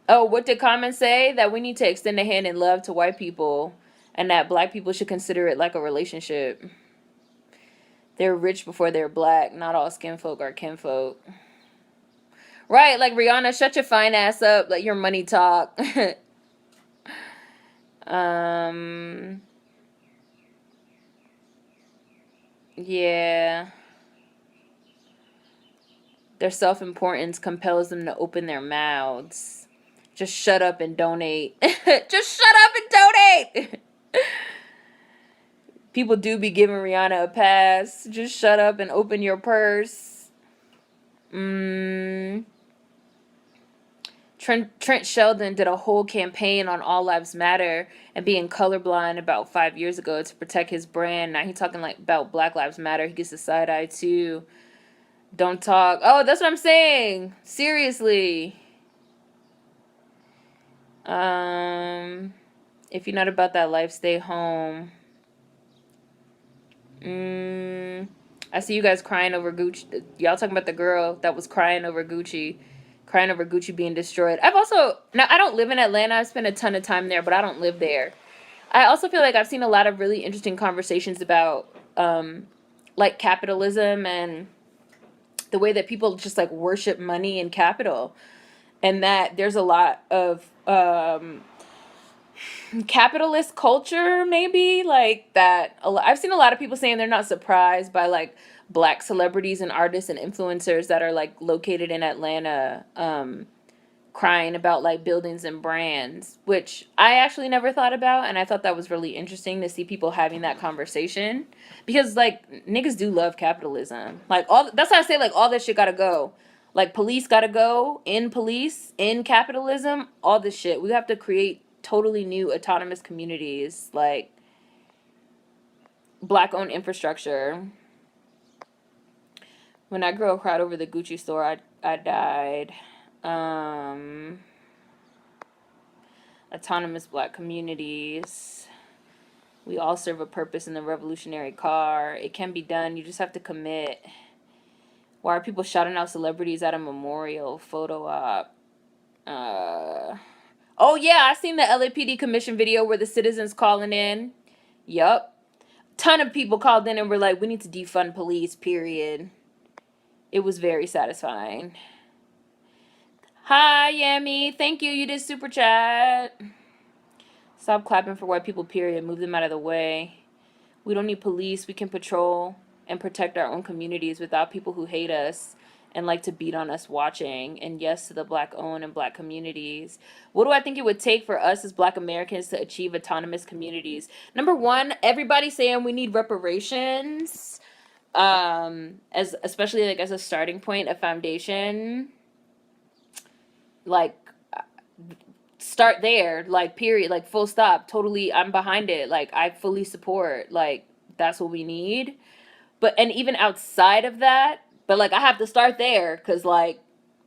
Oh, what did Common say? That we need to extend a hand in love to white people and that black people should consider it like a relationship. They're rich before they're black. Not all skin folk are kinfolk. Right, like Rihanna, shut your fine ass up. Let your money talk. Yeah. Their self-importance compels them to open their mouths. Just shut up and donate. Just shut up and donate. People do be giving Rihanna a pass. Just shut up and open your purse. Trent Sheldon did a whole campaign on All Lives Matter and being colorblind about 5 years ago to protect his brand. Now he's talking like about Black Lives Matter. He gets the side eye too. Don't talk. Oh, that's what I'm saying. Seriously. If you're not about that life, stay home. I see you guys crying over Gucci. Y'all talking about the girl that was crying over Gucci being destroyed. Now I don't live in Atlanta. I've spent a ton of time there, but I don't live there. I also feel like I've seen a lot of really interesting conversations about like capitalism and the way that people just like worship money and capital, and that there's a lot of capitalist culture, maybe, like that. I've seen a lot of people saying they're not surprised by like Black celebrities and artists and influencers that are like located in Atlanta crying about like buildings and brands, which I actually never thought about, and I thought that was really interesting to see people having that conversation, because like niggas do love capitalism. Like that's why I say like all this shit gotta go. Like police gotta go, in capitalism, all this shit. We have to create totally new autonomous communities, like Black owned infrastructure. When I grew up, cried over the Gucci store, I died. Autonomous Black communities. We all serve a purpose in the revolutionary car. It can be done. You just have to commit. Why are people shouting out celebrities at a memorial photo op? Oh yeah, I seen the LAPD commission video where the citizens calling in. Yup. Ton of people called in and were like, we need to defund police, period. It was very satisfying. Hi, Yami. Thank you. You did super chat. Stop clapping for white people, period. Move them out of the way. We don't need police. We can patrol and protect our own communities without people who hate us and like to beat on us watching. And yes to the Black owned and Black communities. What do I think it would take for us as Black Americans to achieve autonomous communities? Number one, everybody's saying we need reparations. As especially like as a starting point, a foundation. Like start there, like period, like full stop. Totally, I'm behind it. Like I fully support. Like that's what we need. But and even outside of that, but like I have to start there because like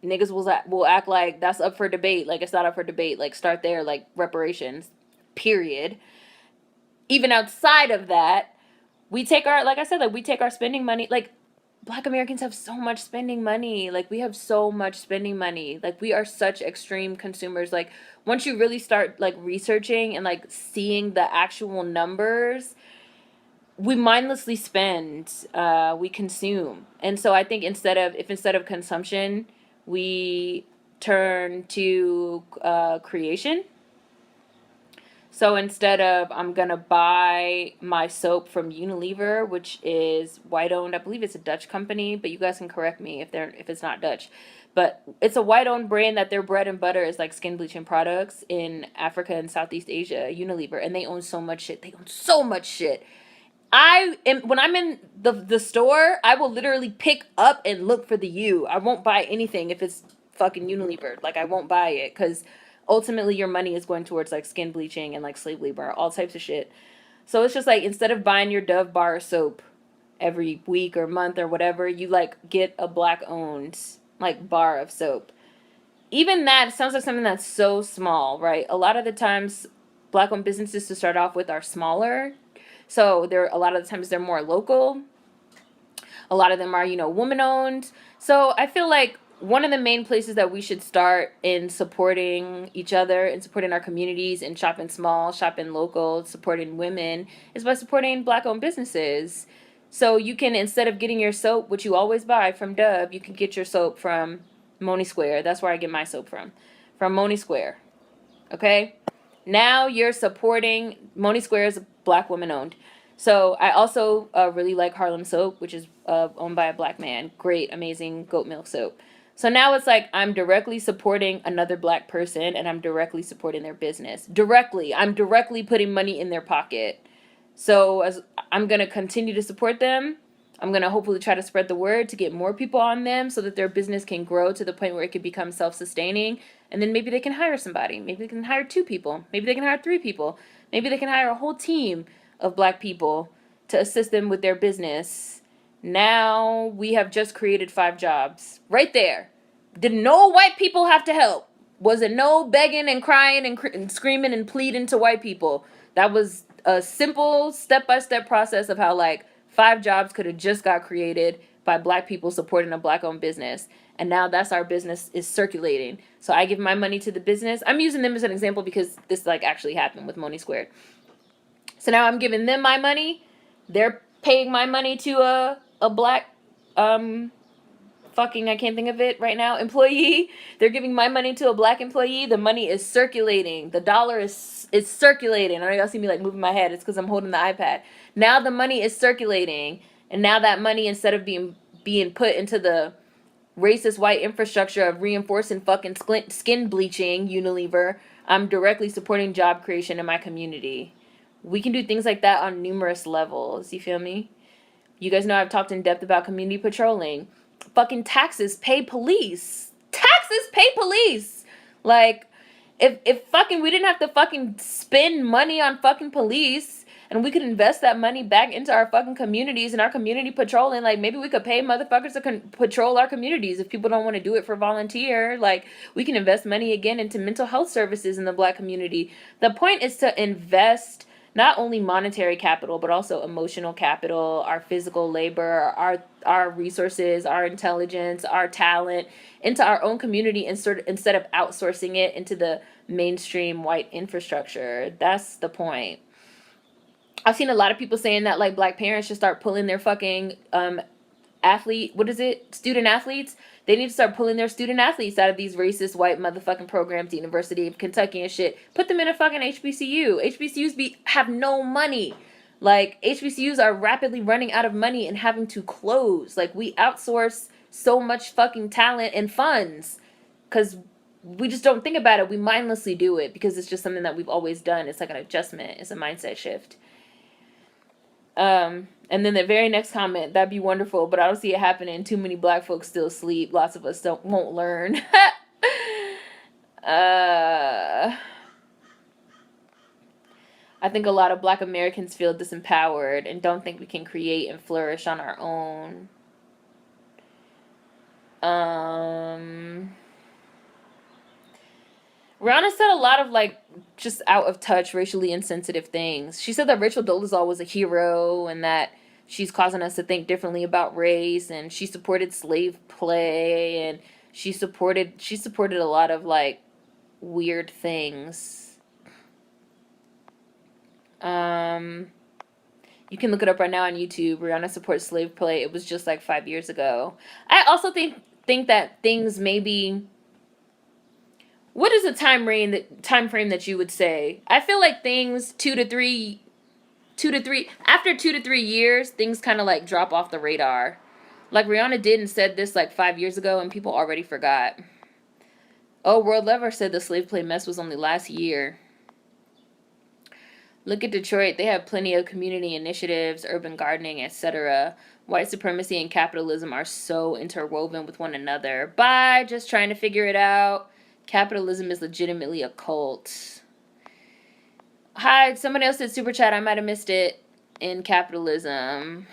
niggas will act like that's up for debate. Like it's not up for debate. Like start there, like reparations, period. Even outside of that, we take our, like I said, like we take our spending money. Like Black Americans have so much spending money. Like we have so much spending money. Like we are such extreme consumers. Like once you really start like researching and like seeing the actual numbers, we mindlessly spend, we consume. And so I think instead of consumption, we turn to creation. So instead of, I'm going to buy my soap from Unilever, which is white owned, I believe it's a Dutch company, but you guys can correct me if it's not Dutch. But it's a white owned brand that their bread and butter is like skin bleaching products in Africa and Southeast Asia, Unilever, and they own so much shit. They own so much shit. When I'm in the store, I will literally pick up and look for the U. I won't buy anything if it's fucking Unilever. Like I won't buy it because ultimately your money is going towards like skin bleaching and like slave labor, all types of shit. So it's just like instead of buying your Dove bar of soap every week or month or whatever, you like get a Black owned like bar of soap. Even that sounds like something that's so small, right? A lot of the times Black owned businesses to start off with are smaller. So a lot of the times they're more local. A lot of them are, woman owned. So I feel like one of the main places that we should start in supporting each other and supporting our communities and shopping small, shopping local, supporting women is by supporting Black owned businesses. So you can, instead of getting your soap, which you always buy from Dove, you can get your soap from Moni Square. That's where I get my soap from Moni Square. Okay? Now you're supporting, Moni Square is Black woman owned. So I also really like Harlem Soap, which is owned by a Black man. Great, amazing goat milk soap. So now it's like I'm directly supporting another Black person and I'm directly supporting their business. I'm directly putting money in their pocket. So as I'm going to continue to support them. I'm going to hopefully try to spread the word to get more people on them so that their business can grow to the point where it can become self-sustaining. And then maybe they can hire somebody. Maybe they can hire 2 people. Maybe they can hire 3 people. Maybe they can hire a whole team of Black people to assist them with their business. Now we have just created 5 jobs. Right there. Did no white people have to help? Was it no begging and crying and screaming and pleading to white people? That was a simple step-by-step process of how, like, 5 jobs could have just got created by Black people supporting a Black-owned business. And now that's our business is circulating. So I give my money to the business. I'm using them as an example because this, like, actually happened with Money Squared. So now I'm giving them my money. They're paying my money to a Black, I can't think of it right now, employee. They're giving my money to a Black employee. The money is circulating. The dollar is circulating. I know y'all see me like moving my head. It's because I'm holding the iPad. Now the money is circulating. And now that money, instead of being put into the racist white infrastructure of reinforcing fucking skin bleaching, Unilever, I'm directly supporting job creation in my community. We can do things like that on numerous levels. You feel me? You guys know I've talked in depth about community patrolling. Fucking taxes pay police. Taxes pay police. Like, if fucking we didn't have to fucking spend money on fucking police and we could invest that money back into our fucking communities and our community patrolling, like, maybe we could pay motherfuckers to patrol our communities if people don't want to do it for volunteer. Like, we can invest money again into mental health services in the Black community. The point is to invest not only monetary capital, but also emotional capital, our physical labor, our resources, our intelligence, our talent into our own community instead of outsourcing it into the mainstream white infrastructure. That's the point. I've seen a lot of people saying that, like, Black parents should start pulling their fucking student athletes. They need to start pulling their student athletes out of these racist white motherfucking programs, the University of Kentucky and shit. Put them in a fucking HBCU. HBCUs have no money. Like, HBCUs are rapidly running out of money and having to close. Like, we outsource so much fucking talent and funds because we just don't think about it. We mindlessly do it because it's just something that we've always done. It's like an adjustment. It's a mindset shift. And then the very next comment, that'd be wonderful, but I don't see it happening. Too many Black folks still sleep. Lots of us won't learn. I think a lot of Black Americans feel disempowered and don't think we can create and flourish on our own. Rihanna said a lot of, like, just out of touch, racially insensitive things. She said that Rachel Dolezal was a hero and that she's causing us to think differently about race, and she supported slave play, and she supported a lot of, like, weird things. You can look it up right now on YouTube. Rihanna supports slave play. It was just like 5 years ago. I also think that things maybe. What is a time frame that you would say? I feel like things 2 to 3 after 2 to 3 years, things kind of like drop off the radar. Like Rihanna did and said this like 5 years ago and people already forgot. Oh, World Lever said the slave play mess was only last year. Look at Detroit. They have plenty of community initiatives, urban gardening, etc. White supremacy and capitalism are so interwoven with one another. Bye, just trying to figure it out. Capitalism is legitimately a cult. Hi, somebody else did super chat. I might have missed it. In capitalism,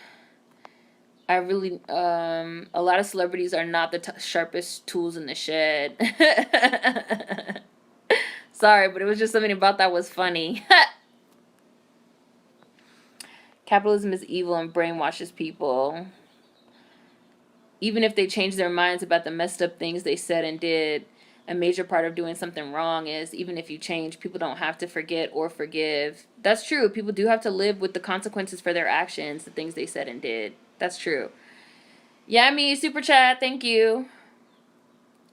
I really, a lot of celebrities are not the sharpest tools in the shed. Sorry, but it was just something about that was funny. Capitalism is evil and brainwashes people. Even if they change their minds about the messed up things they said and did, a major part of doing something wrong is, even if you change, people don't have to forget or forgive. That's true. People do have to live with the consequences for their actions, the things they said and did. That's true. Yummy, super chat, thank you.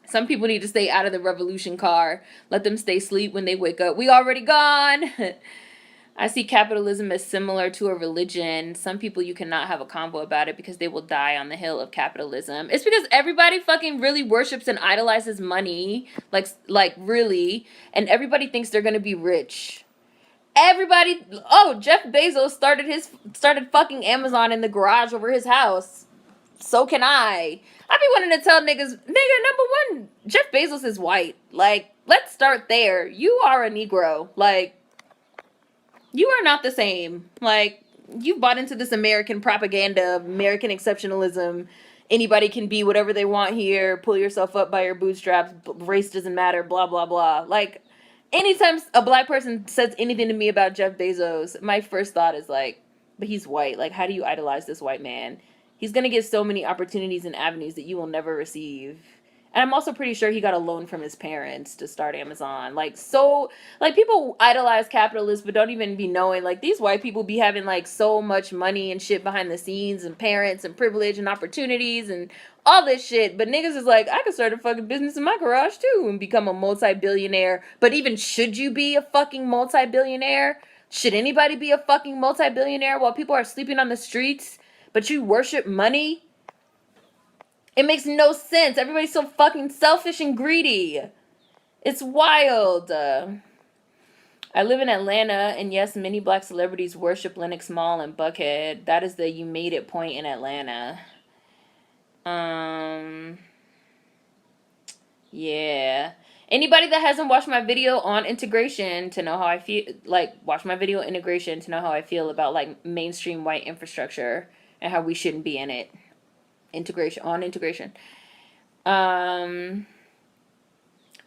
Some people need to stay out of the revolution car. Let them stay asleep when they wake up. We already gone. I see capitalism as similar to a religion. Some people you cannot have a convo about it because they will die on the hill of capitalism. It's because everybody fucking really worships and idolizes money. Like really. And everybody thinks they're going to be rich. Everybody, oh, Jeff Bezos started fucking Amazon in the garage over his house. So can I. I be wanting to tell niggas, nigga, number one, Jeff Bezos is white. Like, let's start there. You are a Negro. Like, you are not the same. Like, you bought into this American propaganda, American exceptionalism. Anybody can be whatever they want here. Pull yourself up by your bootstraps. Race doesn't matter. Blah, blah, blah. Like, anytime a black person says anything to me about Jeff Bezos, my first thought is like, but he's white. Like, how do you idolize this white man? He's going to get so many opportunities and avenues that you will never receive. And I'm also pretty sure he got a loan from his parents to start Amazon. Like, so, like, people idolize capitalists, but don't even be knowing, like, these white people be having, like, so much money and shit behind the scenes, and parents, and privilege, and opportunities, and all this shit. But niggas is like, I could start a fucking business in my garage, too, and become a multi-billionaire. But even should you be a fucking multi-billionaire? Should anybody be a fucking multi-billionaire while people are sleeping on the streets? But you worship money? It makes no sense. Everybody's so fucking selfish and greedy. It's wild. I live in Atlanta, and yes, many black celebrities worship Lenox Mall and Buckhead. That is the you made it point in Atlanta. Yeah. Anybody that hasn't watched my video on integration to know how I feel, like, watch my video on integration to know how I feel about, like, mainstream white infrastructure and how we shouldn't be in it. Integration.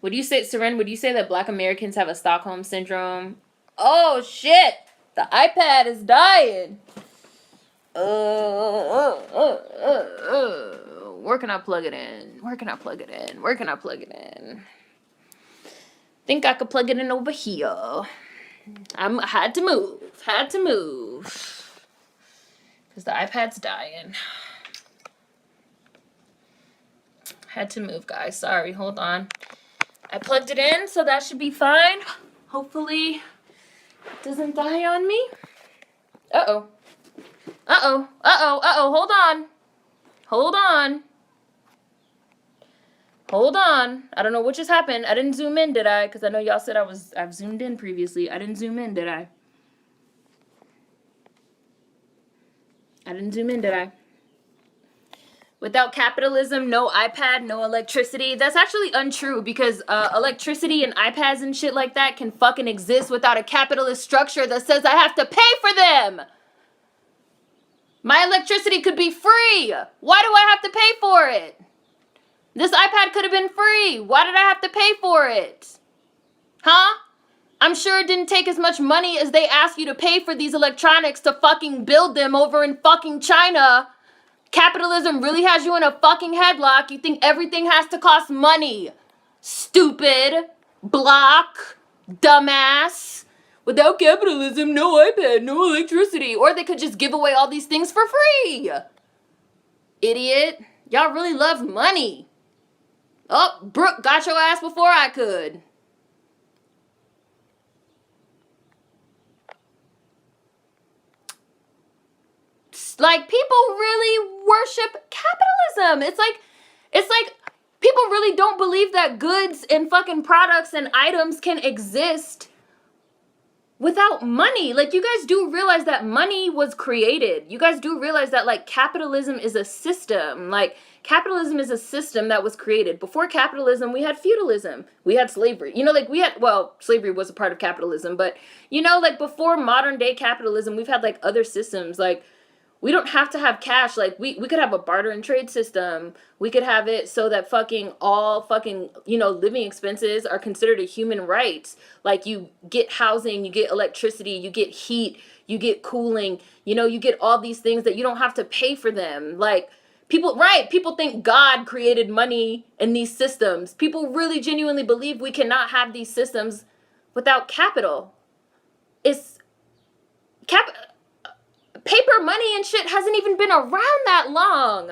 Would you say, Seren, would you say that black Americans have a Stockholm syndrome? Oh shit! The iPad is dying. Where can I plug it in? Think I could plug it in over here. Had to move. Cause the iPad's dying. Had to move, guys. Sorry, hold on. I plugged it in, so that should be fine. Hopefully, it doesn't die on me. Uh-oh. Hold on. I don't know what just happened. I didn't zoom in, did I? Because I know y'all said I've zoomed in previously. I didn't zoom in, did I? Without capitalism, no iPad, no electricity. That's actually untrue because electricity and iPads and shit like that can fucking exist without a capitalist structure that says I have to pay for them. My electricity could be free. Why do I have to pay for it? This iPad could have been free. Why did I have to pay for it? Huh? I'm sure it didn't take as much money as they ask you to pay for these electronics to fucking build them over in fucking China. Capitalism really has you in a fucking headlock. You think everything has to cost money. Stupid. Block. Dumbass. Without capitalism, no iPad, no electricity. Or they could just give away all these things for free. Idiot. Y'all really love money. Oh, Brooke got your ass before I could. Like, people really worship capitalism. It's like people really don't believe that goods and fucking products and items can exist without money. Like, you guys do realize that money was created. You guys do realize that, like, capitalism is a system. Like, capitalism is a system that was created. Before capitalism, we had feudalism. We had slavery. You know, like, slavery was a part of capitalism. But, you know, like, before modern day capitalism, we've had, like, other systems. Like, we don't have to have cash. Like, we could have a barter and trade system. We could have it so that all fucking, you know, living expenses are considered a human right. Like, you get housing, you get electricity, you get heat, you get cooling, you know, you get all these things that you don't have to pay for them. Like, people think God created money and these systems. People really genuinely believe we cannot have these systems without capital. Paper money and shit hasn't even been around that long.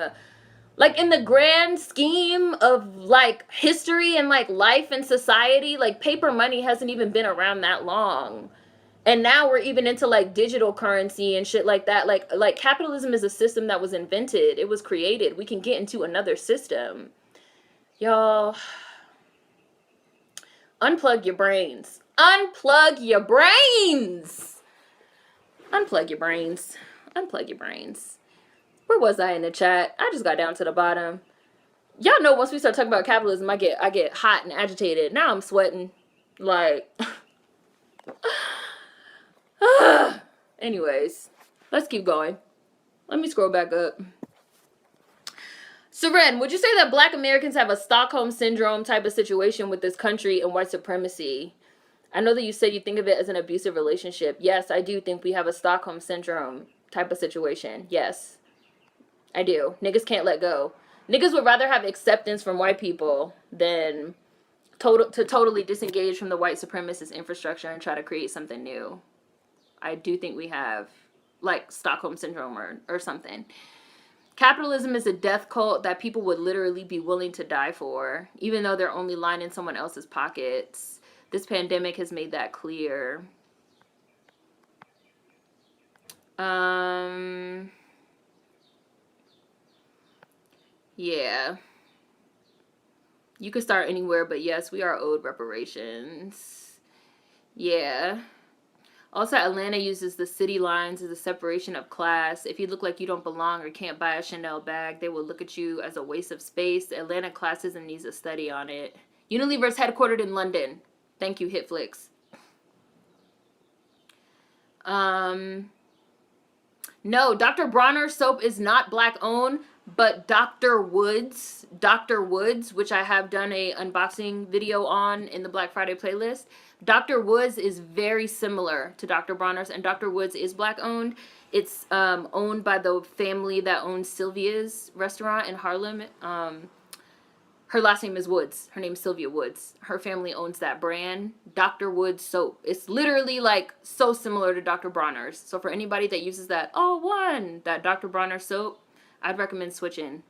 Like, in the grand scheme of, like, history and, like, life and society, like, paper money hasn't even been around that long. And now we're even into, like, digital currency and shit like that. Like capitalism is a system that was invented. It was created. We can get into another system. Y'all, unplug your brains. Unplug your brains. Unplug your brains. Unplug your brains. Where was I in the chat? I just got down to the bottom. Y'all know once we start talking about capitalism, I get hot and agitated. Now I'm sweating. Like, anyways, let's keep going. Let me scroll back up. Seren, would you say that Black Americans have a Stockholm Syndrome type of situation with this country and white supremacy? I know that you said you think of it as an abusive relationship. Yes, I do think we have a Stockholm Syndrome type of situation. Yes, I do. Niggas can't let go. Niggas would rather have acceptance from white people than totally disengage from the white supremacist infrastructure and try to create something new. I do think we have, like, Stockholm Syndrome or something. Capitalism is a death cult that people would literally be willing to die for, even though they're only lining someone else's pockets. This pandemic has made that clear. Yeah. You could start anywhere, but yes, we are owed reparations. Yeah. Also, Atlanta uses the city lines as a separation of class. If you look like you don't belong or can't buy a Chanel bag, they will look at you as a waste of space. Atlanta classism needs a study on it. Unilever is headquartered in London. Thank you, Hitflix. No, Dr. Bronner's soap is not Black owned, but Dr. Woods, which I have done a unboxing video on in the Black Friday playlist. Dr. Woods is very similar to Dr. Bronner's, and Dr. Woods is Black owned. It's owned by the family that owns Sylvia's restaurant in Harlem. Her last name is Woods. Her name is Sylvia Woods. Her family owns that brand, Dr. Woods soap. It's literally like so similar to Dr. Bronner's. So for anybody that uses that that Dr. Bronner soap, I'd recommend switching.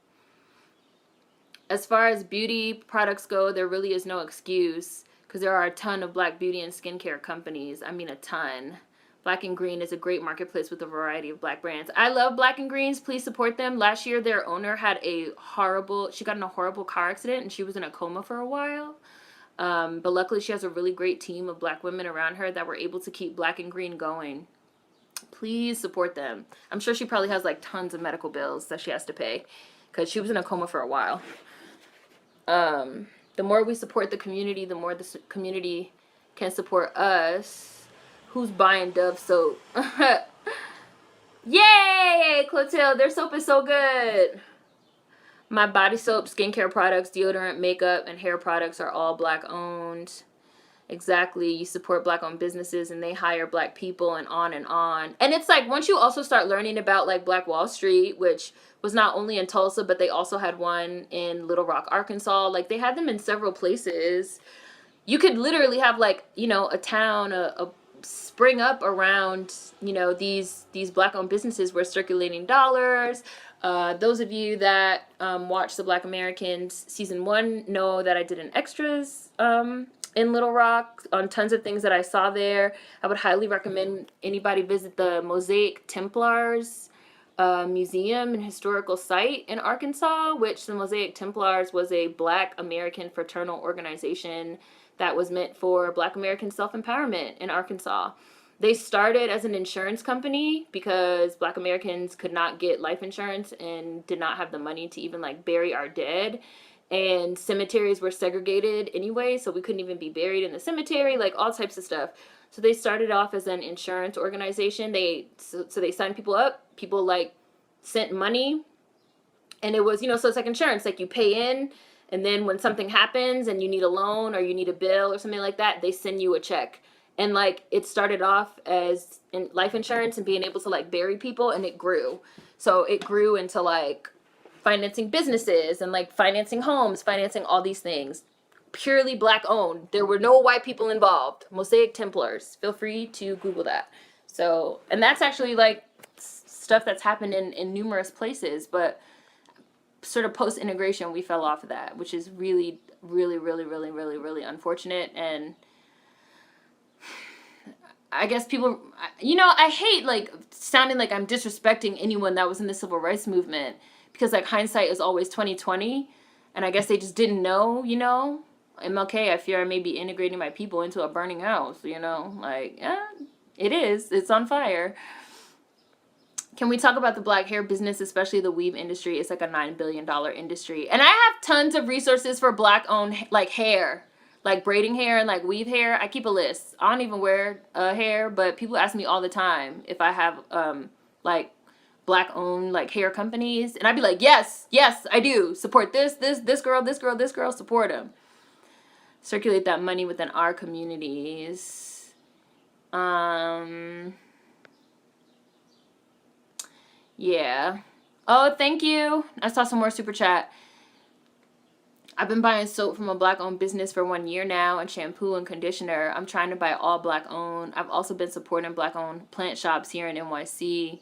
As far as beauty products go, there really is no excuse because there are a ton of Black beauty and skincare companies. I mean, a ton. Black and Green is a great marketplace with a variety of Black brands. I love Black and Greens. Please support them. Last year, their owner had she got in a horrible car accident and she was in a coma for a while. But luckily, she has a really great team of Black women around her that were able to keep Black and Green going. Please support them. I'm sure she probably has like tons of medical bills that she has to pay because she was in a coma for a while. The more we support the community, the more the community can support us. Who's buying Dove soap? Yay, Clotilde, their soap is so good. My body soap, skincare products, deodorant, makeup, and hair products are all Black owned. Exactly. You support Black owned businesses and they hire Black people and on and on. And it's like once you also start learning about like Black Wall Street, which was not only in Tulsa, but they also had one in Little Rock, Arkansas. Like they had them in several places. You could literally have like, you know, a town, a spring up around, you know, these Black owned businesses were circulating dollars. Those of you that watch the Black Americans season 1 know that I did an extras in Little Rock on tons of things that I saw there. I would highly recommend anybody visit the Mosaic Templars museum and historical site in Arkansas, which the Mosaic Templars was a Black American fraternal organization that was meant for Black American self-empowerment in Arkansas. They started as an insurance company because Black Americans could not get life insurance and did not have the money to even like bury our dead. And cemeteries were segregated anyway, so we couldn't even be buried in the cemetery, like all types of stuff. So they started off as an insurance organization. So they signed people up. People like sent money. And it was, you know, so it's like insurance, like you pay in. And then when something happens and you need a loan or you need a bill or something like that, they send you a check. And like it started off as in life insurance and being able to like bury people, and it grew. So it grew into like financing businesses and like financing homes, financing all these things. Purely Black owned. There were no white people involved. Mosaic Templars. Feel free to Google that. So, and that's actually like stuff that's happened in numerous places, but sort of post-integration, we fell off of that, which is really, really, really, really, really, really unfortunate. And I guess people, you know, I hate like sounding like I'm disrespecting anyone that was in the civil rights movement because like hindsight is always 20/20, and I guess they just didn't know, you know. MLK, I fear I may be integrating my people into a burning house, you know? Like, yeah, it is. It's on fire. Can we talk about the black hair business, especially the weave industry? It's like a $9 billion industry. And I have tons of resources for black-owned, like, hair. Like, braiding hair and, like, weave hair. I keep a list. I don't even wear hair, but people ask me all the time if I have, like, black-owned, like, hair companies. And I'd be like, yes, I do. Support this girl, support them. Circulate that money within our communities. Yeah. Oh, thank you. I saw some more super chat. I've been buying soap from a black-owned business for 1 year now, and shampoo and conditioner. I'm trying to buy all black-owned. I've also been supporting black-owned plant shops here in NYC.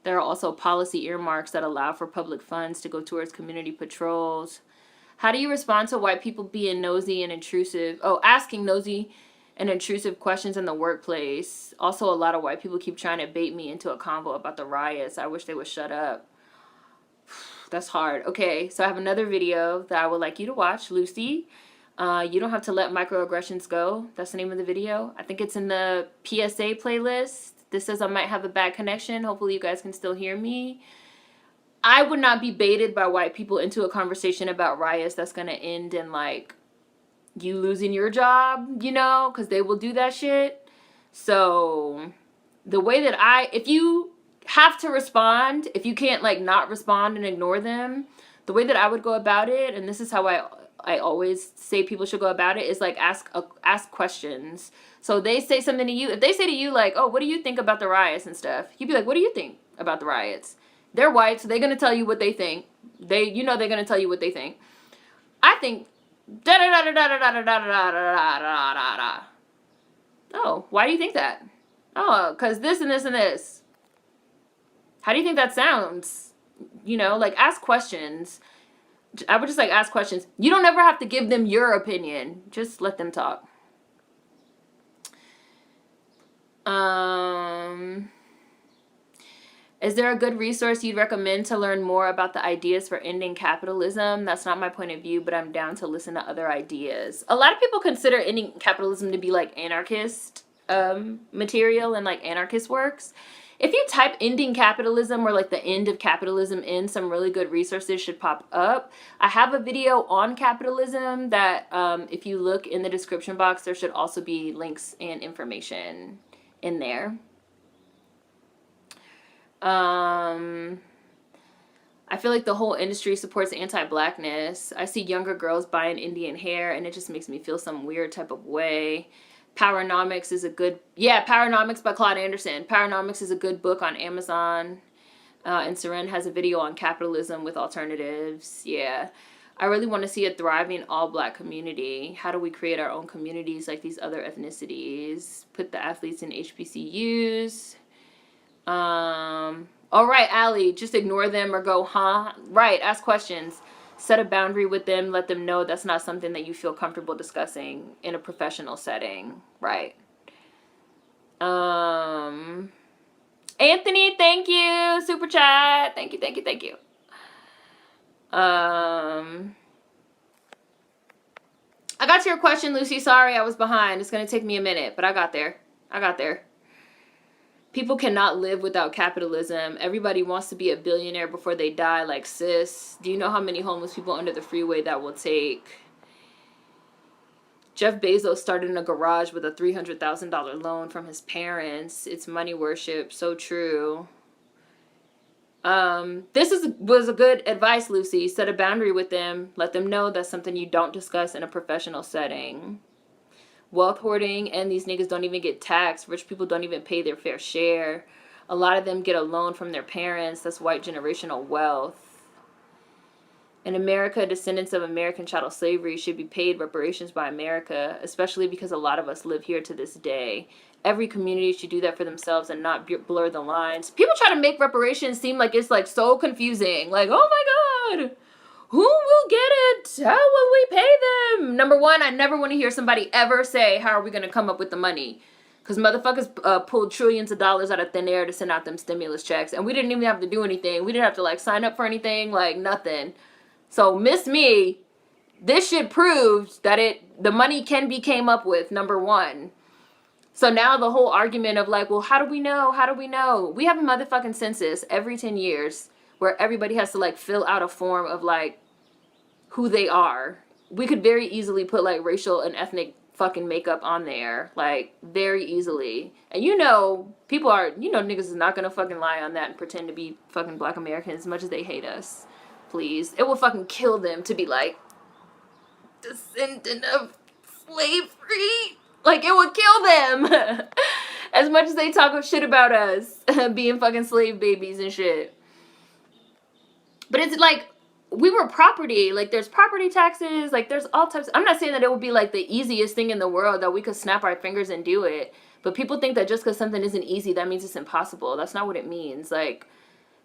There are also policy earmarks that allow for public funds to go towards community patrols. How do you respond to white people being nosy and intrusive? Oh, asking nosy and intrusive questions in the workplace. Also, a lot of white people keep trying to bait me into a convo about the riots. I wish they would shut up. That's hard. Okay, so I have another video that I would like you to watch, Lucy. You don't have to let microaggressions go. That's the name of the video. I think it's in the PSA playlist. This says I might have a bad connection. Hopefully you guys can still hear me. I would not be baited by white people into a conversation about riots that's going to end in, like, you losing your job, you know, because they will do that shit. So the way that if you have to respond, if you can't, like, not respond and ignore them, the way that I would go about it, and this is how I always say people should go about it, is, like, ask questions. So they say something to you. If they say to you, like, oh, what do you think about the riots and stuff? You'd be like, what do you think about the riots? They're white, so they're going to tell you what they think. They're going to tell you what they think. I think da da da da da da da da da da da da da. Oh, why do you think that? Oh, because this and this and this. How do you think that sounds? You know, like, ask questions. I would just, like, ask questions. You don't ever have to give them your opinion. Just let them talk. Is there a good resource you'd recommend to learn more about the ideas for ending capitalism? That's not my point of view, but I'm down to listen to other ideas. A lot of people consider ending capitalism to be, like, anarchist material and, like, anarchist works. If you type ending capitalism or, like, the end of capitalism in, some really good resources should pop up. I have a video on capitalism that if you look in the description box, there should also be links and information in there. I feel like the whole industry supports anti-blackness. I see younger girls buying Indian hair, and it just makes me feel some weird type of way. Powernomics is a good... Yeah, Powernomics by Claude Anderson. Powernomics is a good book on Amazon. And Seren has a video on capitalism with alternatives. Yeah. I really want to see a thriving all-black community. How do we create our own communities like these other ethnicities? Put the athletes in HBCUs. All right, Allie, just ignore them or go, huh? Right, ask questions. Set a boundary with them. Let them know that's not something that you feel comfortable discussing in a professional setting. Right. Anthony, thank you. Super chat. Thank you. I got to your question, Lucy. Sorry, I was behind. It's going to take me a minute, but I got there. People cannot live without capitalism. Everybody wants to be a billionaire before they die, like sis. Do you know how many homeless people under the freeway that will take? Jeff Bezos started in a garage with a $300,000 loan from his parents. It's money worship. So true. This was a good advice, Lucy. Set a boundary with them. Let them know that's something you don't discuss in a professional setting. Wealth hoarding, and these niggas don't even get taxed. Rich people don't even pay their fair share. A lot of them get a loan from their parents. That's white generational wealth. In America, descendants of American chattel slavery should be paid reparations by America, especially because a lot of us live here to this day. Every community should do that for themselves and not blur the lines. People try to make reparations seem like it's, like, so confusing. Like, oh my God, who will get it? How will we pay them? Number one, I never want to hear somebody ever say, how are we going to come up with the money? Because motherfuckers pulled trillions of dollars out of thin air to send out them stimulus checks. And we didn't even have to do anything. We didn't have to, like, sign up for anything, like, nothing. So, miss me, this shit proved that the money can be came up with, number one. So now the whole argument of like, well, how do we know? How do we know? We have a motherfucking census every 10 years where everybody has to like fill out a form of like who they are. We could very easily put like racial and ethnic fucking makeup on there, like very easily. And people are, niggas is not gonna fucking lie on that and pretend to be fucking Black Americans as much as they hate us. Please. It will fucking kill them to be like, descendant of slavery. Like, it would kill them. As much as they talk shit about us being fucking slave babies and shit. But it's like, we were property. Like, there's property taxes. Like, there's all types. I'm not saying that it would be like the easiest thing in the world that we could snap our fingers and do it. But people think that just because something isn't easy, that means it's impossible. That's not what it means. Like,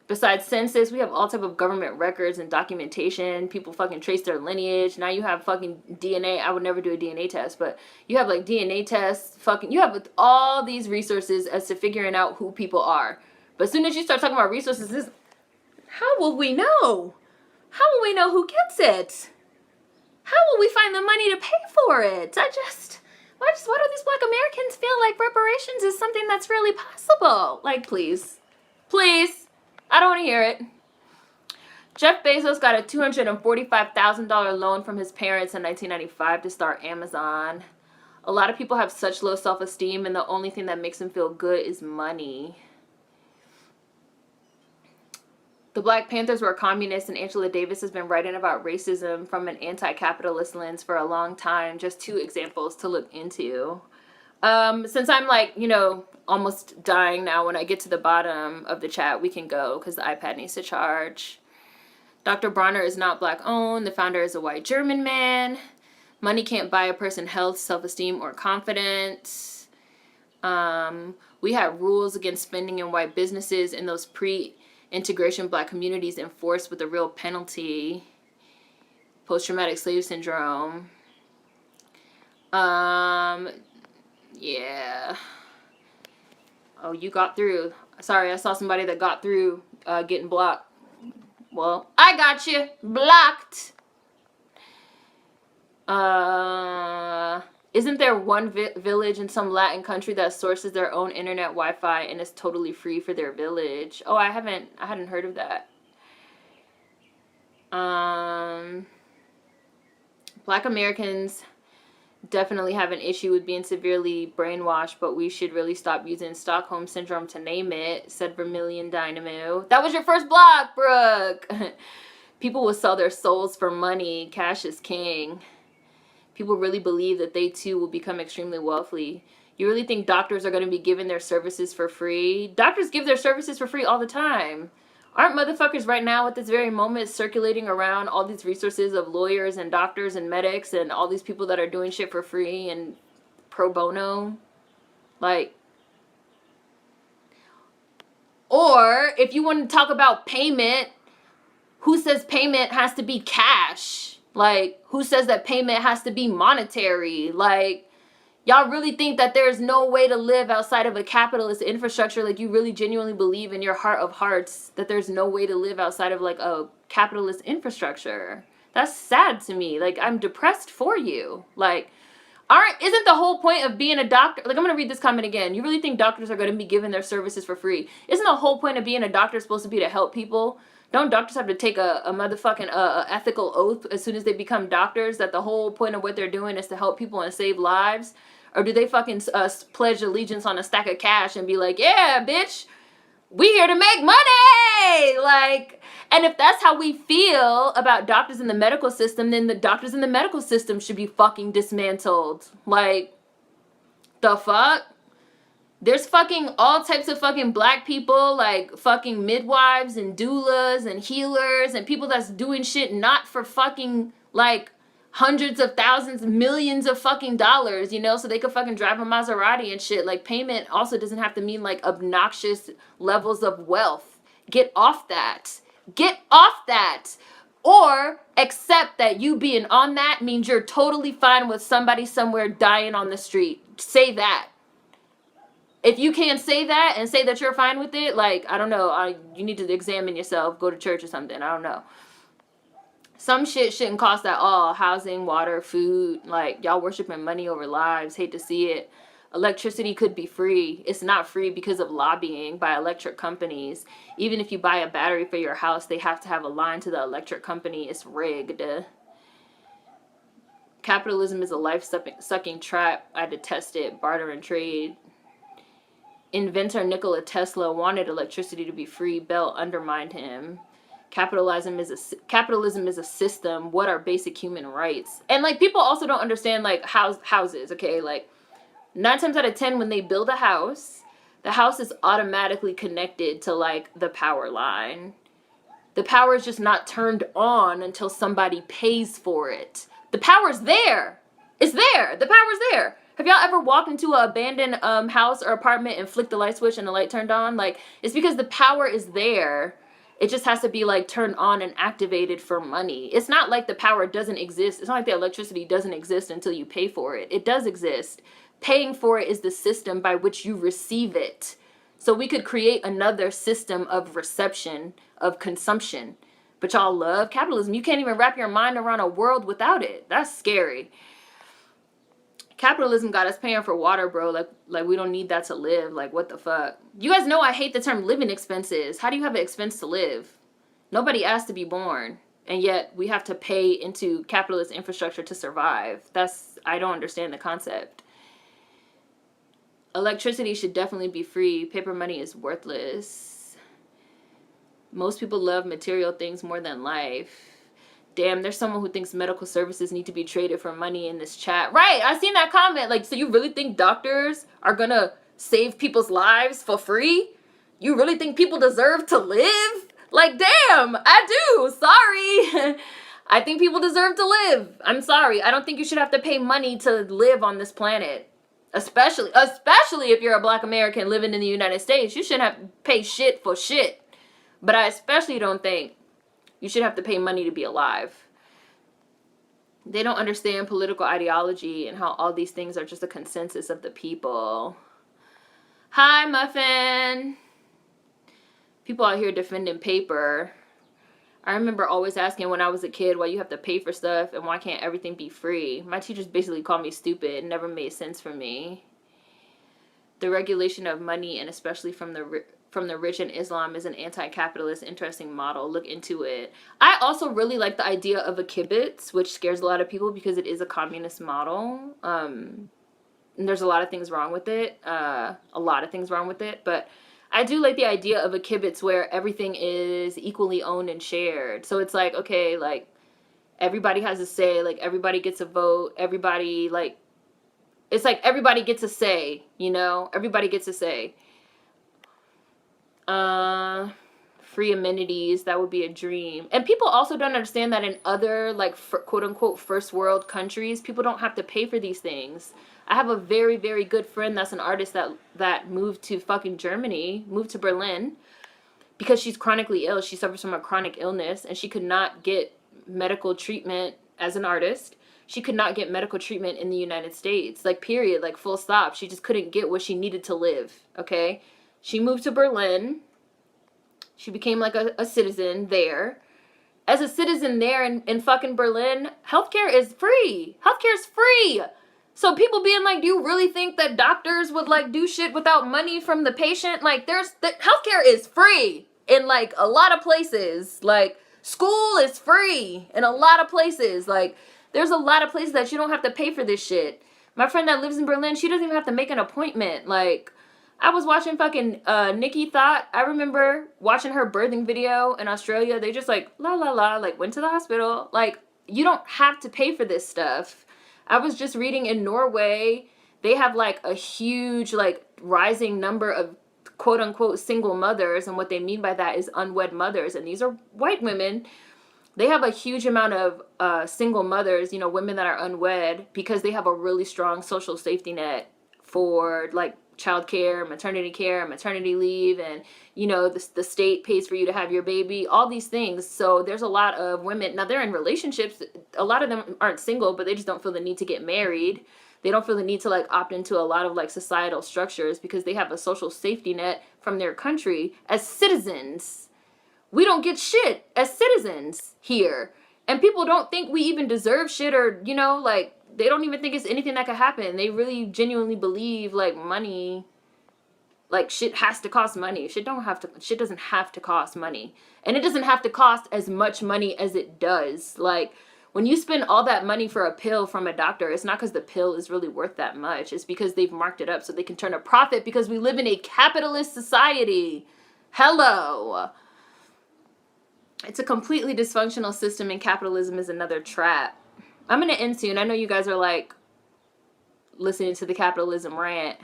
besides census, we have all type of government records and documentation. People fucking trace their lineage. Now you have fucking DNA. I would never do a DNA test, but you have like DNA tests. You have all these resources as to figuring out who people are. But as soon as you start talking about resources, how will we know? How will we know who gets it? How will we find the money to pay for it? Why do these Black Americans feel like reparations is something that's really possible? Like, please. Please. I don't want to hear it. Jeff Bezos got a $245,000 loan from his parents in 1995 to start Amazon. A lot of people have such low self-esteem, and the only thing that makes them feel good is money. The Black Panthers were communists, and Angela Davis has been writing about racism from an anti-capitalist lens for a long time. Just 2 examples to look into. Since I'm like, almost dying now, when I get to the bottom of the chat, we can go because the iPad needs to charge. Dr. Bronner is not Black owned. The founder is a white German man. Money can't buy a person health, self-esteem, or confidence. We have rules against spending in white businesses in those pre-integration Black communities enforced with a real penalty. Post-traumatic slave syndrome. Yeah. Oh, you got through. Sorry, I saw somebody that got through getting blocked. Well, I got you blocked. Isn't there one village in some Latin country that sources their own internet Wi-Fi and is totally free for their village? Oh, I hadn't heard of that. Black Americans definitely have an issue with being severely brainwashed, but we should really stop using Stockholm Syndrome to name it, said Vermilion Dynamo. That was your first block, Brooke. People will sell their souls for money. Cash is king. People really believe that they too will become extremely wealthy. You really think doctors are going to be giving their services for free? Doctors give their services for free all the time. Aren't motherfuckers right now at this very moment circulating around all these resources of lawyers and doctors and medics and all these people that are doing shit for free and pro bono? Like, or if you want to talk about payment, who says payment has to be cash? Like, who says that payment has to be monetary? Like, y'all really think that there's no way to live outside of a capitalist infrastructure? Like, you really genuinely believe in your heart of hearts that there's no way to live outside of, like, a capitalist infrastructure? That's sad to me. Like, I'm depressed for you. Like, isn't the whole point of being a doctor... Like, I'm going to read this comment again. You really think doctors are going to be giving their services for free? Isn't the whole point of being a doctor supposed to be to help people? Don't doctors have to take a motherfucking ethical oath as soon as they become doctors, that the whole point of what they're doing is to help people and save lives? Or do they fucking pledge allegiance on a stack of cash and be like, yeah, bitch, we here to make money? Like, and if that's how we feel about doctors in the medical system, then the doctors in the medical system should be fucking dismantled. Like, the fuck? There's fucking all types of fucking Black people, like fucking midwives and doulas and healers and people that's doing shit not for fucking, like, hundreds of thousands, millions of fucking dollars, so they could fucking drive a Maserati and shit. Like, payment also doesn't have to mean, like, obnoxious levels of wealth. Get off that. Get off that. Or accept that you being on that means you're totally fine with somebody somewhere dying on the street. Say that. If you can't say that and say that you're fine with it, like, I don't know, you need to examine yourself, go to church or something, I don't know. Some shit shouldn't cost at all. Housing, water, food. Like, y'all worshiping money over lives. Hate to see it. Electricity could be free. It's not free because of lobbying by electric companies. Even if you buy a battery for your house, they have to have a line to the electric company. It's rigged. Capitalism is a life-sucking trap. I detest it. Barter and trade. Inventor Nikola Tesla wanted electricity to be free. Bell undermined him. Capitalism is a system. What are basic human rights? And like, people also don't understand like houses. Okay, like 9 times out of 10 when they build a house, the house is automatically connected to like the power line. The power is just not turned on until somebody pays for it. The power's there. It's there. The power's there. Have y'all ever walked into an abandoned house or apartment and flicked the light switch and the light turned on? Like, it's because the power is there. It just has to be like turned on and activated for money. It's not like the power doesn't exist. It's not like the electricity doesn't exist until you pay for it. It does exist. Paying for it is the system by which you receive it. So we could create another system of reception, of consumption. But y'all love capitalism. You can't even wrap your mind around a world without it. That's scary. Capitalism got us paying for water, bro. Like we don't need that to live. Like, what the fuck? You guys know I hate the term living expenses. How do you have an expense to live? Nobody asked to be born. And yet we have to pay into capitalist infrastructure to survive. I don't understand the concept. Electricity should definitely be free. Paper money is worthless. Most people love material things more than life. Damn, there's someone who thinks medical services need to be traded for money in this chat. Right, I seen that comment. Like, so you really think doctors are gonna save people's lives for free? You really think people deserve to live? Like, damn, I do. Sorry. I think people deserve to live. I'm sorry. I don't think you should have to pay money to live on this planet. Especially if you're a Black American living in the United States. You shouldn't have to pay shit for shit. But I especially don't think you should have to pay money to be alive. They don't understand political ideology and how all these things are just a consensus of the people. Hi, Muffin. People out here defending paper. I remember always asking when I was a kid why you have to pay for stuff and why can't everything be free. My teachers basically called me stupid. It never made sense for me. The regulation of money, and especially from the rich in Islam, is an anti-capitalist, interesting model. Look into it. I also really like the idea of a kibbutz, which scares a lot of people because it is a communist model. And there's a lot of things wrong with it. But I do like the idea of a kibbutz where everything is equally owned and shared. So it's like, okay, like, everybody has a say, like, everybody gets a vote, everybody, like, it's like everybody gets a say, you know? Everybody gets a say. Free amenities, that would be a dream. And people also don't understand that in other, like, quote-unquote first world countries, people don't have to pay for these things. I have a very, very good friend that's an artist that moved to fucking Germany, moved to Berlin, because she's chronically ill. She suffers from a chronic illness, and she could not get medical treatment as an artist. She could not get medical treatment in the United States. Like, period. Like, full stop. She just couldn't get what she needed to live, okay? She moved to Berlin. She became, like, a citizen there. As a citizen there in fucking Berlin, healthcare is free. Healthcare is free. So people being like, do you really think that doctors would, like, do shit without money from the patient? Like, healthcare is free in, like, a lot of places. Like, school is free in a lot of places. Like, there's a lot of places that you don't have to pay for this shit. My friend that lives in Berlin, she doesn't even have to make an appointment. Like, I was watching fucking Nikki Thought. I remember watching her birthing video in Australia. They just, like, like, went to the hospital. Like, you don't have to pay for this stuff. I was just reading in Norway, they have, like, a huge, like, rising number of quote-unquote single mothers, and what they mean by that is unwed mothers, and these are white women. They have a huge amount of single mothers, you know, women that are unwed, because they have a really strong social safety net for, like, child care, maternity leave, and, you know, the state pays for you to have your baby, all these things. So there's a lot of women, now they're in relationships, a lot of them aren't single, but they just don't feel the need to get married. They don't feel the need to, like, opt into a lot of, like, societal structures because they have a social safety net from their country as citizens. We don't get shit as citizens here. And people don't think we even deserve shit, or, you know, like, they don't even think it's anything that could happen. They really genuinely believe, like, money, like, shit has to cost money. Shit doesn't have to cost money. And it doesn't have to cost as much money as it does. Like, when you spend all that money for a pill from a doctor, it's not because the pill is really worth that much. It's because they've marked it up so they can turn a profit, because we live in a capitalist society. Hello. It's a completely dysfunctional system, and capitalism is another trap. I'm going to end soon. I know you guys are, like, listening to the capitalism rant.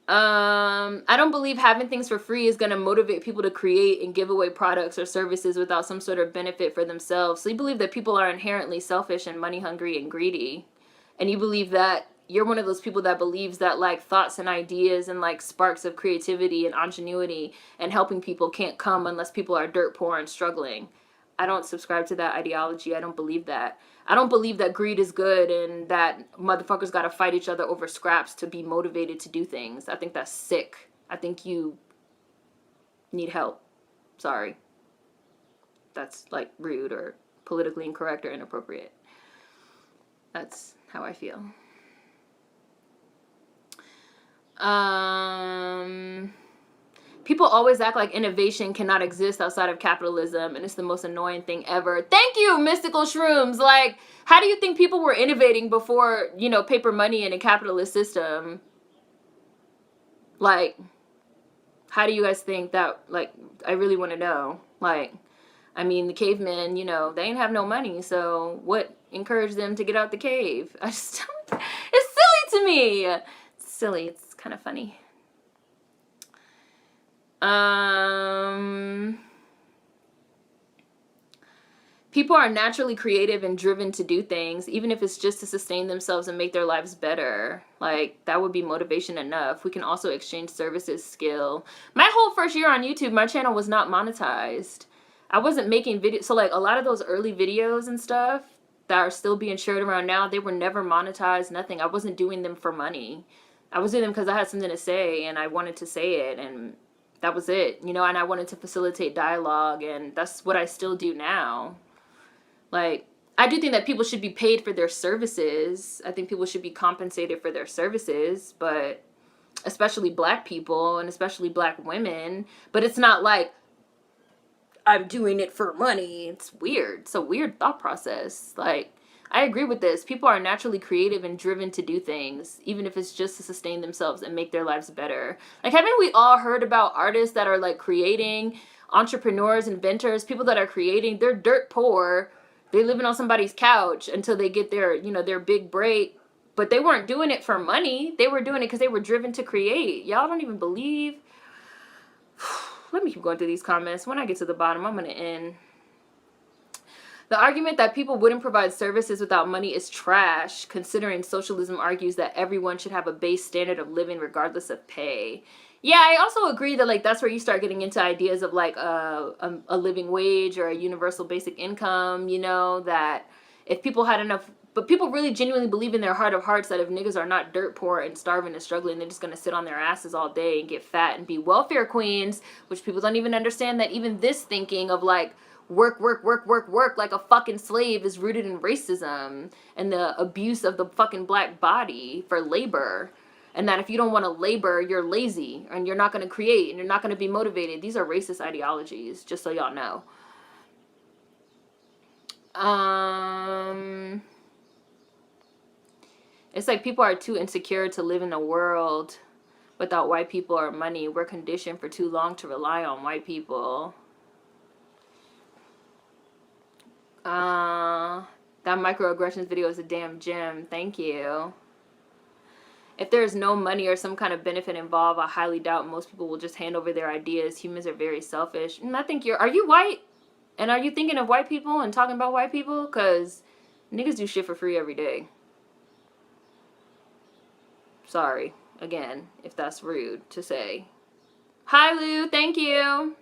I don't believe having things for free is going to motivate people to create and give away products or services without some sort of benefit for themselves. So you believe that people are inherently selfish and money hungry and greedy. And you believe that you're one of those people that believes that, like, thoughts and ideas and, like, sparks of creativity and ingenuity and helping people can't come unless people are dirt poor and struggling. I don't subscribe to that ideology. I don't believe that. I don't believe that greed is good and that motherfuckers got to fight each other over scraps to be motivated to do things. I think that's sick. I think you need help. Sorry. That's, like, rude or politically incorrect or inappropriate. That's how I feel. People always act like innovation cannot exist outside of capitalism, and it's the most annoying thing ever. Thank you, Mystical Shrooms. Like, how do you think people were innovating before, you know, paper money and a capitalist system? Like, how do you guys think that, like, I really want to know. Like, I mean, the cavemen, you know, they ain't have no money, so what encouraged them to get out the cave? It's silly to me. It's silly. It's kind of funny. People are naturally creative and driven to do things, even if it's just to sustain themselves and make their lives better. Like, that would be motivation enough. We can also exchange services, skill. My whole first year on YouTube, my channel was not monetized. I wasn't making videos. So, like, a lot of those early videos and stuff that are still being shared around now, they were never monetized, nothing. I wasn't doing them for money. I was doing them because I had something to say and I wanted to say it, and that was it, you know, and I wanted to facilitate dialogue, and that's what I still do now. Like, I do think that people should be paid for their services. I think people should be compensated for their services, but especially black people and especially black women. But it's not like I'm doing it for money. It's weird. It's a weird thought process. Like, I agree with this. People are naturally creative and driven to do things, even if it's just to sustain themselves and make their lives better. Like, haven't we all heard about artists that are, like, creating, entrepreneurs, inventors, people that are creating? They're dirt poor. They're living on somebody's couch until they get their, you know, their big break. But they weren't doing it for money. They were doing it because they were driven to create. Y'all don't even believe. Let me keep going through these comments. When I get to the bottom, I'm going to end. The argument that people wouldn't provide services without money is trash, considering socialism argues that everyone should have a base standard of living regardless of pay. Yeah, I also agree that, like, that's where you start getting into ideas of, like, a living wage or a universal basic income, you know, that if people had enough, but people really genuinely believe in their heart of hearts that if niggas are not dirt poor and starving and struggling, they're just going to sit on their asses all day and get fat and be welfare queens, which people don't even understand that even this thinking of, like, work like a fucking slave is rooted in racism and the abuse of the fucking black body for labor. And that if you don't want to labor, you're lazy and you're not going to create and you're not going to be motivated. These are racist ideologies, just so y'all know. It's like people are too insecure to live in a world without white people or money. We're conditioned for too long to rely on white people. That microaggressions video is a damn gem. Thank you. If there is no money or some kind of benefit involved, I highly doubt most people will just hand over their ideas. Humans are very selfish. And I think are you white? And are you thinking of white people and talking about white people? Because niggas do shit for free every day. Sorry, again, if that's rude to say. Hi, Lou. Thank you.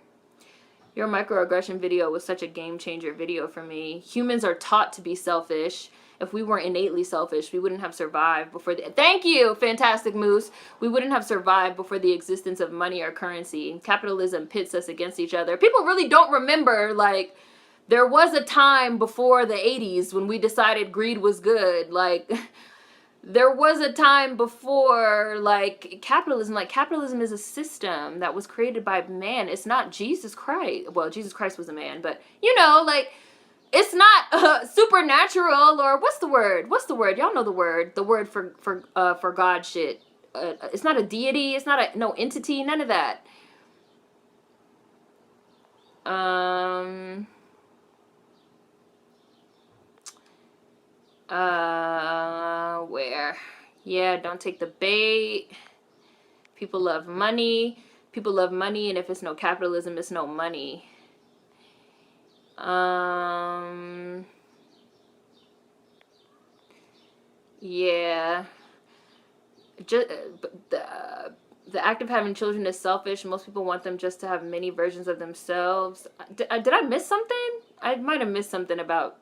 Your microaggression video was such a game changer video for me. Humans are taught to be selfish. If we weren't innately selfish, we wouldn't have survived before the... Thank you, Fantastic Moose. We wouldn't have survived before the existence of money or currency. Capitalism pits us against each other. People really don't remember, like, There was a time before the 80s when we decided greed was good. Like, there was a time before, like, capitalism. Like, capitalism is a system that was created by man. It's not Jesus Christ. Well, Jesus Christ was a man, but, you know, like, it's not supernatural, or what's the word? What's the word? Y'all know the word. The word for God shit. It's not a deity. It's not no entity. None of that. Where? Yeah, don't take the bait. People love money. People love money, and if it's no capitalism, it's no money. Yeah. Just the act of having children is selfish. Most people want them just to have many versions of themselves. Did I miss something? I might have missed something about.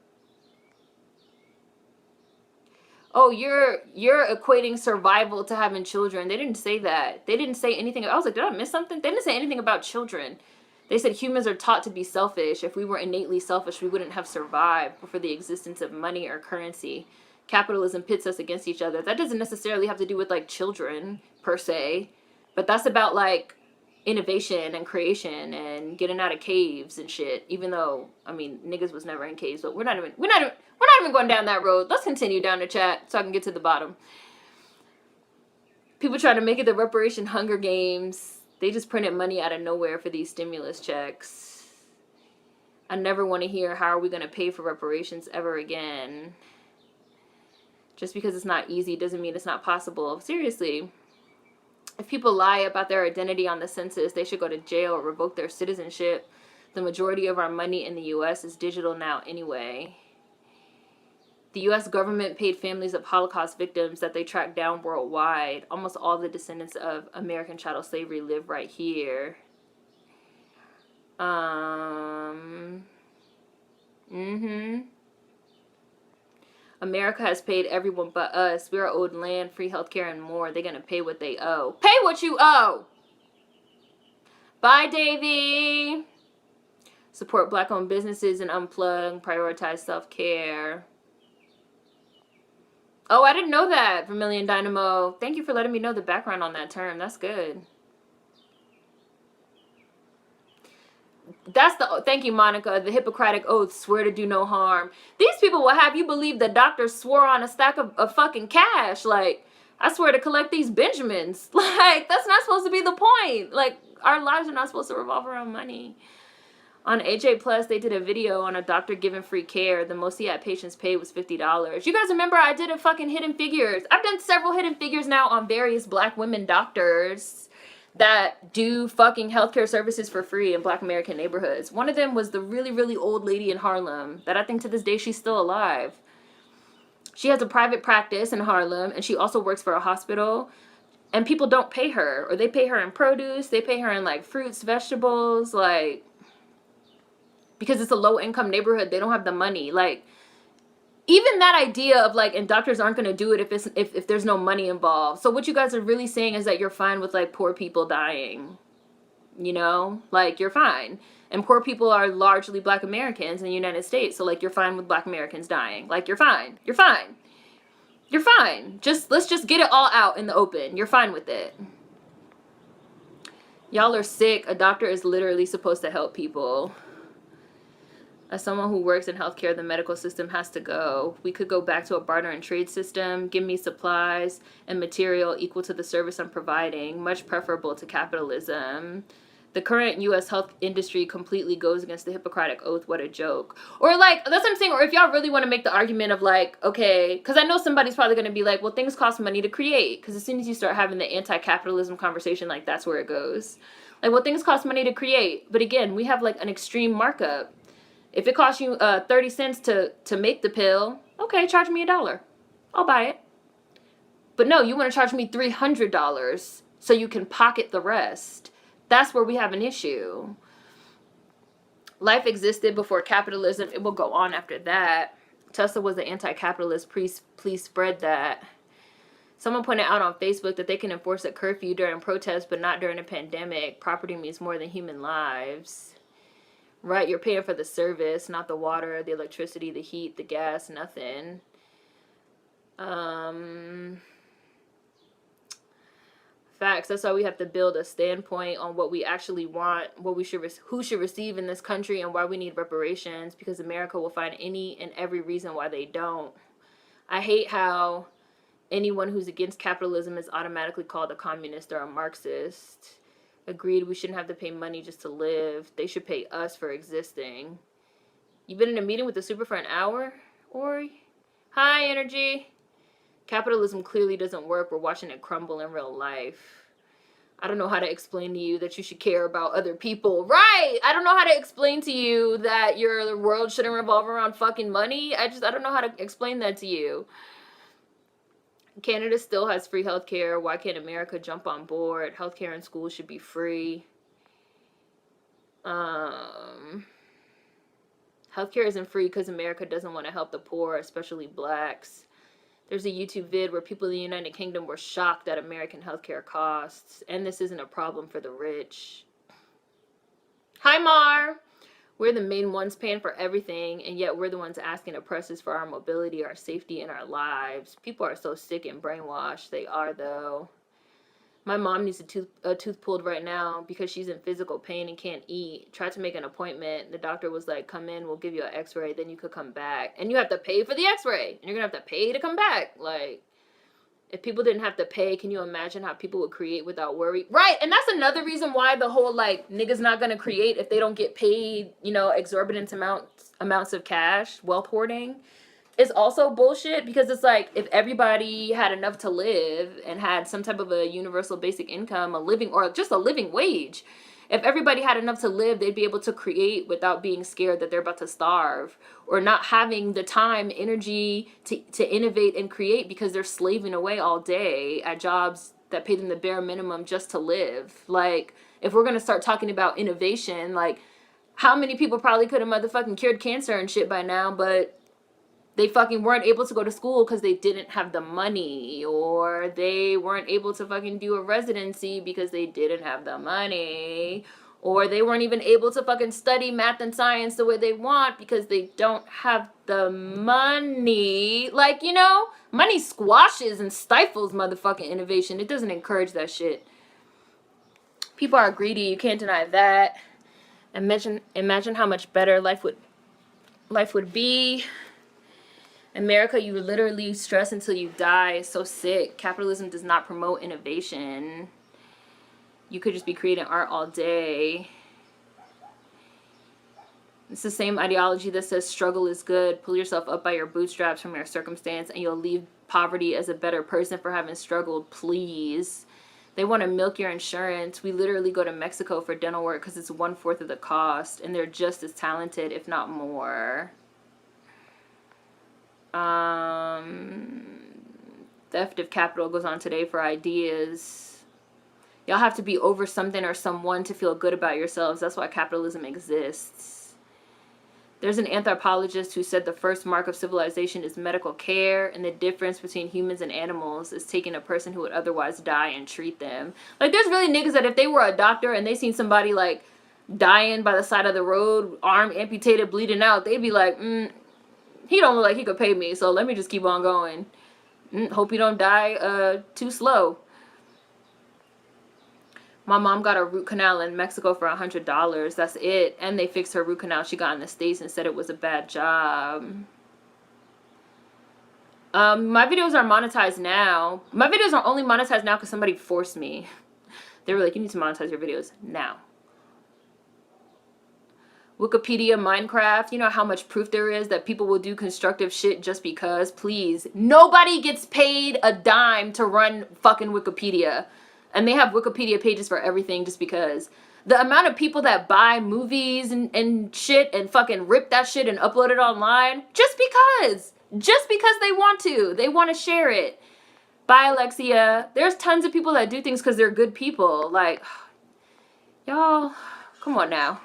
Oh, you're equating survival to having children. They didn't say that. They didn't say anything. I was like, did I miss something? They didn't say anything about children. They said humans are taught to be selfish. If we were innately selfish, we wouldn't have survived before the existence of money or currency. Capitalism pits us against each other. That doesn't necessarily have to do with, like, children, per se. But that's about, like, innovation and creation and getting out of caves and shit. Even though, I mean, niggas was never in caves, but we're not even going down that road. Let's continue down the chat so I can get to the bottom. People trying to make it the reparation Hunger Games. They just printed money out of nowhere for these stimulus checks. I never want to hear how are we going to pay for reparations ever again. Just because it's not easy doesn't mean it's not possible. Seriously. If people lie about their identity on the census, they should go to jail or revoke their citizenship. The majority of our money in the U.S. is digital now anyway. The U.S. government paid families of Holocaust victims that they tracked down worldwide. Almost all the descendants of American chattel slavery live right here. America has paid everyone but us. We are owed land, free healthcare, and more. They're going to pay what they owe. Pay what you owe! Bye, Davey! Support black-owned businesses and unplug. Prioritize self-care. Oh, I didn't know that, Vermilion Dynamo. Thank you for letting me know the background on that term. That's good. Thank you, Monica. The Hippocratic Oath, swear to do no harm. These people will have you believe the doctor swore on a stack of fucking cash. Like, I swear to collect these Benjamins. Like, that's not supposed to be the point. Like, our lives are not supposed to revolve around money. On AJ Plus, they did a video on a doctor giving free care. The most he had patients pay was $50. You guys remember I did a fucking Hidden Figures. I've done several Hidden Figures now on various black women doctors that do fucking healthcare services for free in black American neighborhoods. One of them was the really, really old lady in Harlem that I think to this day she's still alive. She has a private practice in Harlem, and she also works for a hospital. And people don't pay her, or they pay her in produce. They pay her in, like, fruits, vegetables, like, because it's a low-income neighborhood. They don't have the money. Like, even that idea of, like, and doctors aren't going to do it if there's no money involved. So what you guys are really saying is that you're fine with, like, poor people dying. You know? Like, you're fine. And poor people are largely black Americans in the United States. So, like, you're fine with black Americans dying. Like, you're fine. You're fine. You're fine. Let's just get it all out in the open. You're fine with it. Y'all are sick. A doctor is literally supposed to help people. As someone who works in healthcare, the medical system has to go. We could go back to a barter and trade system. Give me supplies and material equal to the service I'm providing. Much preferable to capitalism. The current U.S. health industry completely goes against the Hippocratic Oath. What a joke. Or, like, that's what I'm saying. Or if y'all really want to make the argument of, like, okay, because I know somebody's probably going to be like, well, things cost money to create. Because as soon as you start having the anti-capitalism conversation, like, that's where it goes. Like, well, things cost money to create. But again, we have, like, an extreme markup. If it costs you 30 cents to make the pill, okay, charge me $1. I'll buy it. But no, you want to charge me $300 so you can pocket the rest. That's where we have an issue. Life existed before capitalism. It will go on after that. Tesla was an anti-capitalist. Please spread that. Someone pointed out on Facebook that they can enforce a curfew during protests, but not during a pandemic. Property means more than human lives. Right, you're paying for the service, not the water, the electricity, the heat, the gas, nothing. Facts. That's why we have to build a standpoint on what we actually want, what we should, who should receive in this country, and why we need reparations. Because America will find any and every reason why they don't. I hate how anyone who's against capitalism is automatically called a communist or a Marxist. Agreed. We shouldn't have to pay money just to live. They should pay us for existing. You've been in a meeting with the super for an hour, Ori? Hi, energy. Capitalism clearly doesn't work. We're watching it crumble in real life. I don't know how to explain to you that you should care about other people. Right! I don't know how to explain to you that your world shouldn't revolve around fucking money. I don't know how to explain that to you. Canada still has free healthcare. Why can't America jump on board? Healthcare and schools should be free. Healthcare isn't free because America doesn't want to help the poor, especially blacks. There's a YouTube vid where people in the United Kingdom were shocked at American healthcare costs. And this isn't a problem for the rich. Hi, Mar. We're the main ones paying for everything, and yet we're the ones asking oppressors for our mobility, our safety, and our lives. People are so sick and brainwashed. They are, though. My mom needs a tooth pulled right now because she's in physical pain and can't eat. Tried to make an appointment. The doctor was like, come in, we'll give you an x-ray, then you could come back. And you have to pay for the x-ray. And you're going to have to pay to come back. Like, if people didn't have to pay, can you imagine how people would create without worry? Right, and that's another reason why the whole, like, niggas not going to create if they don't get paid, you know, exorbitant amounts of cash, wealth hoarding. It's also bullshit because it's like if everybody had enough to live and had some type of a universal basic income, a living or just a living wage, if everybody had enough to live, they'd be able to create without being scared that they're about to starve or not having the time, energy to innovate and create because they're slaving away all day at jobs that pay them the bare minimum just to live. Like, if we're going to start talking about innovation, like, how many people probably could have motherfucking cured cancer and shit by now, but they fucking weren't able to go to school because they didn't have the money, or they weren't able to fucking do a residency because they didn't have the money, or they weren't even able to fucking study math and science the way they want because they don't have the money. Like, you know, money squashes and stifles motherfucking innovation. It doesn't encourage that shit. People are greedy. You can't deny that. Imagine how much better life would be. America, you literally stress until you die. It's so sick. Capitalism does not promote innovation. You could just be creating art all day. It's the same ideology that says struggle is good. Pull yourself up by your bootstraps from your circumstance and you'll leave poverty as a better person for having struggled. Please. They want to milk your insurance. We literally go to Mexico for dental work because it's 1/4 of the cost. And they're just as talented, if not more. Theft of capital goes on today for ideas. Y'all have to be over something or someone to feel good about yourselves. That's why capitalism exists. There's an anthropologist who said the first mark of civilization is medical care, and the difference between humans and animals is taking a person who would otherwise die and treat them. Like, there's really niggas that if they were a doctor and they seen somebody, like, dying by the side of the road, arm amputated, bleeding out, they'd be like, he don't look like he could pay me, so let me just keep on going. Hope you don't die too slow. My mom got a root canal in Mexico for $100. That's it. And they fixed her root canal she got in the States and said it was a bad job. My videos are monetized now. My videos are only monetized now because somebody forced me. They were like, you need to monetize your videos now. Wikipedia, Minecraft, you know how much proof there is that people will do constructive shit just because? Please. Nobody gets paid a dime to run fucking Wikipedia. And they have Wikipedia pages for everything just because. The amount of people that buy movies and shit and fucking rip that shit and upload it online, just because. Just because they want to. They want to share it. Bye, Alexia. There's tons of people that do things because they're good people. Like, y'all, come on now.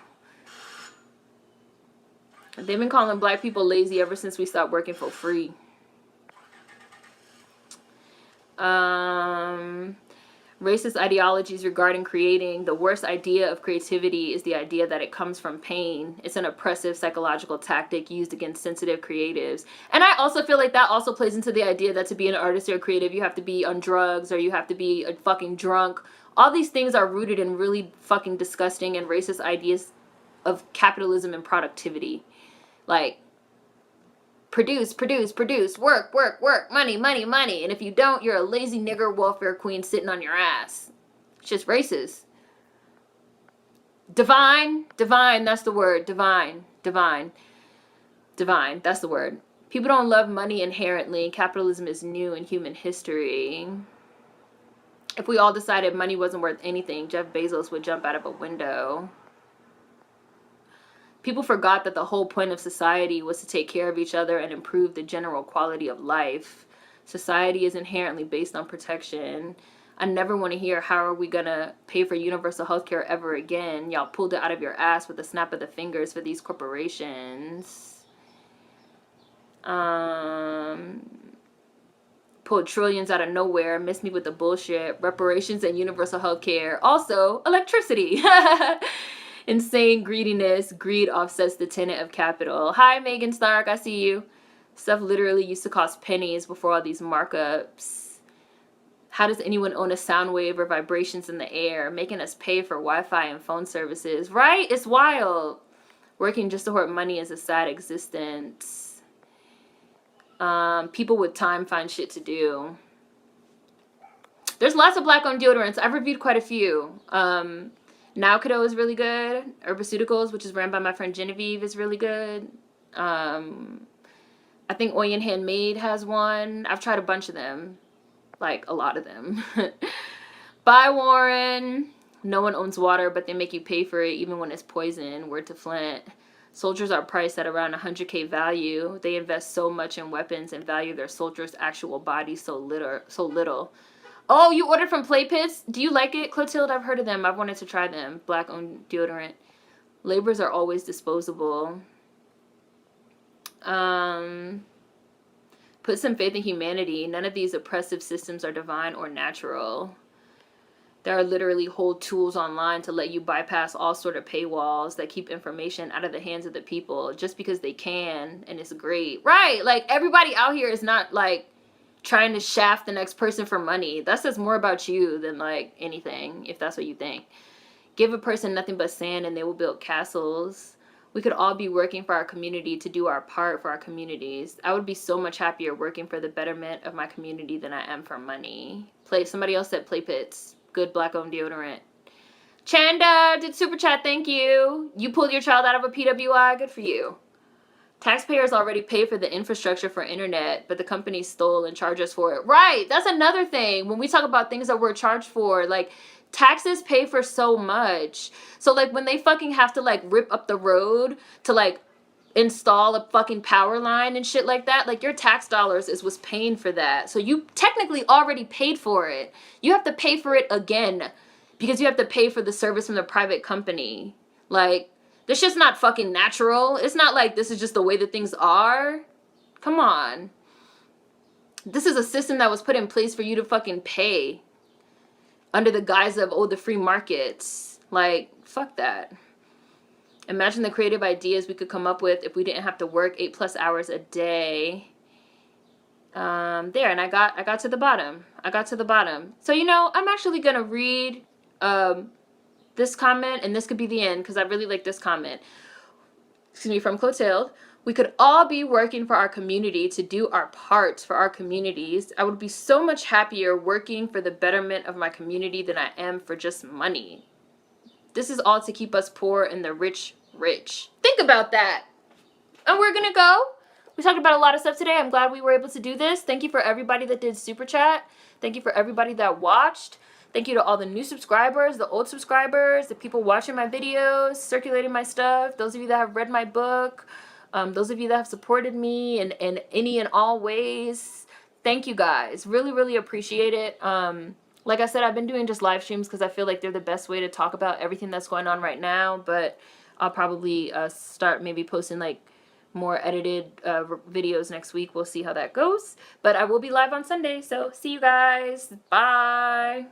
They've been calling black people lazy ever since we stopped working for free. Racist ideologies regarding creating. The worst idea of creativity is the idea that it comes from pain. It's an oppressive psychological tactic used against sensitive creatives. And I also feel like that also plays into the idea that to be an artist or a creative, you have to be on drugs or you have to be a fucking drunk. All these things are rooted in really fucking disgusting and racist ideas of capitalism and productivity. Like, produce, work, money. And if you don't, you're a lazy nigger welfare queen sitting on your ass. It's just racist. Divine, that's the word. Divine, that's the word. People don't love money inherently. Capitalism is new in human history. If we all decided money wasn't worth anything, Jeff Bezos would jump out of a window. People forgot that the whole point of society was to take care of each other and improve the general quality of life. Society is inherently based on protection. I never want to hear, how are we going to pay for universal health care ever again? Y'all pulled it out of your ass with a snap of the fingers for these corporations. Pulled trillions out of nowhere. Missed me with the bullshit. Reparations and universal health care. Also, electricity. Insane greediness. Greed offsets the tenet of capital. Hi, Megan Stark. I see you. Stuff literally used to cost pennies before all these markups. How does anyone own a sound wave or vibrations in the air? Making us pay for Wi-Fi and phone services. Right? It's wild. Working just to hoard money is a sad existence. People with time find shit to do. There's lots of black-owned deodorants. I've reviewed quite a few. Now Cadeau is really good. Herbaceuticals, which is ran by my friend Genevieve, is really good. I think Oyen Handmade has one. I've tried a bunch of them. Like, a lot of them. Bye, Warren. No one owns water, but they make you pay for it even when it's poison. Word to Flint. Soldiers are priced at around 100K value. They invest so much in weapons and value their soldiers' actual bodies so little. Oh, you ordered from Play Pits? Do you like it, Clotilde? I've heard of them. I've wanted to try them. Black-owned deodorant. Labors are always disposable. Put some faith in humanity. None of these oppressive systems are divine or natural. There are literally whole tools online to let you bypass all sort of paywalls that keep information out of the hands of the people just because they can, and it's great. Right, like, everybody out here is not, like, trying to shaft the next person for money. That says more about you than, like, anything, if that's what you think. Give a person nothing but sand and they will build castles. We could all be working for our community to do our part for our communities. I would be so much happier working for the betterment of my community than I am for money. Somebody else said Play Pits. Good black-owned deodorant. Chanda did super chat, thank you. You pulled your child out of a PWI, good for you. Taxpayers already pay for the infrastructure for internet, but the companies stole and charge us for it. Right, that's another thing. When we talk about things that we're charged for, like, taxes pay for so much. So, like, when they fucking have to, like, rip up the road to, like, install a fucking power line and shit like that, like, your tax dollars is what's paying for that. So you technically already paid for it. You have to pay for it again because you have to pay for the service from the private company. Like, this shit's not fucking natural. It's not like this is just the way that things are. Come on. This is a system that was put in place for you to fucking pay under the guise of, oh, the free markets. Like, fuck that. Imagine the creative ideas we could come up with if we didn't have to work 8+ hours a day. There, and I got to the bottom. So, you know, I'm actually going to read this comment, and this could be the end, because I really like this comment. Excuse me, from Clotilde. We could all be working for our community to do our parts for our communities. I would be so much happier working for the betterment of my community than I am for just money. This is all to keep us poor and the rich rich. Think about that. And we're gonna go. We talked about a lot of stuff today. I'm glad we were able to do this. Thank you for everybody that did super chat. Thank you for everybody that watched. Thank you to all the new subscribers, the old subscribers, the people watching my videos, circulating my stuff, those of you that have read my book, those of you that have supported me in any and all ways. Thank you guys. Really, really appreciate it. Like I said, I've been doing just live streams because I feel like they're the best way to talk about everything that's going on right now, but I'll probably start maybe posting like more edited videos next week. We'll see how that goes. But I will be live on Sunday, so see you guys. Bye.